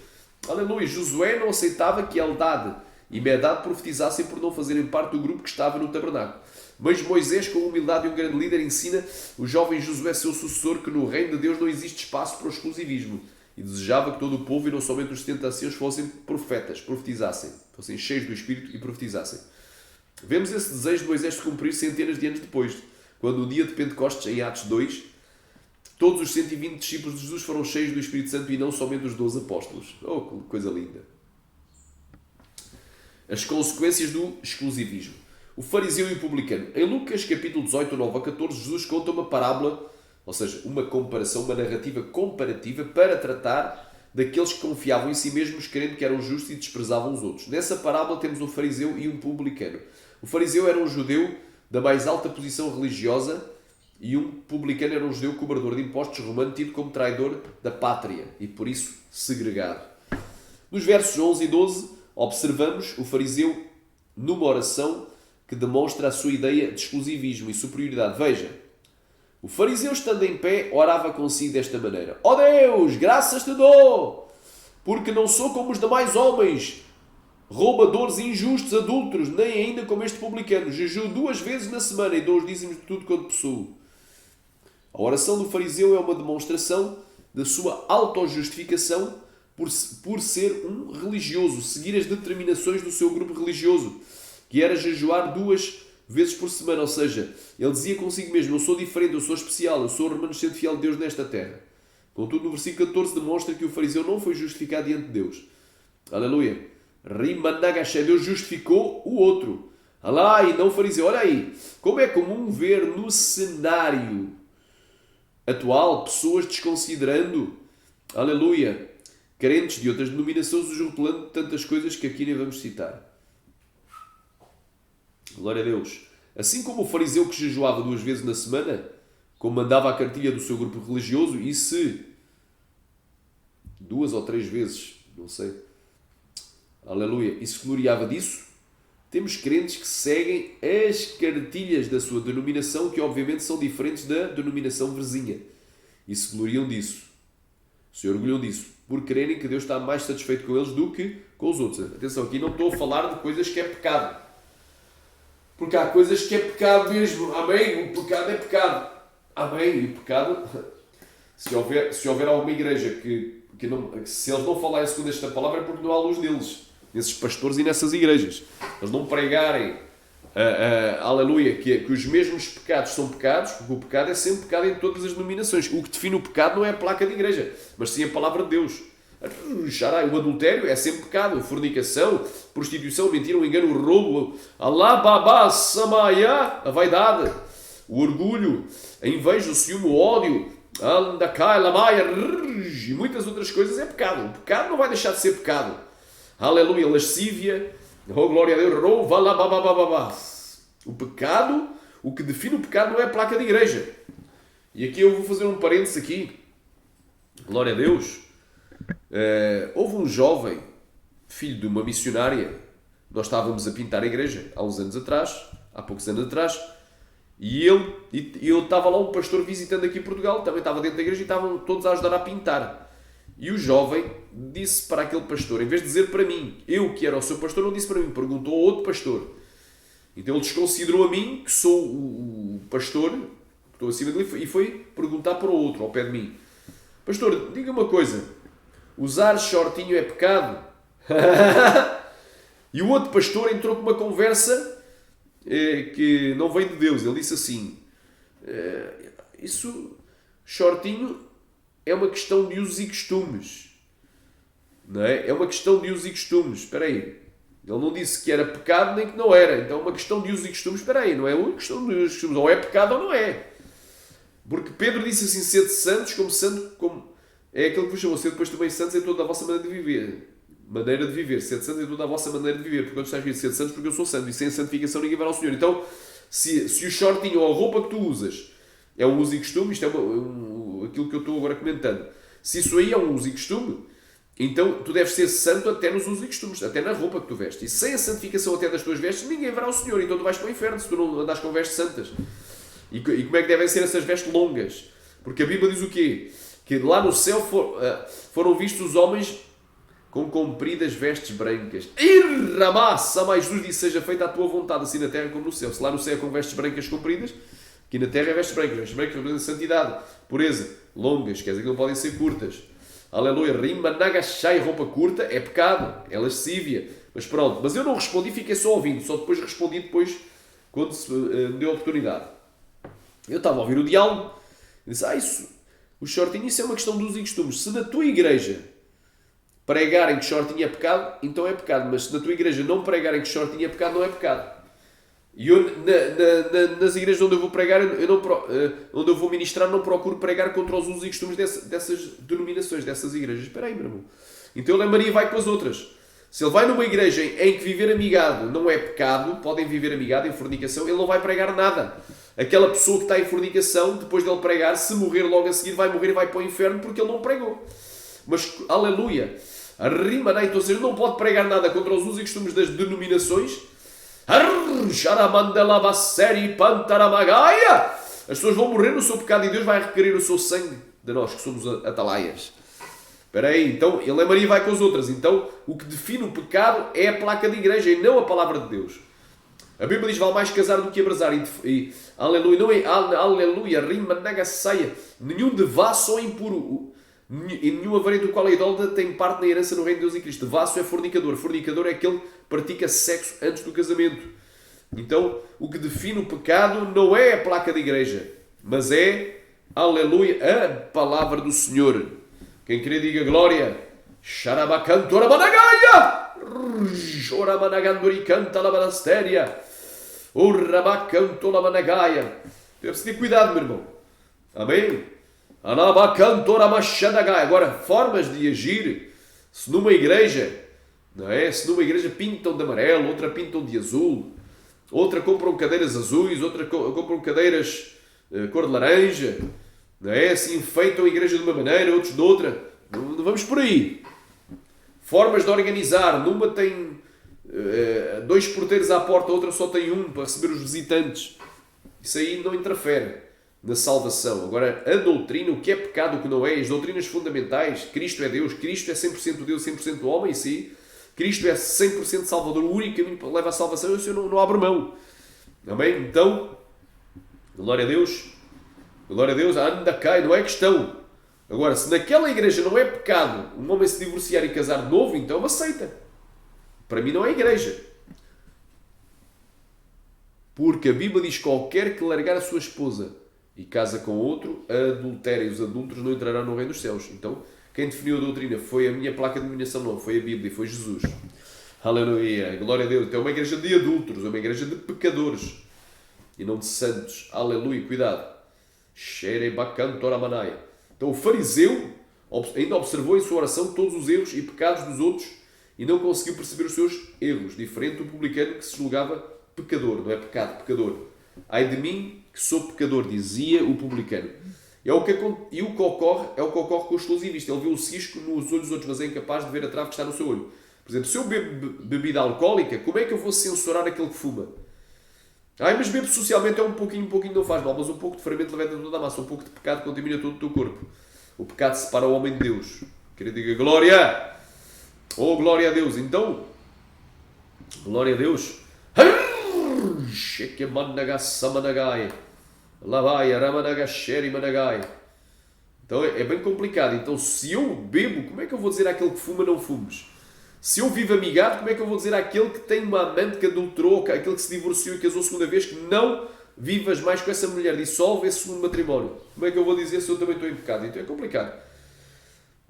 Aleluia. Josué não aceitava que Eldad e Medad profetizassem por não fazerem parte do grupo que estava no tabernáculo. Mas Moisés, com humildade e um grande líder, ensina o jovem Josué, seu sucessor, que no reino de Deus não existe espaço para o exclusivismo. E desejava que todo o povo, e não somente os 70 anciãos, fossem profetas, profetizassem, fossem cheios do Espírito e profetizassem. Vemos esse desejo de Moisés se cumprir centenas de anos depois, quando no dia de Pentecostes, em Atos 2, todos os 120 discípulos de Jesus foram cheios do Espírito Santo e não somente os 12 apóstolos. Oh, que coisa linda! As consequências do exclusivismo. O fariseu e o publicano. Em Lucas capítulo 18, 9 a 14, Jesus conta uma parábola, ou seja, uma comparação, uma narrativa comparativa para tratar daqueles que confiavam em si mesmos, crendo que eram justos e desprezavam os outros. Nessa parábola temos um fariseu e um publicano. O fariseu era um judeu da mais alta posição religiosa e um publicano era um judeu cobrador de impostos romano, tido como traidor da pátria e por isso segregado. Nos versos 11 e 12 observamos o fariseu numa oração que demonstra a sua ideia de exclusivismo e superioridade. Veja, o fariseu, estando em pé, orava consigo desta maneira: ó Deus, graças te dou, porque não sou como os demais homens, roubadores, injustos, adúlteros, nem ainda como este publicano. Jejuo 2 vezes na semana e dou os dízimos de tudo quanto possuo. A oração do fariseu é uma demonstração da sua autojustificação por ser um religioso, seguir as determinações do seu grupo religioso, que era jejuar 2 vezes por semana. Ou seja, ele dizia consigo mesmo: eu sou diferente, eu sou especial, eu sou o remanescente fiel de Deus nesta terra. Contudo, no versículo 14 demonstra que o fariseu não foi justificado diante de Deus. Aleluia. Deus justificou o outro. Alá, e não o fariseu. Olha aí, como é comum ver no cenário atual pessoas desconsiderando, aleluia, crentes de outras denominações, os rotulando de tantas coisas que aqui nem vamos citar. Glória a Deus. Assim como o fariseu que jejuava 2 vezes na semana, como mandava a cartilha do seu grupo religioso, e se 2 ou 3 vezes, não sei, aleluia, e se gloriava disso, temos crentes que seguem as cartilhas da sua denominação, que obviamente são diferentes da denominação vizinha, e se gloriam disso, se orgulham disso, por crerem que Deus está mais satisfeito com eles do que com os outros. Atenção, aqui não estou a falar de coisas que é pecado, porque há coisas que é pecado mesmo. Amém? O pecado é pecado. Amém? E o pecado, se houver alguma igreja que se eles não falarem segundo esta palavra, é porque não há luz neles, nesses pastores e nessas igrejas. Eles não pregarem, aleluia, que os mesmos pecados são pecados, porque o pecado é sempre pecado em todas as denominações. O que define o pecado não é a placa de igreja, mas sim a palavra de Deus. O adultério é sempre pecado, a fornicação, prostituição, mentira, o engano, o roubo, a vaidade, o orgulho, a inveja, o ciúme, o ódio, e muitas outras coisas é pecado. O pecado não vai deixar de ser pecado. Aleluia, lascívia, oh glória a Deus, o pecado, o que define o pecado não é a placa de igreja. E aqui eu vou fazer um parênteses aqui. Glória a Deus. Houve um jovem, filho de uma missionária, nós estávamos a pintar a igreja há poucos anos atrás, e eu estava lá, um pastor visitando aqui em Portugal, também estava dentro da igreja e estavam todos a ajudar a pintar. E o jovem disse para aquele pastor, em vez de dizer para mim, eu que era o seu pastor, não disse para mim, perguntou ao outro pastor. Então ele desconsiderou a mim, que sou o pastor, que estou acima dele, e foi perguntar para o outro, ao pé de mim. Pastor, diga uma coisa, usar shortinho é pecado? E o outro pastor entrou com uma conversa que não vem de Deus. Ele disse assim, isso, shortinho, é uma questão de usos e costumes. Não é? É uma questão de usos e costumes. Espera aí. Ele não disse que era pecado nem que não era. Então é uma questão de usos e costumes. Espera aí. Não é uma questão de usos e costumes. Ou é pecado ou não é. Porque Pedro disse assim, sede santos como santo, como é aquele que vos chamou, sede depois também santos em toda a vossa maneira de viver. Maneira de viver. Sede santos em toda a vossa maneira de viver. Porque quando está escrito sede santos, porque eu sou santo. E sem santificação ninguém vai ao Senhor. Então, se o shortinho ou a roupa que tu usas é um uso e costume, isto é aquilo que eu estou agora comentando. Se isso aí é um uso e costume, então tu deves ser santo até nos usos e costumes, até na roupa que tu vestes. E sem a santificação até das tuas vestes, ninguém verá o Senhor. Então tu vais para o inferno se tu não andas com vestes santas. E como é que devem ser essas vestes longas? Porque a Bíblia diz o quê? Que lá no céu foram vistos os homens com compridas vestes brancas. Irramassa, mais Jesus disse, seja feita a tua vontade, assim na terra como no céu. Se lá no céu é com vestes brancas compridas, aqui na terra é vestes brancas. Vestes brancas representam santidade, pureza, longas, quer dizer que não podem ser curtas. Aleluia, rima, nagachai, roupa curta, é pecado, é lascívia. Mas pronto, mas eu não respondi, fiquei só ouvindo, só depois respondi quando se me deu a oportunidade. Eu estava a ouvir o diálogo, e disse, isso, o shortinho, isso é uma questão de usos e costumes. Se na tua igreja pregarem que shortinho é pecado, então é pecado. Mas se na tua igreja não pregarem que shortinho é pecado, não é pecado. E eu, nas igrejas onde eu vou pregar, onde eu vou ministrar, não procuro pregar contra os usos e costumes dessas denominações, dessas igrejas. Espera aí, meu irmão. Então ele é Maria e vai com as outras. Se ele vai numa igreja em que viver amigado não é pecado, podem viver amigado em fornicação, ele não vai pregar nada. Aquela pessoa que está em fornicação, depois dele pregar, se morrer logo a seguir, vai morrer e vai para o inferno porque ele não pregou. Mas, aleluia, a rima, então, ou seja, ele não pode pregar nada contra os usos e costumes das denominações. As pessoas vão morrer no seu pecado e Deus vai requerer o seu sangue de nós, que somos atalaias. Espera aí, então, ele é Maria e vai com as outras. Então, o que define o pecado é a placa de igreja e não a palavra de Deus. A Bíblia diz, vale mais casar do que abrasar. Aleluia, não é aleluia, rima, nagaceia. Nenhum devasso ou impuro, e nenhum avarento do qual a idólatra tem parte na herança no reino de Deus e Cristo. Devasso é fornicador. Fornicador é aquele que pratica sexo antes do casamento. Então, o que define o pecado não é a placa da igreja, mas é, aleluia, a palavra do Senhor. Quem querer diga glória. Xarabacantora managaia. Choramanagandori canta la monastéria. Urrabacantola managaia. Deve-se ter cuidado, meu irmão. Amém? Anabacantora machadagai. Agora, formas de agir. Se numa igreja, não é? Se numa igreja pintam de amarelo, outra pintam de azul, outra compram cadeiras azuis, outra compram cadeiras cor de laranja, não é? Se enfeitam a igreja de uma maneira, outros de outra. Não vamos por aí. Formas de organizar. Numa tem 2 porteiros à porta, a outra só tem um para receber os visitantes. Isso aí não interfere na salvação. Agora, a doutrina, o que é pecado, o que não é, as doutrinas fundamentais, Cristo é Deus, Cristo é 100% Deus, 100% homem, sim. Cristo é 100% Salvador, o único caminho que leva à salvação, isso eu não abro mão. Amém? Então, glória a Deus, anda cá, não é questão. Agora, se naquela igreja não é pecado um homem se divorciar e casar de novo, então aceita. Para mim não é igreja. Porque a Bíblia diz que qualquer que largar a sua esposa e casa com outro, adultério, e os adúlteros não entrarão no reino dos céus. Então, quem definiu a doutrina foi a minha placa de denominação, não, foi a Bíblia, foi Jesus. Aleluia, glória a Deus. Então é uma igreja de adúlteros, é uma igreja de pecadores e não de santos. Aleluia, cuidado. Então o fariseu ainda observou em sua oração todos os erros e pecados dos outros e não conseguiu perceber os seus erros, diferente do publicano que se julgava pecador, não é pecado, pecador. Ai de mim que sou pecador, dizia o publicano. E o que ocorre com o exclusivista. Ele vê o cisco nos olhos dos outros, mas é incapaz de ver a trave que está no seu olho. Por exemplo, se eu bebo bebida alcoólica, como é que eu vou censurar aquele que fuma? Mas bebo socialmente, um pouquinho não faz mal, mas um pouco de fermento levanta toda a massa, um pouco de pecado contamina todo o teu corpo. O pecado separa o homem de Deus. Querido, diga glória! Oh, glória a Deus! Então, glória a Deus! Então é bem complicado. Então, se eu bebo, como é que eu vou dizer àquele que fuma, não fumes? Se eu vivo amigado, como é que eu vou dizer àquele que tem uma amante que adulterou, aquele que se divorciou e casou segunda vez, que não vivas mais com essa mulher, dissolve esse segundo matrimónio? Como é que eu vou dizer se eu também estou em pecado? Então é complicado.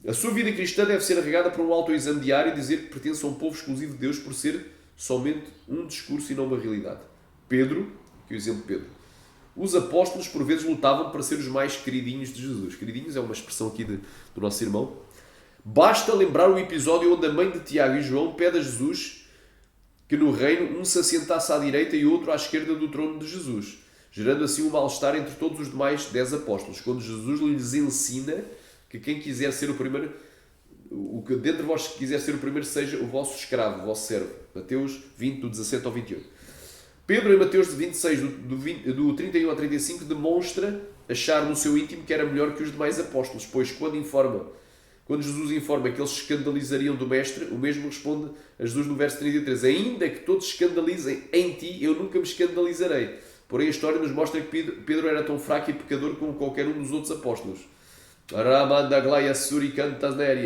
A sua vida cristã deve ser regada por um autoexame diário e dizer que pertence a um povo exclusivo de Deus por ser somente um discurso e não uma realidade. Pedro, que o exemplo de Pedro. Os apóstolos por vezes lutavam para ser os mais queridinhos de Jesus. Queridinhos é uma expressão aqui do nosso irmão. Basta lembrar o episódio onde a mãe de Tiago e João pede a Jesus que no reino um se assentasse à direita e outro à esquerda do trono de Jesus, gerando assim um mal-estar entre todos os demais 10 apóstolos, quando Jesus lhes ensina que quem quiser ser o primeiro, o que dentre vós quiser ser o primeiro, seja o vosso escravo, o vosso servo. Mateus 20, do 17 ao 28. Pedro, em Mateus 26, do 31 ao 35, demonstra achar no seu íntimo que era melhor que os demais apóstolos, pois quando Jesus informa que eles se escandalizariam do Mestre, o mesmo responde a Jesus no verso 33. Ainda que todos se escandalizem em ti, eu nunca me escandalizarei. Porém, a história nos mostra que Pedro era tão fraco e pecador como qualquer um dos outros apóstolos.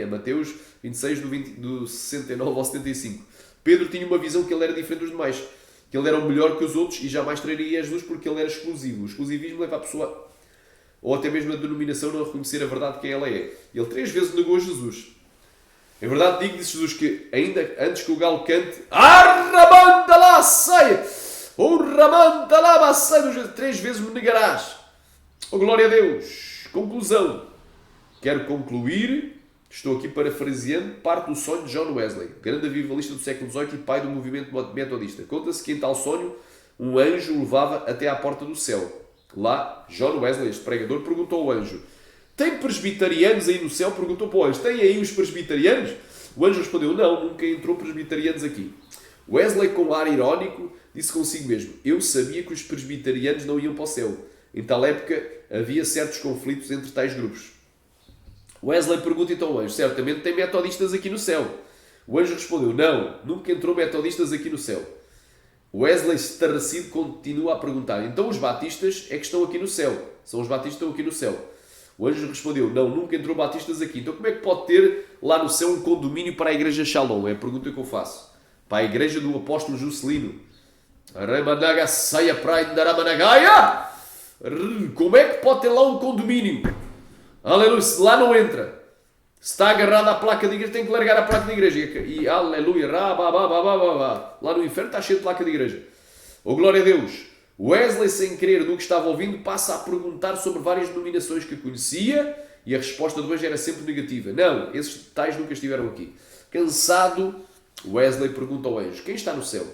Mateus 26, do 69 ao 75. Pedro tinha uma visão que ele era diferente dos demais, que ele era o melhor que os outros e jamais trairia a Jesus porque ele era exclusivo. O exclusivismo leva a pessoa, ou até mesmo a denominação, a não reconhecer a verdade de quem ela é. Ele 3 vezes negou a Jesus. Em verdade digo, disse Jesus, que ainda antes que o galo cante, Arramanda-lá, saia! Ou Ramanda-lá, saia! 3 vezes me negarás. Oh, glória a Deus! Conclusão. Quero concluir, estou aqui parafraseando, parte do sonho de John Wesley, grande avivalista do século XVIII e pai do movimento metodista. Conta-se que em tal sonho, um anjo o levava até à porta do céu. Lá, John Wesley, este pregador, perguntou ao anjo, tem presbiterianos aí no céu? Perguntou para o anjo, tem aí os presbiterianos? O anjo respondeu, não, nunca entrou presbiterianos aqui. Wesley, com ar irónico, disse consigo mesmo, eu sabia que os presbiterianos não iam para o céu. Em tal época, havia certos conflitos entre tais grupos. Wesley pergunta então ao anjo, certamente tem metodistas aqui no céu. O anjo respondeu, não, nunca entrou metodistas aqui no céu. Wesley, estarrecido, continua a perguntar, então os batistas é que estão aqui no céu? São os batistas que estão aqui no céu. O anjo respondeu, não, nunca entrou batistas aqui. Então como é que pode ter lá no céu um condomínio para a igreja Shalom? É a pergunta que eu faço. Para a igreja do apóstolo Juscelino. Como é que pode ter lá um condomínio? Aleluia, se lá não entra. Se está agarrado à placa de igreja, tem que largar a placa de igreja. E aleluia, lá no inferno está cheio de placa de igreja. Oh, glória a Deus. Wesley, sem querer no que estava ouvindo, passa a perguntar sobre várias denominações que conhecia e a resposta do anjo era sempre negativa. Não, esses tais nunca estiveram aqui. Cansado, Wesley pergunta ao anjo, quem está no céu?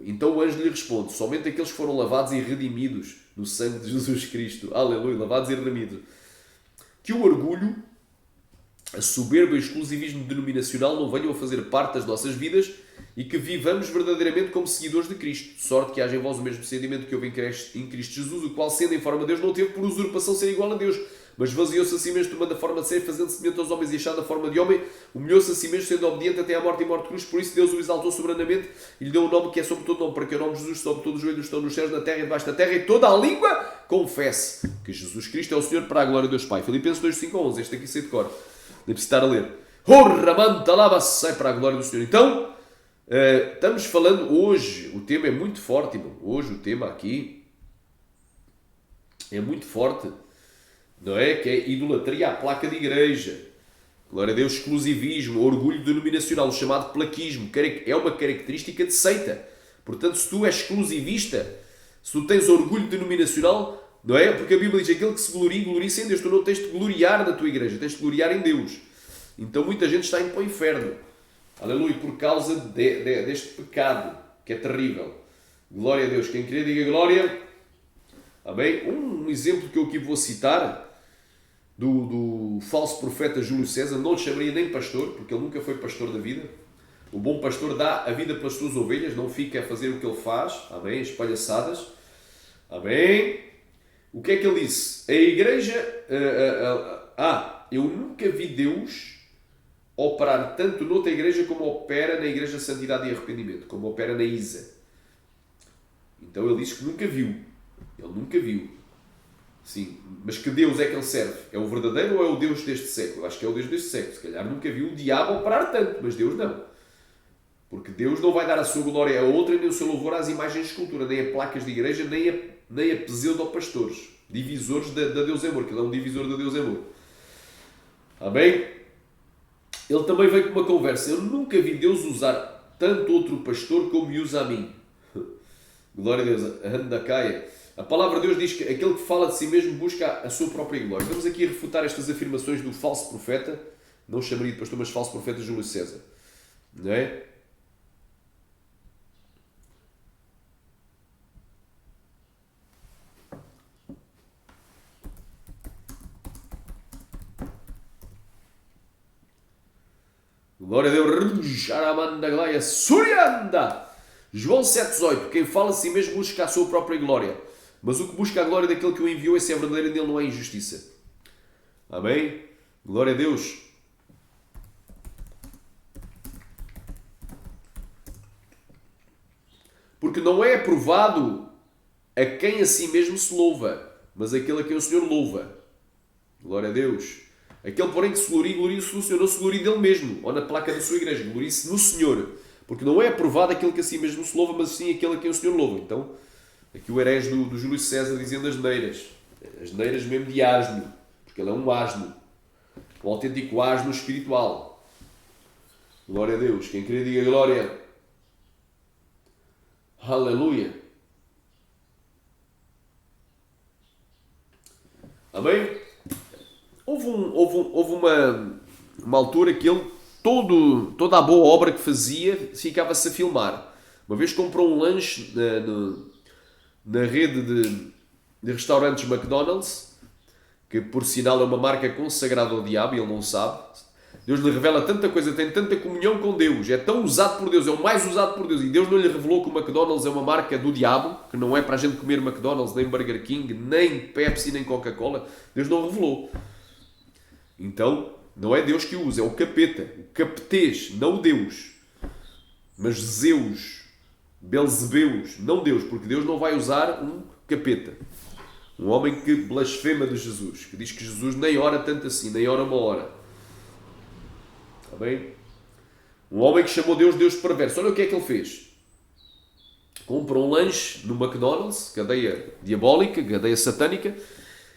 Então o anjo lhe responde, somente aqueles que foram lavados e redimidos no sangue de Jesus Cristo. Aleluia, lavados e redimidos. Que o orgulho, a soberba e o exclusivismo denominacional não venham a fazer parte das nossas vidas e que vivamos verdadeiramente como seguidores de Cristo. Sorte que haja em vós o mesmo procedimento que houve em Cristo Jesus, o qual, sendo em forma de Deus, não teve por usurpação ser igual a Deus, mas vaziou-se a si mesmo, tomando a forma de ser, fazendo semelhante aos homens e achando a forma de homem, humilhou-se a si mesmo, sendo obediente até à morte e morte de cruz. Por isso Deus o exaltou soberanamente e lhe deu um nome que é sobre todo nome, para que o nome de Jesus sobre todos os joelhos estão nos céus, na terra e debaixo da terra, e toda a língua confesse que Jesus Cristo é o Senhor, para a glória de Deus Pai. Filipenses 2, 5 a 11, este aqui sei de cor, nem preciso estar a ler. Sai para a glória do Senhor. Então, estamos falando hoje, o tema é muito forte, irmão. Hoje o tema aqui é muito forte, não é? Que é idolatria à placa de igreja. Glória a Deus, exclusivismo, orgulho denominacional, o chamado plaquismo. É uma característica de seita. Portanto, se tu és exclusivista, se tu tens orgulho denominacional, não é? Porque a Bíblia diz aquele que se gloria-se em Deus. Tu não tens de gloriar na tua igreja, tens de gloriar em Deus. Então muita gente está indo para o inferno. Aleluia, por causa deste pecado, que é terrível. Glória a Deus. Quem querer, diga glória. Amém? Um exemplo que eu aqui vou citar do falso profeta Júlio César, não lhe chamaria nem pastor, porque ele nunca foi pastor da vida. O bom pastor dá a vida pelas suas ovelhas, não fica a fazer o que ele faz. Amém? As palhaçadas. Amém? O que é que ele disse? A igreja... eu nunca vi Deus operar tanto noutra igreja como opera na Igreja de Santidade e Arrependimento, como opera na ISA. Então ele diz que nunca viu. Ele nunca viu. Sim, mas que Deus é que ele serve? É o verdadeiro ou é o Deus deste século? Acho que é o Deus deste século. Se calhar nunca viu o diabo operar tanto, mas Deus não. Porque Deus não vai dar a sua glória a outra, nem o seu louvor às imagens de escultura, nem a placas de igreja, nem a pseudopastores, divisores da Deus Amor, que ele é um divisor da Deus Amor. Amém? Ele também veio com uma conversa. Eu nunca vi Deus usar tanto outro pastor como me usa a mim. Glória a Deus. Andacaia. A palavra de Deus diz que aquele que fala de si mesmo busca a sua própria glória. Vamos aqui a refutar estas afirmações do falso profeta, não chamaria de pastor, mas falso profeta Júlio César. Não é? Glória a Deus. Sharamanda Glória. Surianda. João 7,18. Quem fala de si mesmo busca a sua própria glória. Mas o que busca a glória daquele que o enviou, esse é verdadeiro e nele não há injustiça. Amém? Glória a Deus. Porque não é aprovado a quem a si mesmo se louva, mas aquele a quem o Senhor louva. Glória a Deus. Aquele, porém, que se gloria-se no Senhor, não se glorie dele mesmo, ou na placa da sua igreja. Glorie-se no Senhor. Porque não é aprovado aquele que a si mesmo se louva, mas sim aquele a quem o Senhor louva. Então, aqui o herege do Júlio César dizendo as neiras mesmo de asno, porque ele é um asno, um autêntico asno espiritual. Glória a Deus. Quem queria diga glória. Aleluia. Amém? Houve uma altura que ele, toda a boa obra que fazia, ficava-se a filmar. Uma vez comprou um lanche na rede de restaurantes McDonald's, que por sinal é uma marca consagrada ao diabo, e ele não sabe. Deus lhe revela tanta coisa, tem tanta comunhão com Deus, é tão usado por Deus, é o mais usado por Deus, e Deus não lhe revelou que o McDonald's é uma marca do diabo, que não é para a gente comer McDonald's, nem Burger King, nem Pepsi, nem Coca-Cola. Deus não revelou. Então, não é Deus que o usa, é o capeta, o capetês, não Deus. Mas Zeus, Belzebeus, não Deus, porque Deus não vai usar um capeta. Um homem que blasfema de Jesus, que diz que Jesus nem ora tanto assim, nem ora uma hora. Está bem? Um homem que chamou Deus perverso. Olha o que é que ele fez. Comprou um lanche no McDonald's, cadeia diabólica, cadeia satânica,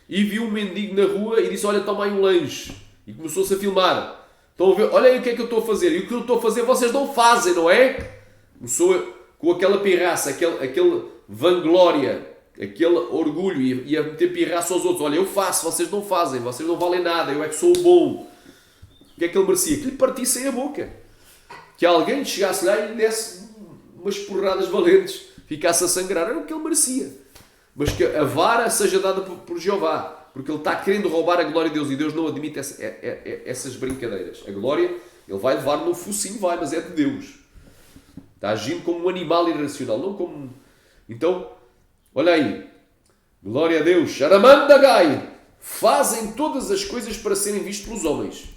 e viu um mendigo na rua e disse, olha, toma aí um lanche. E começou-se a filmar. Estão a ver? Olha aí o que é que eu estou a fazer. E o que eu estou a fazer vocês não fazem, não é? Começou com aquela pirraça, aquele vanglória, aquele orgulho, e a meter pirraça aos outros. Olha, eu faço, vocês não fazem, vocês não valem nada, eu é que sou o bom. O que é que ele merecia? Que lhe partissem a boca. Que alguém chegasse lá e lhe desse umas porradas valentes, ficasse a sangrar. Era o que ele merecia. Mas que a vara seja dada por Jeová, porque ele está querendo roubar a glória de Deus, e Deus não admite essas brincadeiras. A glória, ele vai levar no focinho, mas é de Deus. Está agindo como um animal irracional, não como... Então, olha aí. Glória a Deus. Sharamandagai. Fazem todas as coisas para serem vistos pelos homens.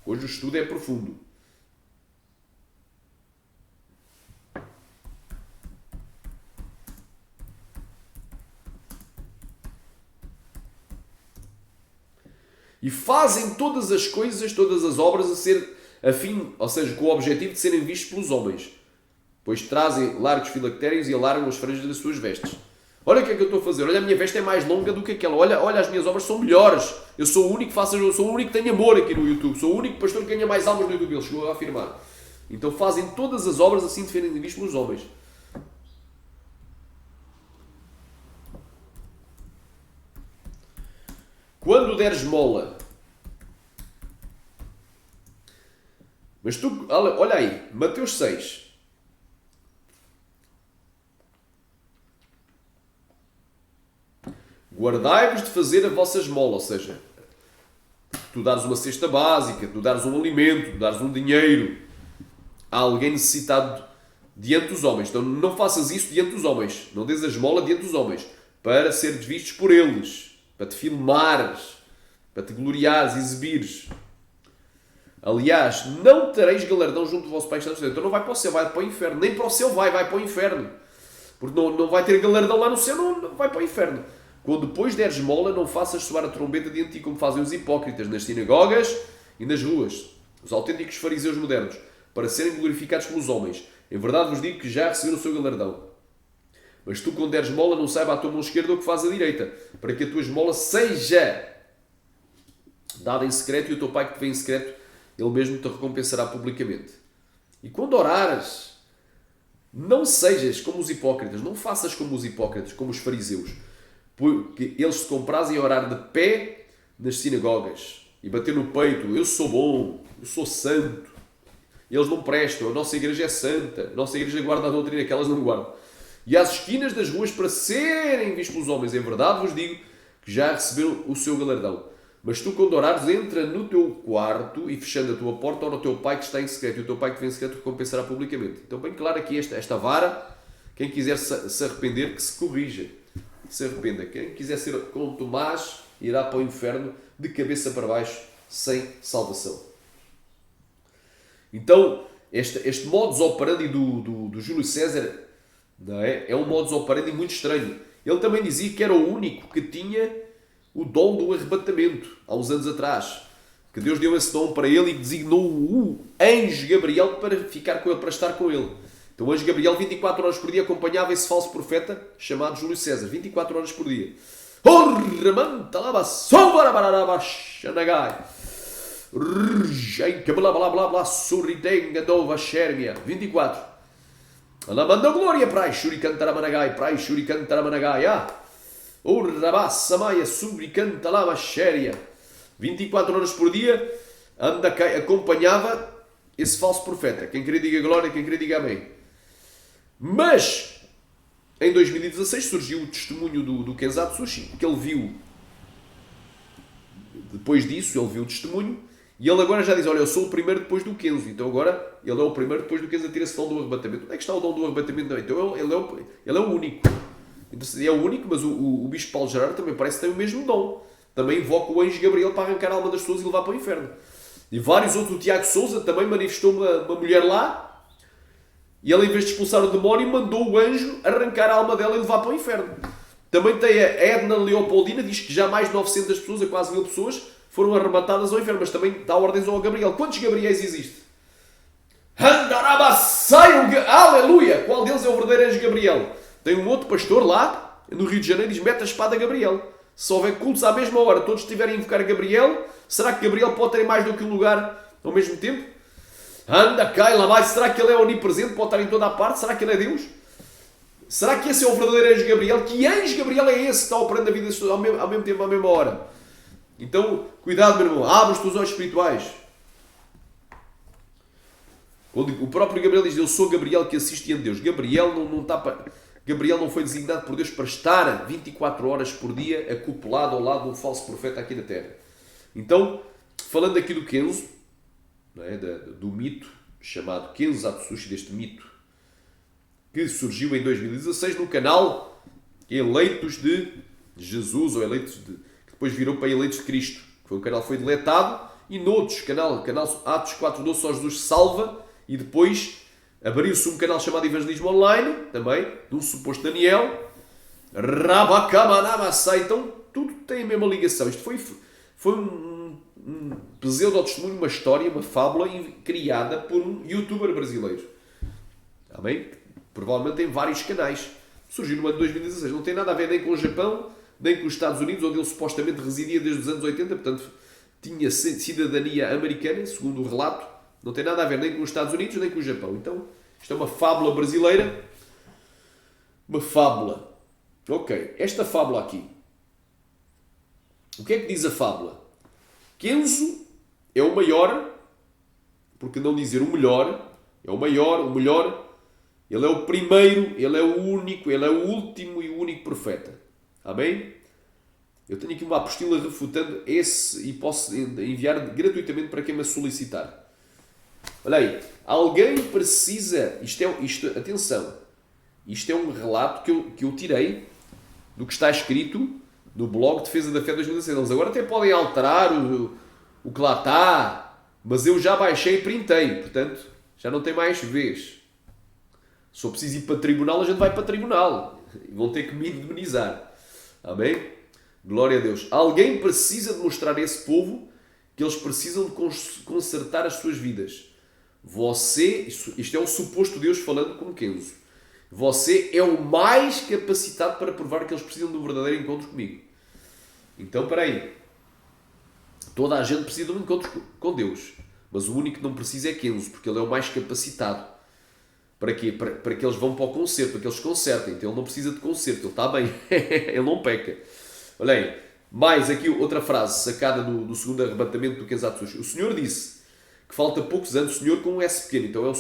Hoje o estudo é profundo. E fazem todas as coisas, todas as obras ou seja, com o objetivo de serem vistos pelos homens. Pois trazem largos filactérios e alargam as franjas das suas vestes. Olha o que é que eu estou a fazer. Olha, a minha veste é mais longa do que aquela. Olha, as minhas obras são melhores. Eu sou o único eu sou o único que tem amor aqui no YouTube. Sou o único pastor que ganha mais almas no YouTube. Ele chegou a afirmar. Então fazem todas as obras assim de serem vistos pelos homens. Quando deres mola. Mas tu, olha aí, Mateus 6. Guardai-vos de fazer a vossa esmola, ou seja, tu dares uma cesta básica, tu dares um alimento, tu dares um dinheiro a alguém necessitado diante dos homens. Então não faças isso diante dos homens. Não dês a esmola diante dos homens. para seres vistos por eles, para te filmares, para te gloriares, exibires. Aliás, não tereis galardão junto do vosso Pai que está nos céus. Então não vai para o céu, vai para o inferno. Nem para o céu vai para o inferno. Porque não vai ter galardão lá no céu, não vai para o inferno. Quando depois deres esmola, não faças soar a trombeta diante de ti, como fazem os hipócritas nas sinagogas e nas ruas, os autênticos fariseus modernos, para serem glorificados pelos homens. Em verdade vos digo que já receberam o seu galardão. Mas tu, quando deres esmola, não saiba a tua mão esquerda o que faz a direita, para que a tua esmola seja dada em secreto, e o teu Pai que te vê em secreto, Ele mesmo te recompensará publicamente. E quando orares, não sejas como os hipócritas, não faças como os hipócritas, como os fariseus, porque eles se comprazem a orar de pé nas sinagogas e bater no peito: eu sou bom, eu sou santo. Eles não prestam, a nossa igreja é santa, a nossa igreja guarda a doutrina que elas não guardam. E às esquinas das ruas para serem vistos pelos homens. Em verdade vos digo que já receberam o seu galardão. Mas tu, quando orares, entra no teu quarto e, fechando a tua porta, ora ao teu Pai que está em secreto, e o teu Pai que te vê em secreto recompensará publicamente. Então, bem claro aqui esta vara, quem quiser se arrepender, que se corrija, que se arrependa. Quem quiser ser como Tomás, irá para o inferno de cabeça para baixo, sem salvação. Então, este modus operandi do Júlio César, não é um modus operandi muito estranho. Ele também dizia que era o único que tinha o dom do arrebatamento, há uns anos atrás, que Deus deu esse dom para ele e designou o anjo Gabriel para ficar com ele, para estar com ele. Então o anjo Gabriel 24 horas por dia acompanhava esse falso profeta chamado Júlio César, 24 horas por dia. 24. Ela manda glória para Shuri Cantaramanagai, para Shuri Cantaramanagai, Urrabassamaya Subricanta Lava Xéria. 24 horas por dia acompanhava esse falso profeta. Quem queria diga glória, quem queria diga amém. Mas em 2016 surgiu o testemunho do Kenzatsu Sushi, que ele viu. Depois disso, ele viu o testemunho e ele agora já diz: olha, eu sou o primeiro depois do Kenzo. Então agora ele é o primeiro depois do Kenzo a ter esse dom do arrebatamento. Onde é que está o dom do arrebatamento? Não, então ele é o único. É o único, mas o Bispo Paulo Gerardo também parece que tem o mesmo dom. Também invoca o anjo Gabriel para arrancar a alma das pessoas e levar para o inferno. E vários outros, o Tiago Souza também manifestou uma mulher lá, e ele, em vez de expulsar o demónio, mandou o anjo arrancar a alma dela e levar para o inferno. Também tem a Edna Leopoldina, diz que já mais de 900 pessoas, a quase 1000 pessoas, foram arrebatadas ao inferno, mas também dá ordens ao Gabriel. Quantos Gabriéis existem? Aleluia! Qual deles é o verdadeiro anjo Gabriel? Tem um outro pastor lá, no Rio de Janeiro, diz: mete a espada a Gabriel. Se houver cultos à mesma hora, todos estiverem a invocar Gabriel, será que Gabriel pode ter mais do que um lugar ao mesmo tempo? Anda, cai, lá vai. Será que ele é onipresente, pode estar em toda a parte? Será que ele é Deus? Será que esse é o verdadeiro anjo Gabriel? Que anjo Gabriel é esse que está operando a vida das pessoas ao mesmo tempo, à mesma hora? Então, cuidado, meu irmão, abre os teus olhos espirituais. O próprio Gabriel diz: eu sou Gabriel que assiste diante de Deus. Gabriel não foi designado por Deus para estar 24 horas por dia acoplado ao lado de um falso profeta aqui na Terra. Então, falando aqui do Kenzo, não é? Do mito chamado Kenzatsu Sushi, deste mito que surgiu em 2016 no canal Eleitos de Jesus, ou Eleitos que depois virou para Eleitos de Cristo, que foi um canal que foi deletado, e noutros, canal Atos 4.12, só Jesus salva, e depois abriu-se um canal chamado Evangelismo Online, também, de um suposto Daniel, Rabakamanamassa. Então, tudo tem a mesma ligação. Isto foi um pseudo-testemunho, uma história, uma fábula criada por um youtuber brasileiro. Amém? Provavelmente tem vários canais. Surgiu no ano de 2016. Não tem nada a ver nem com o Japão, nem com os Estados Unidos, onde ele supostamente residia desde os anos 80, portanto, tinha cidadania americana, segundo o relato. Não tem nada a ver nem com os Estados Unidos, nem com o Japão. Então, isto é uma fábula brasileira. Uma fábula. Ok, esta fábula aqui. O que é que diz a fábula? Kenzo é o maior, porque não dizer o melhor, é o maior, o melhor. Ele é o primeiro, ele é o único, ele é o último e o único profeta. Amém? Eu tenho aqui uma apostila refutando esse e posso enviar gratuitamente para quem me solicitar. Olha aí, alguém precisa... Atenção, isto é um relato que eu tirei do que está escrito no blog Defesa da Fé 2016. Eles agora até podem alterar o que lá está, mas eu já baixei e printei, portanto, já não tem mais vez. Se for preciso ir para tribunal, a gente vai para tribunal. E vão ter que me indemnizar. Amém? Glória a Deus. Alguém precisa de mostrar a esse povo que eles precisam de consertar as suas vidas. Você, isto é o suposto Deus falando como Kenzo. Você é o mais capacitado para provar que eles precisam de um verdadeiro encontro comigo. Então, espera aí. Toda a gente precisa de um encontro com Deus. Mas o único que não precisa é Kenzo, porque ele é o mais capacitado. Para quê? Para que eles vão para o concerto, para que eles consertem. Então ele não precisa de conserto, ele está bem. Ele não peca. Olha aí. Mais aqui outra frase sacada do segundo arrebatamento do Kenzatsushi. O Senhor disse que falta poucos anos, o Senhor com um S pequeno. Então é o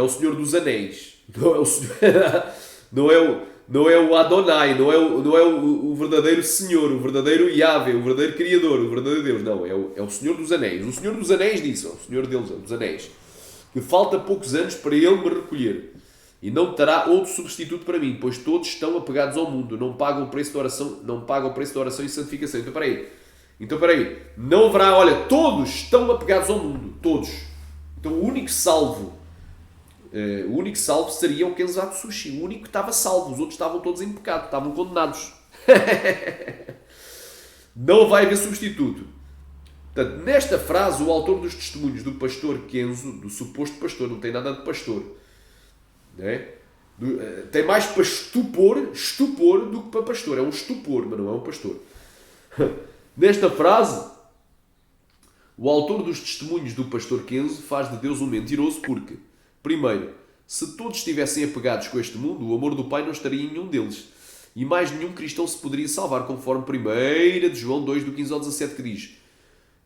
Senhor dos Anéis. Não é o Senhor, não é o Adonai, não é o verdadeiro Senhor, o verdadeiro Yahvé, o verdadeiro Criador, o verdadeiro Deus. Não, é o Senhor dos Anéis. O Senhor dos Anéis disse, o Senhor deles, dos Anéis, que falta poucos anos para ele me recolher. E não terá outro substituto para mim, pois todos estão apegados ao mundo, não pagam o preço da oração e santificação. Então, peraí. Não haverá, olha, todos estão apegados ao mundo, todos. Então, o único salvo seria o Kenzatsushi. O único que estava salvo, os outros estavam todos em pecado, estavam condenados. Não vai haver substituto. Portanto, nesta frase, o autor dos testemunhos do pastor Kenzo, do suposto pastor, não tem nada de pastor, não é? Tem mais para estupor do que para pastor. É um estupor, mas não é um pastor. Nesta frase, o autor dos testemunhos do pastor Kenzo faz de Deus um mentiroso porque, primeiro, se todos estivessem apegados com este mundo, o amor do Pai não estaria em nenhum deles. E mais nenhum cristão se poderia salvar, conforme 1 de João 2, do 15 ao 17, que diz: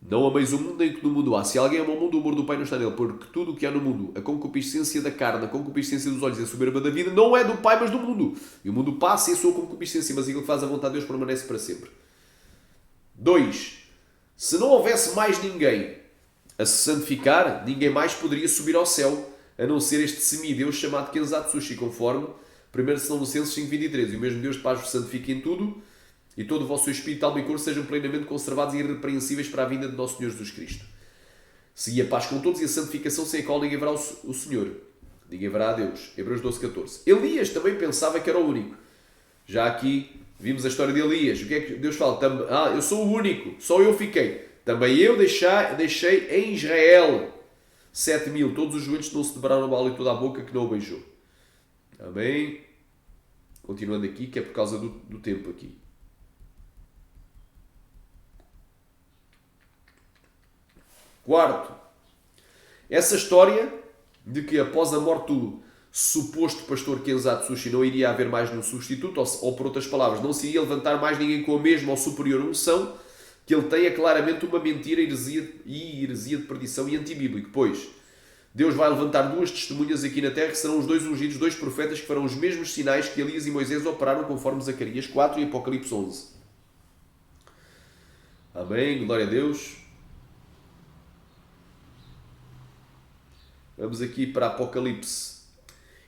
não ameis o mundo nem o que no mundo há. Se alguém ama o mundo, o amor do Pai não está nele. Porque tudo o que há no mundo, a concupiscência da carne, a concupiscência dos olhos e a soberba da vida, não é do Pai, mas do mundo. E o mundo passa e a sua concupiscência, mas aquilo que faz a vontade de Deus permanece para sempre. 2. Se não houvesse mais ninguém a se santificar, ninguém mais poderia subir ao céu, a não ser este semideus chamado Kenzatsushi, conforme 1 Tessalonicenses 5,23. E o mesmo Deus de paz vos santifique em tudo, e todo o vosso espírito, alma e corpo sejam plenamente conservados e irrepreensíveis para a vinda de nosso Senhor Jesus Cristo. Segui a paz com todos e a santificação, sem a qual ninguém verá o Senhor. Ninguém verá a Deus. Hebreus 12,14. Elias também pensava que era o único. Já aqui vimos a história de Elias. O que é que Deus fala? Eu sou o único, só eu fiquei. Também eu deixei em Israel 7.000. Todos os joelhos não se dobraram a bala e toda a boca que não o beijou. Amém? Continuando aqui, que é por causa do tempo aqui. Quarto, essa história de que após a morte do suposto pastor Kenzatsushi não iria haver mais nenhum substituto, ou por outras palavras, não se iria levantar mais ninguém com a mesma ou superior unção, que ele tem é claramente uma mentira, heresia de perdição e antibíblico, pois Deus vai levantar duas testemunhas aqui na terra, que serão os dois ungidos, dois profetas que farão os mesmos sinais que Elias e Moisés operaram, conforme Zacarias 4 e Apocalipse 11. Amém, glória a Deus. Vamos aqui para Apocalipse.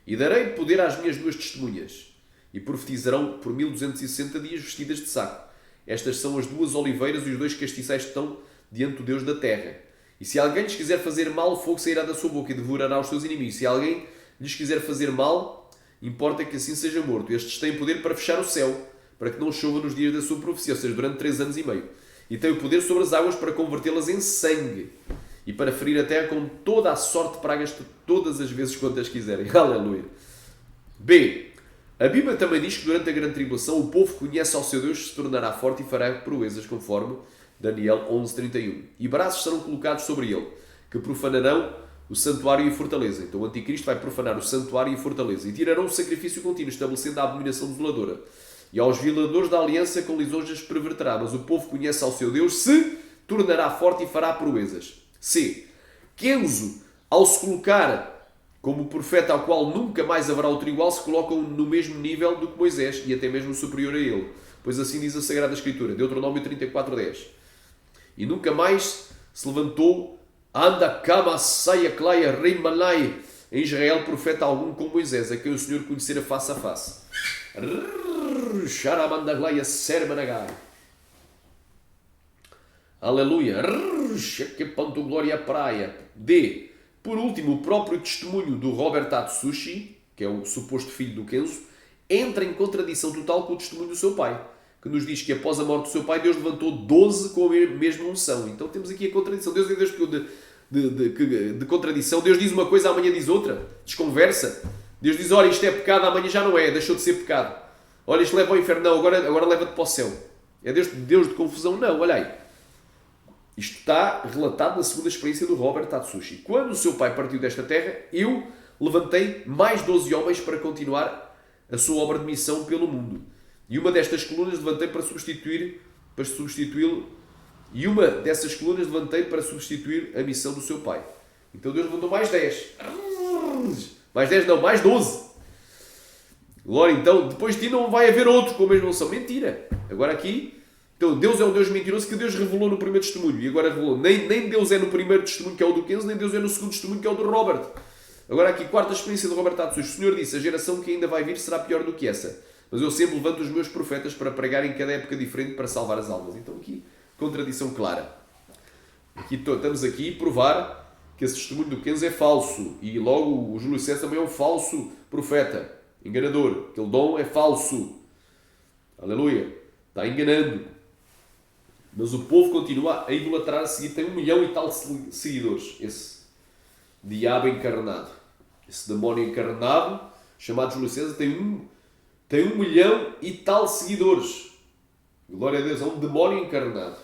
E darei poder às minhas duas testemunhas, e profetizarão por 1260 dias vestidas de saco. Estas são as duas oliveiras e os dois castiçais que estão diante do Deus da terra. E se alguém lhes quiser fazer mal, o fogo sairá da sua boca e devorará os seus inimigos. Se alguém lhes quiser fazer mal, importa que assim seja morto. Estes têm poder para fechar o céu, para que não chova nos dias da sua profecia, ou seja, durante 3 anos e meio. E têm o poder sobre as águas para convertê-las em sangue, e para ferir a terra com toda a sorte de pragas todas as vezes quantas quiserem. Aleluia. B. A Bíblia também diz que durante a grande tribulação o povo que conhece ao seu Deus se tornará forte e fará proezas, conforme Daniel 11:31. E braços serão colocados sobre ele, que profanarão o santuário e a fortaleza. Então o anticristo vai profanar o santuário e a fortaleza. E tirarão o sacrifício contínuo, estabelecendo a abominação desoladora. E aos violadores da aliança com lisonjas perverterá. Mas o povo que conhece ao seu Deus se tornará forte e fará proezas. C. Kenzo, ao se colocar como profeta ao qual nunca mais haverá outro igual, se colocam no mesmo nível do que Moisés e até mesmo superior a ele. Pois assim diz a Sagrada Escritura, Deuteronômio 34:10. E nunca mais se levantou anda kama saia claia rei malai em Israel profeta algum como Moisés, a quem o Senhor conhecera face a face. Xaramandaglaia Sermanagai. Aleluia. Que ponto glória praia. D. Por último, o próprio testemunho do Robert Atsushi, que é o suposto filho do Kenzo, entra em contradição total com o testemunho do seu pai, que nos diz que após a morte do seu pai, Deus levantou 12 com a mesma unção. Então temos aqui a contradição. Deus é Deus de contradição. Deus diz uma coisa, amanhã diz outra. Desconversa. Deus diz, olha, isto é pecado, amanhã já não é, deixou de ser pecado. Olha, isto leva ao inferno, não, agora leva-te para o céu. É Deus de confusão? Não, olha aí. Isto está relatado na segunda experiência do Robert Atsushi. Quando o seu pai partiu desta terra, eu levantei mais 12 homens para continuar a sua obra de missão pelo mundo. E uma destas colunas levantei para substituí-lo. E uma dessas colunas levantei para substituir a missão do seu pai. Então Deus levantou mais 10. Mais 10 não, mais 12. Glória, então, depois de ti não vai haver outro com a mesma unção. Mentira. Agora aqui, então Deus é um Deus mentiroso que Deus revelou no primeiro testemunho. E agora revelou. Nem Deus é no primeiro testemunho, que é o do Kenzo, nem Deus é no segundo testemunho, que é o do Robert. Agora aqui, quarta experiência do Robert Atsushi. O Senhor disse, a geração que ainda vai vir será pior do que essa. Mas eu sempre levanto os meus profetas para pregar em cada época diferente para salvar as almas. Então aqui, contradição clara. Estamos aqui a provar que esse testemunho do Kenzo é falso. E logo o Júlio César também é um falso profeta. Enganador. Aquele dom é falso. Aleluia. Está enganando. Mas o povo continua a idolatrar a seguir. Tem 1 milhão e tal de seguidores. Esse diabo encarnado. Esse demónio encarnado, chamado Júlio César, tem 1 milhão e tal de seguidores. Glória a Deus. É um demónio encarnado.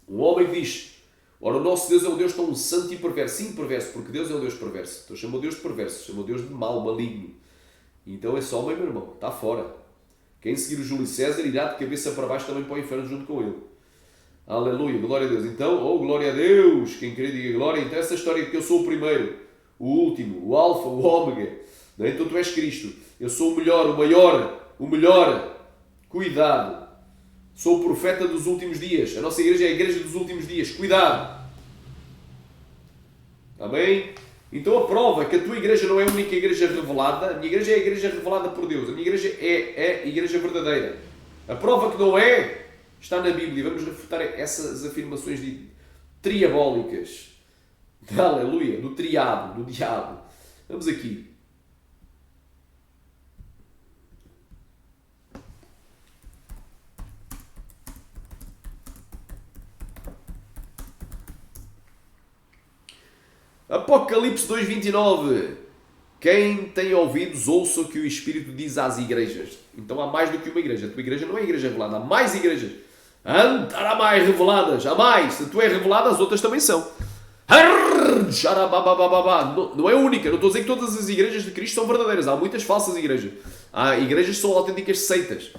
Um homem diz, ora, o nosso Deus é um Deus tão santo e perverso. Sim, perverso, porque Deus é um Deus perverso. Então chamou Deus de perverso, chamou Deus de mau, maligno. Então esse homem, meu irmão, está fora. Quem seguir o Júlio César irá de cabeça para baixo também para o inferno junto com ele. Aleluia, glória a Deus. Então, oh, glória a Deus, quem querer diga glória. Então essa história de que eu sou o primeiro, o último, o alfa, o ômega. Então tu és Cristo. Eu sou o melhor, o maior, o melhor. Cuidado. Sou o profeta dos últimos dias. A nossa igreja é a igreja dos últimos dias. Cuidado. Amém? Então a prova que a tua igreja não é a única igreja revelada. A minha igreja é a igreja revelada por Deus. A minha igreja é a igreja verdadeira. A prova que não é, está na Bíblia. Vamos refutar essas afirmações triabólicas. Aleluia. Do triabo, do diabo. Vamos aqui. Apocalipse 2:29. Quem tem ouvidos, ouça o que o Espírito diz às igrejas. Então há mais do que uma igreja. A tua igreja não é a igreja revelada. Há mais igrejas. Há mais reveladas. Há mais. Se tu és revelada, as outras também são. Não é única. Não estou a dizer que todas as igrejas de Cristo são verdadeiras. Há muitas falsas igrejas. Há igrejas que são autênticas seitas.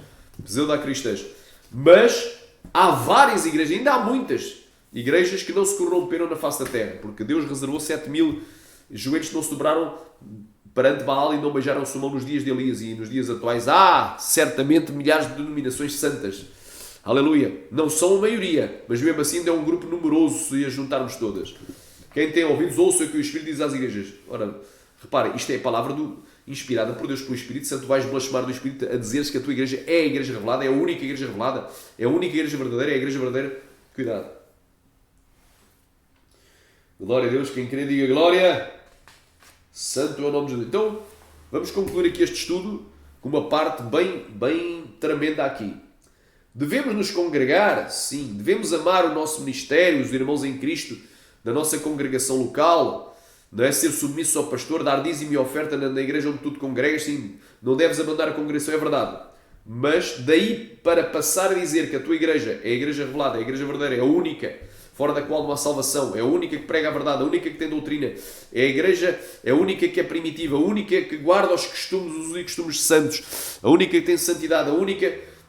Pseudo-cristãs. Mas há várias igrejas. Ainda há muitas igrejas que não se corromperam na face da terra, porque Deus reservou 7.000 joelhos que não se dobraram perante Baal e não beijaram sua mão nos dias de Elias. E nos dias atuais há certamente milhares de denominações santas. Aleluia. Não são a maioria, mas mesmo assim ainda é um grupo numeroso se as juntarmos todas. Quem tem ouvidos, ouça o que o Espírito diz às igrejas. Ora, repara, isto é a palavra inspirada por Deus pelo Espírito Santo. Vais blasfemar do Espírito a dizeres que a tua igreja é a igreja revelada, é a única igreja revelada, é a única igreja verdadeira, é a igreja verdadeira. Cuidado. Glória a Deus, quem querer diga glória. Santo é o nome de Deus. Então, vamos concluir aqui este estudo com uma parte bem tremenda aqui. Devemos nos congregar? Sim. Devemos amar o nosso ministério, os irmãos em Cristo, da nossa congregação local. Não é ser submisso ao pastor, dar dízimo e oferta na igreja onde tu te congregas. Sim, não deves abandonar a congregação, é verdade. Mas daí para passar a dizer que a tua igreja é a igreja revelada, é a igreja verdadeira, é a única, fora da qual não há salvação, é a única que prega a verdade, a única que tem doutrina, é a igreja, é a única que é primitiva, a única que guarda os usos e costumes santos, a única que tem santidade, a única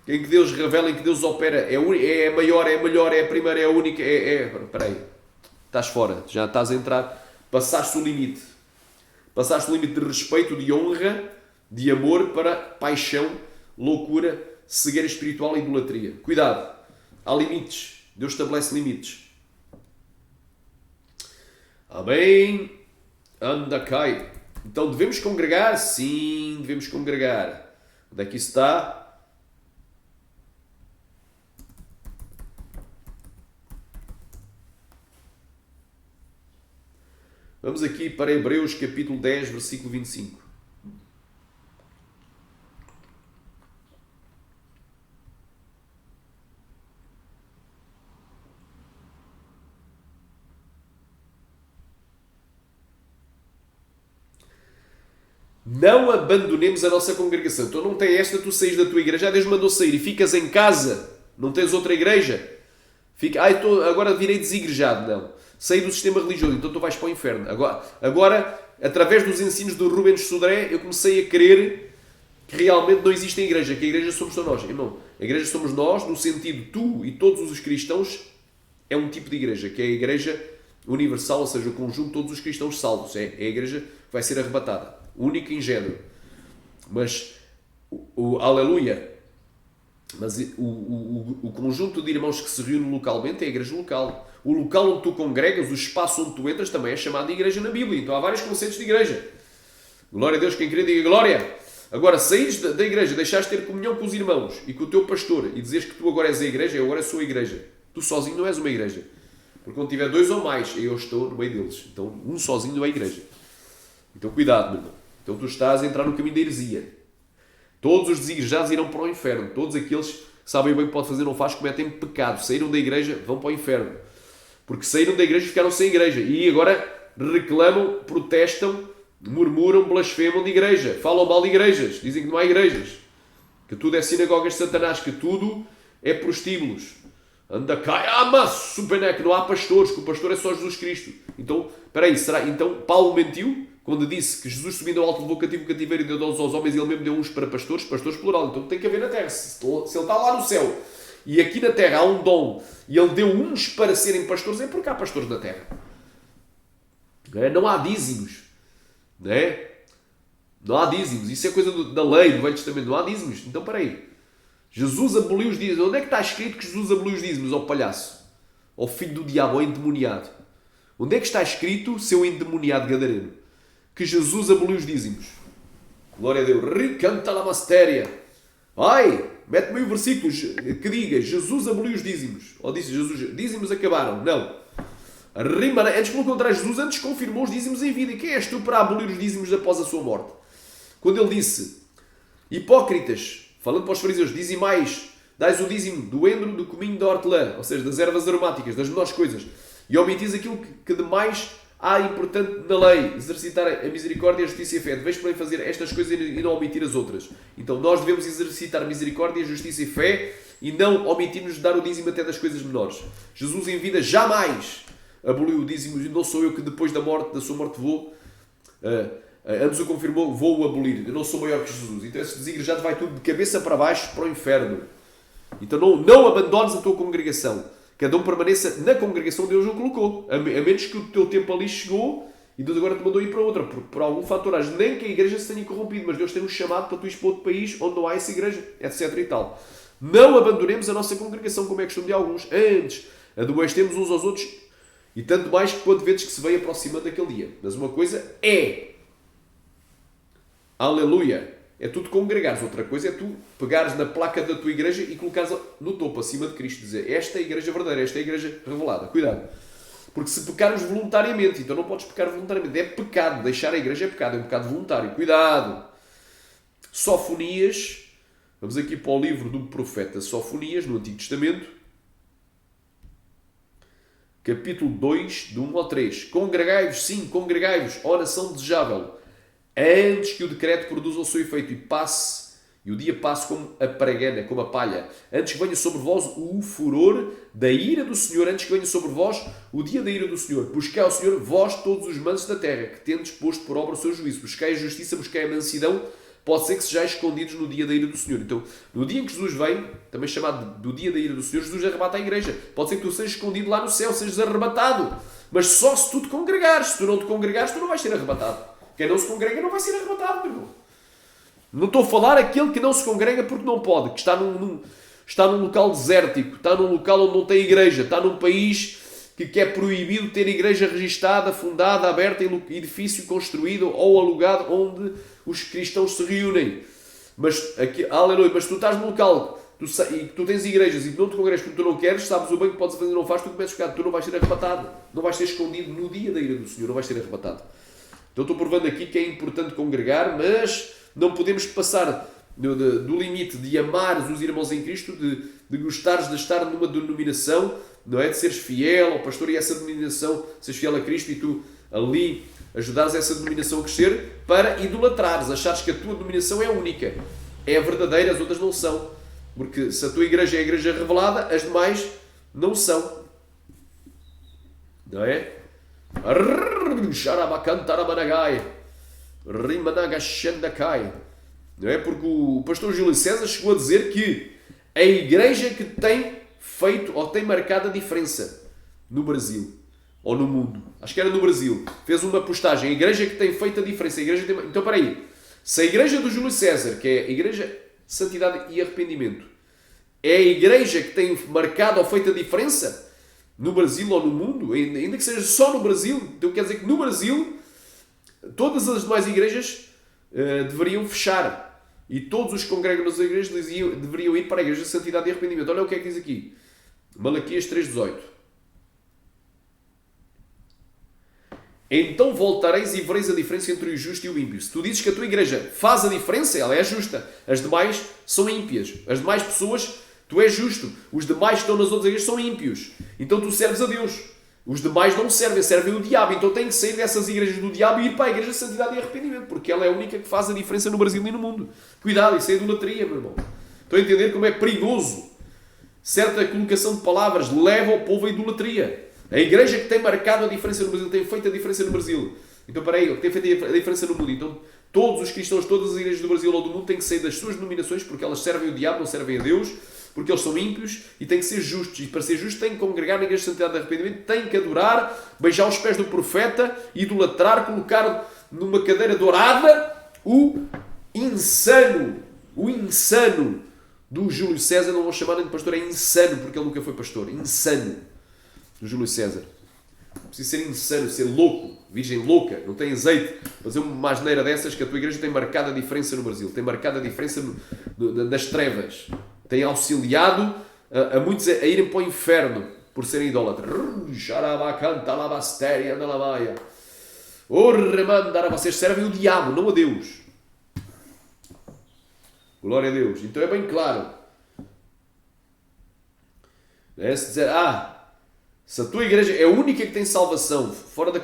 em que Deus revela, em que Deus opera, é a maior, é a melhor, é a primeira, é a única, espera aí, estás fora, já estás a entrar, passaste o limite de respeito, de honra, de amor para paixão, loucura, cegueira espiritual e idolatria. Cuidado, há limites, Deus estabelece limites. Amém. Anda, cai. Então devemos congregar? Sim, devemos congregar. Onde é que isso está? Vamos aqui para Hebreus capítulo 10, versículo 25. Não abandonemos a nossa congregação. Então não tem esta, tu saís da tua igreja, Deus mandou sair e ficas em casa, não tens outra igreja. Agora virei desigrejado. Não. Saí do sistema religioso, então tu vais para o inferno. Agora, através dos ensinos do Rubens Sodré, eu comecei a crer que realmente não existe a igreja, que a igreja somos só nós. Irmão, a igreja somos nós, no sentido tu e todos os cristãos, é um tipo de igreja, que é a igreja universal, ou seja, o conjunto de todos os cristãos salvos. É a igreja que vai ser arrebatada. Única em género. Mas, aleluia, mas o conjunto de irmãos que se reúne localmente é a igreja local. O local onde tu congregas, o espaço onde tu entras, também é chamado de igreja na Bíblia. Então há vários conceitos de igreja. Glória a Deus, quem queria diga glória. Agora, saíres da igreja, deixares de ter comunhão com os irmãos e com o teu pastor e dizes que tu agora és a igreja, eu agora sou a igreja. Tu sozinho não és uma igreja. Porque quando tiver dois ou mais, eu estou no meio deles. Então um sozinho não é igreja. Então cuidado, meu irmão. Então tu estás a entrar no caminho da heresia. Todos os desigrejados irão para o inferno. Todos aqueles que sabem bem o que pode fazer não faz, cometem pecado. Saíram da igreja, vão para o inferno. Porque saíram da igreja e ficaram sem igreja. E agora reclamam, protestam, murmuram, blasfemam de igreja. Falam mal de igrejas. Dizem que não há igrejas. Que tudo é sinagogas de Satanás. Que tudo é prostíbulos. Anda cá, mas que não há pastores. Que o pastor é só Jesus Cristo. Então, espera aí, será? Então Paulo mentiu? Quando disse que Jesus subindo ao alto levou cativo o cativeiro e deu dons aos homens, ele mesmo deu uns para pastores, pastores plural. Então tem que haver na terra. Se ele está lá no céu e aqui na terra há um dom e ele deu uns para serem pastores, é porque há pastores na terra. Não há dízimos. Não há dízimos. Isso é coisa da lei, do Velho Testamento. Não há dízimos. Então, peraí. Jesus aboliu os dízimos. Onde é que está escrito que Jesus aboliu os dízimos? Ao palhaço. Ao filho do diabo, ao endemoniado. Onde é que está escrito, seu endemoniado gadareno, que Jesus aboliu os dízimos? Glória a Deus. Recanta la mastéria. Ai, mete-me aí o versículo que diga Jesus aboliu os dízimos. Ou disse Jesus, dízimos acabaram. Não. Antes, pelo contrário, Jesus antes confirmou os dízimos em vida. E quem és tu para abolir os dízimos após a sua morte? Quando ele disse, hipócritas, falando para os fariseus, dizimais, dais o dízimo do endro, do cominho, da hortelã, ou seja, das ervas aromáticas, das menores coisas, e omitis aquilo que demais há importante na lei, exercitar a misericórdia, a justiça e a fé. Deveis, porém, fazer estas coisas e não omitir as outras. Então nós devemos exercitar a misericórdia, a justiça e a fé e não omitirmos de dar o dízimo até das coisas menores. Jesus em vida jamais aboliu o dízimo. Não sou eu que depois da sua morte vou, antes o confirmou, vou-o abolir. Eu não sou maior que Jesus. Então esse desigrejado vai tudo de cabeça para baixo para o inferno. Então não abandones a tua congregação. Cada um permaneça na congregação onde Deus o colocou. A menos que o teu tempo ali chegou e Deus agora te mandou ir para outra. Por algum fator. Nem que a igreja se tenha corrompido, mas Deus tem nos chamado para tu ir para outro país onde não há essa igreja, etc. e tal. Não abandonemos a nossa congregação, como é costume de alguns. Antes, adoecemos uns aos outros e tanto mais que quando vedes que se veio aproximando daquele dia. Mas uma coisa é, aleluia, é tu te congregares. Outra coisa é tu pegares na placa da tua igreja e colocares no topo, acima de Cristo. Dizer, esta é a igreja verdadeira, esta é a igreja revelada. Cuidado. Porque se pecarmos voluntariamente, então não podes pecar voluntariamente. É pecado. Deixar a igreja é pecado. É um pecado voluntário. Cuidado. Sofonias. Vamos aqui para o livro do profeta Sofonias, no Antigo Testamento. Capítulo 2, do 1 ao 3. Congregai-vos, sim, congregai-vos, ó nação desejável, antes que o decreto produza o seu efeito e o dia passe como a paragana, como a palha, antes que venha sobre vós o furor da ira do Senhor, antes que venha sobre vós o dia da ira do Senhor. Buscai ao Senhor, vós todos os mansos da terra, que tendes posto por obra o seu juízo. Buscai a justiça, buscai a mansidão, pode ser que sejais escondidos no dia da ira do Senhor. Então, no dia em que Jesus vem, também chamado do dia da ira do Senhor, Jesus arrebata a igreja. Pode ser que tu sejas escondido lá no céu, sejas arrebatado, mas só se tu te congregares. Se tu não te congregares, tu não vais ser arrebatado. Quem não se congrega não vai ser arrebatado, meu irmão. Não estou a falar aquele que não se congrega porque não pode, que está num local desértico, está num local onde não tem igreja, está num país que é proibido ter igreja registada, fundada, aberta, edifício construído ou alugado onde os cristãos se reúnem. Mas, aqui, aleluia, mas tu estás no local e tu tens igrejas e tu não te congregas porque tu não queres, sabes o bem que podes fazer e não fazes, tu começas a ficar, tu não vais ser arrebatado, não vais ser escondido no dia da ira do Senhor, não vais ser arrebatado. Então estou provando aqui que é importante congregar, mas não podemos passar do limite de amares os irmãos em Cristo, de gostares de estar numa denominação, não é? De seres fiel ao pastor e essa denominação, seres fiel a Cristo e tu ali ajudares essa denominação a crescer para idolatrares, achares que a tua denominação é única, é a verdadeira, as outras não são. Porque se a tua igreja é a igreja revelada, as demais não são. Não é? Não é? Porque o pastor Júlio César chegou a dizer que a igreja que tem feito ou tem marcado a diferença no Brasil ou no mundo, acho que era no Brasil, fez uma postagem, a igreja que tem feito a diferença, a igreja tem... Então, espera aí, se a igreja do Júlio César, que é a igreja santidade e arrependimento, é a igreja que tem marcado ou feito a diferença no Brasil ou no mundo, ainda que seja só no Brasil, então quer dizer que no Brasil todas as demais igrejas deveriam fechar e todos os que congregam nas igrejas deveriam ir para a igreja de santidade e arrependimento. Olha o que é que diz aqui, Malaquias 3,18. Então voltareis e vereis a diferença entre o justo e o ímpio. Se tu dizes que a tua igreja faz a diferença, ela é justa. As demais são ímpias. As demais pessoas, tu és justo. Os demais que estão nas outras igrejas são ímpios. Então tu serves a Deus. Os demais não servem, servem o diabo. Então tem que sair dessas igrejas do diabo e ir para a igreja de santidade e arrependimento, porque ela é a única que faz a diferença no Brasil e no mundo. Cuidado, isso é idolatria, meu irmão. Estão a entender como é perigoso? Certa colocação de palavras leva o povo à idolatria. A igreja que tem marcado a diferença no Brasil, tem feito a diferença no Brasil. Então, para aí, tem feito a diferença no mundo. Então, todos os cristãos, todas as igrejas do Brasil ou do mundo têm que sair das suas denominações, porque elas servem o diabo, não servem a Deus, porque eles são ímpios e têm que ser justos. E para ser justos têm que congregar na igreja de santidade e arrependimento, têm que adorar, beijar os pés do profeta, idolatrar, colocar numa cadeira dourada o insano do Júlio César. Não vou chamar nem de pastor, é insano, porque ele nunca foi pastor. Insano. Do Júlio César. Precisa ser insano, ser louco, virgem louca, não tem azeite. Fazer uma asneira dessas, que a tua igreja tem marcado a diferença no Brasil, tem marcado a diferença nas trevas, tem auxiliado a muitos a irem para o inferno por serem idólatras. Vocês servem o diabo, não a Deus. Glória a Deus. Então é bem claro. Se dizer, se a tua igreja é a única que tem salvação,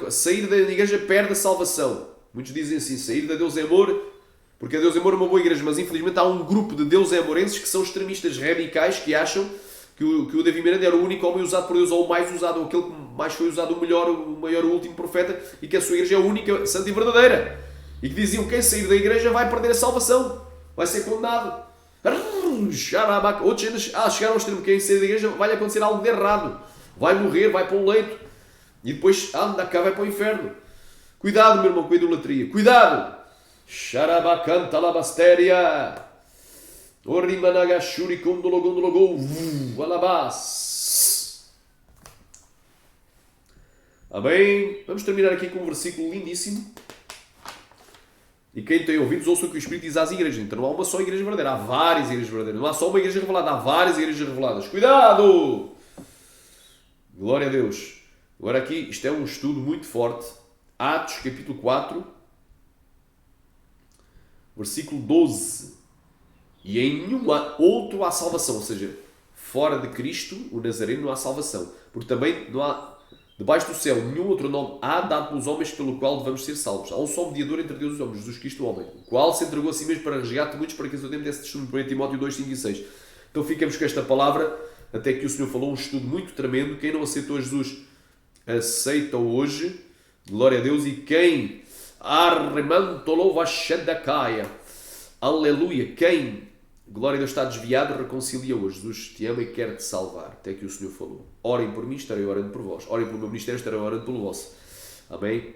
sair da igreja perde a salvação. Muitos dizem assim, sair da Deus é Amor, porque a Deus é Amor é uma boa igreja, mas infelizmente há um grupo de Deus é Amorenses que são extremistas radicais, que acham que o David Miranda era o único homem usado por Deus, ou o mais usado, ou aquele que mais foi usado, o melhor, o maior, o último profeta, e que a sua igreja é a única, santa e verdadeira. E que diziam que quem sair da igreja vai perder a salvação, vai ser condenado. Outros chegaram ao extremo, quem sair da igreja vai acontecer algo de errado. Vai morrer, vai para um leito e depois anda cá, vai para o inferno. Cuidado, meu irmão, com a idolatria. Cuidado! Xarabacanta labastéria. Orimanagashuri condologondologou. Alabás. Amém? Vamos terminar aqui com um versículo lindíssimo. E quem tem ouvidos, ouça o que o Espírito diz às igrejas. Então não há uma só igreja verdadeira, há várias igrejas verdadeiras. Não há só uma igreja revelada, há várias igrejas reveladas. Cuidado! Glória a Deus. Agora aqui, isto é um estudo muito forte. Atos, capítulo 4, versículo 12. E em nenhum outro há salvação. Ou seja, fora de Cristo, o Nazareno, não há salvação. Porque também não há, debaixo do céu, nenhum outro nome há dado pelos homens pelo qual devemos ser salvos. Há um só mediador entre Deus e os homens, Jesus Cristo, o homem, o qual se entregou a si mesmo para resgate de muitos, para que o seu tempo desse testemunho. 1 Timóteo 2, 5 e 6. Então ficamos com esta palavra. Até que o Senhor falou um estudo muito tremendo. Quem não aceitou Jesus, aceita-o hoje. Glória a Deus. E quem aleluia. Quem, glória a Deus, está desviado, reconcilia hoje. Jesus te ama e quer te salvar. Até que o Senhor falou. Orem por mim, estarei orando por vós. Orem pelo meu ministério, estarei orando pelo vosso. Amém.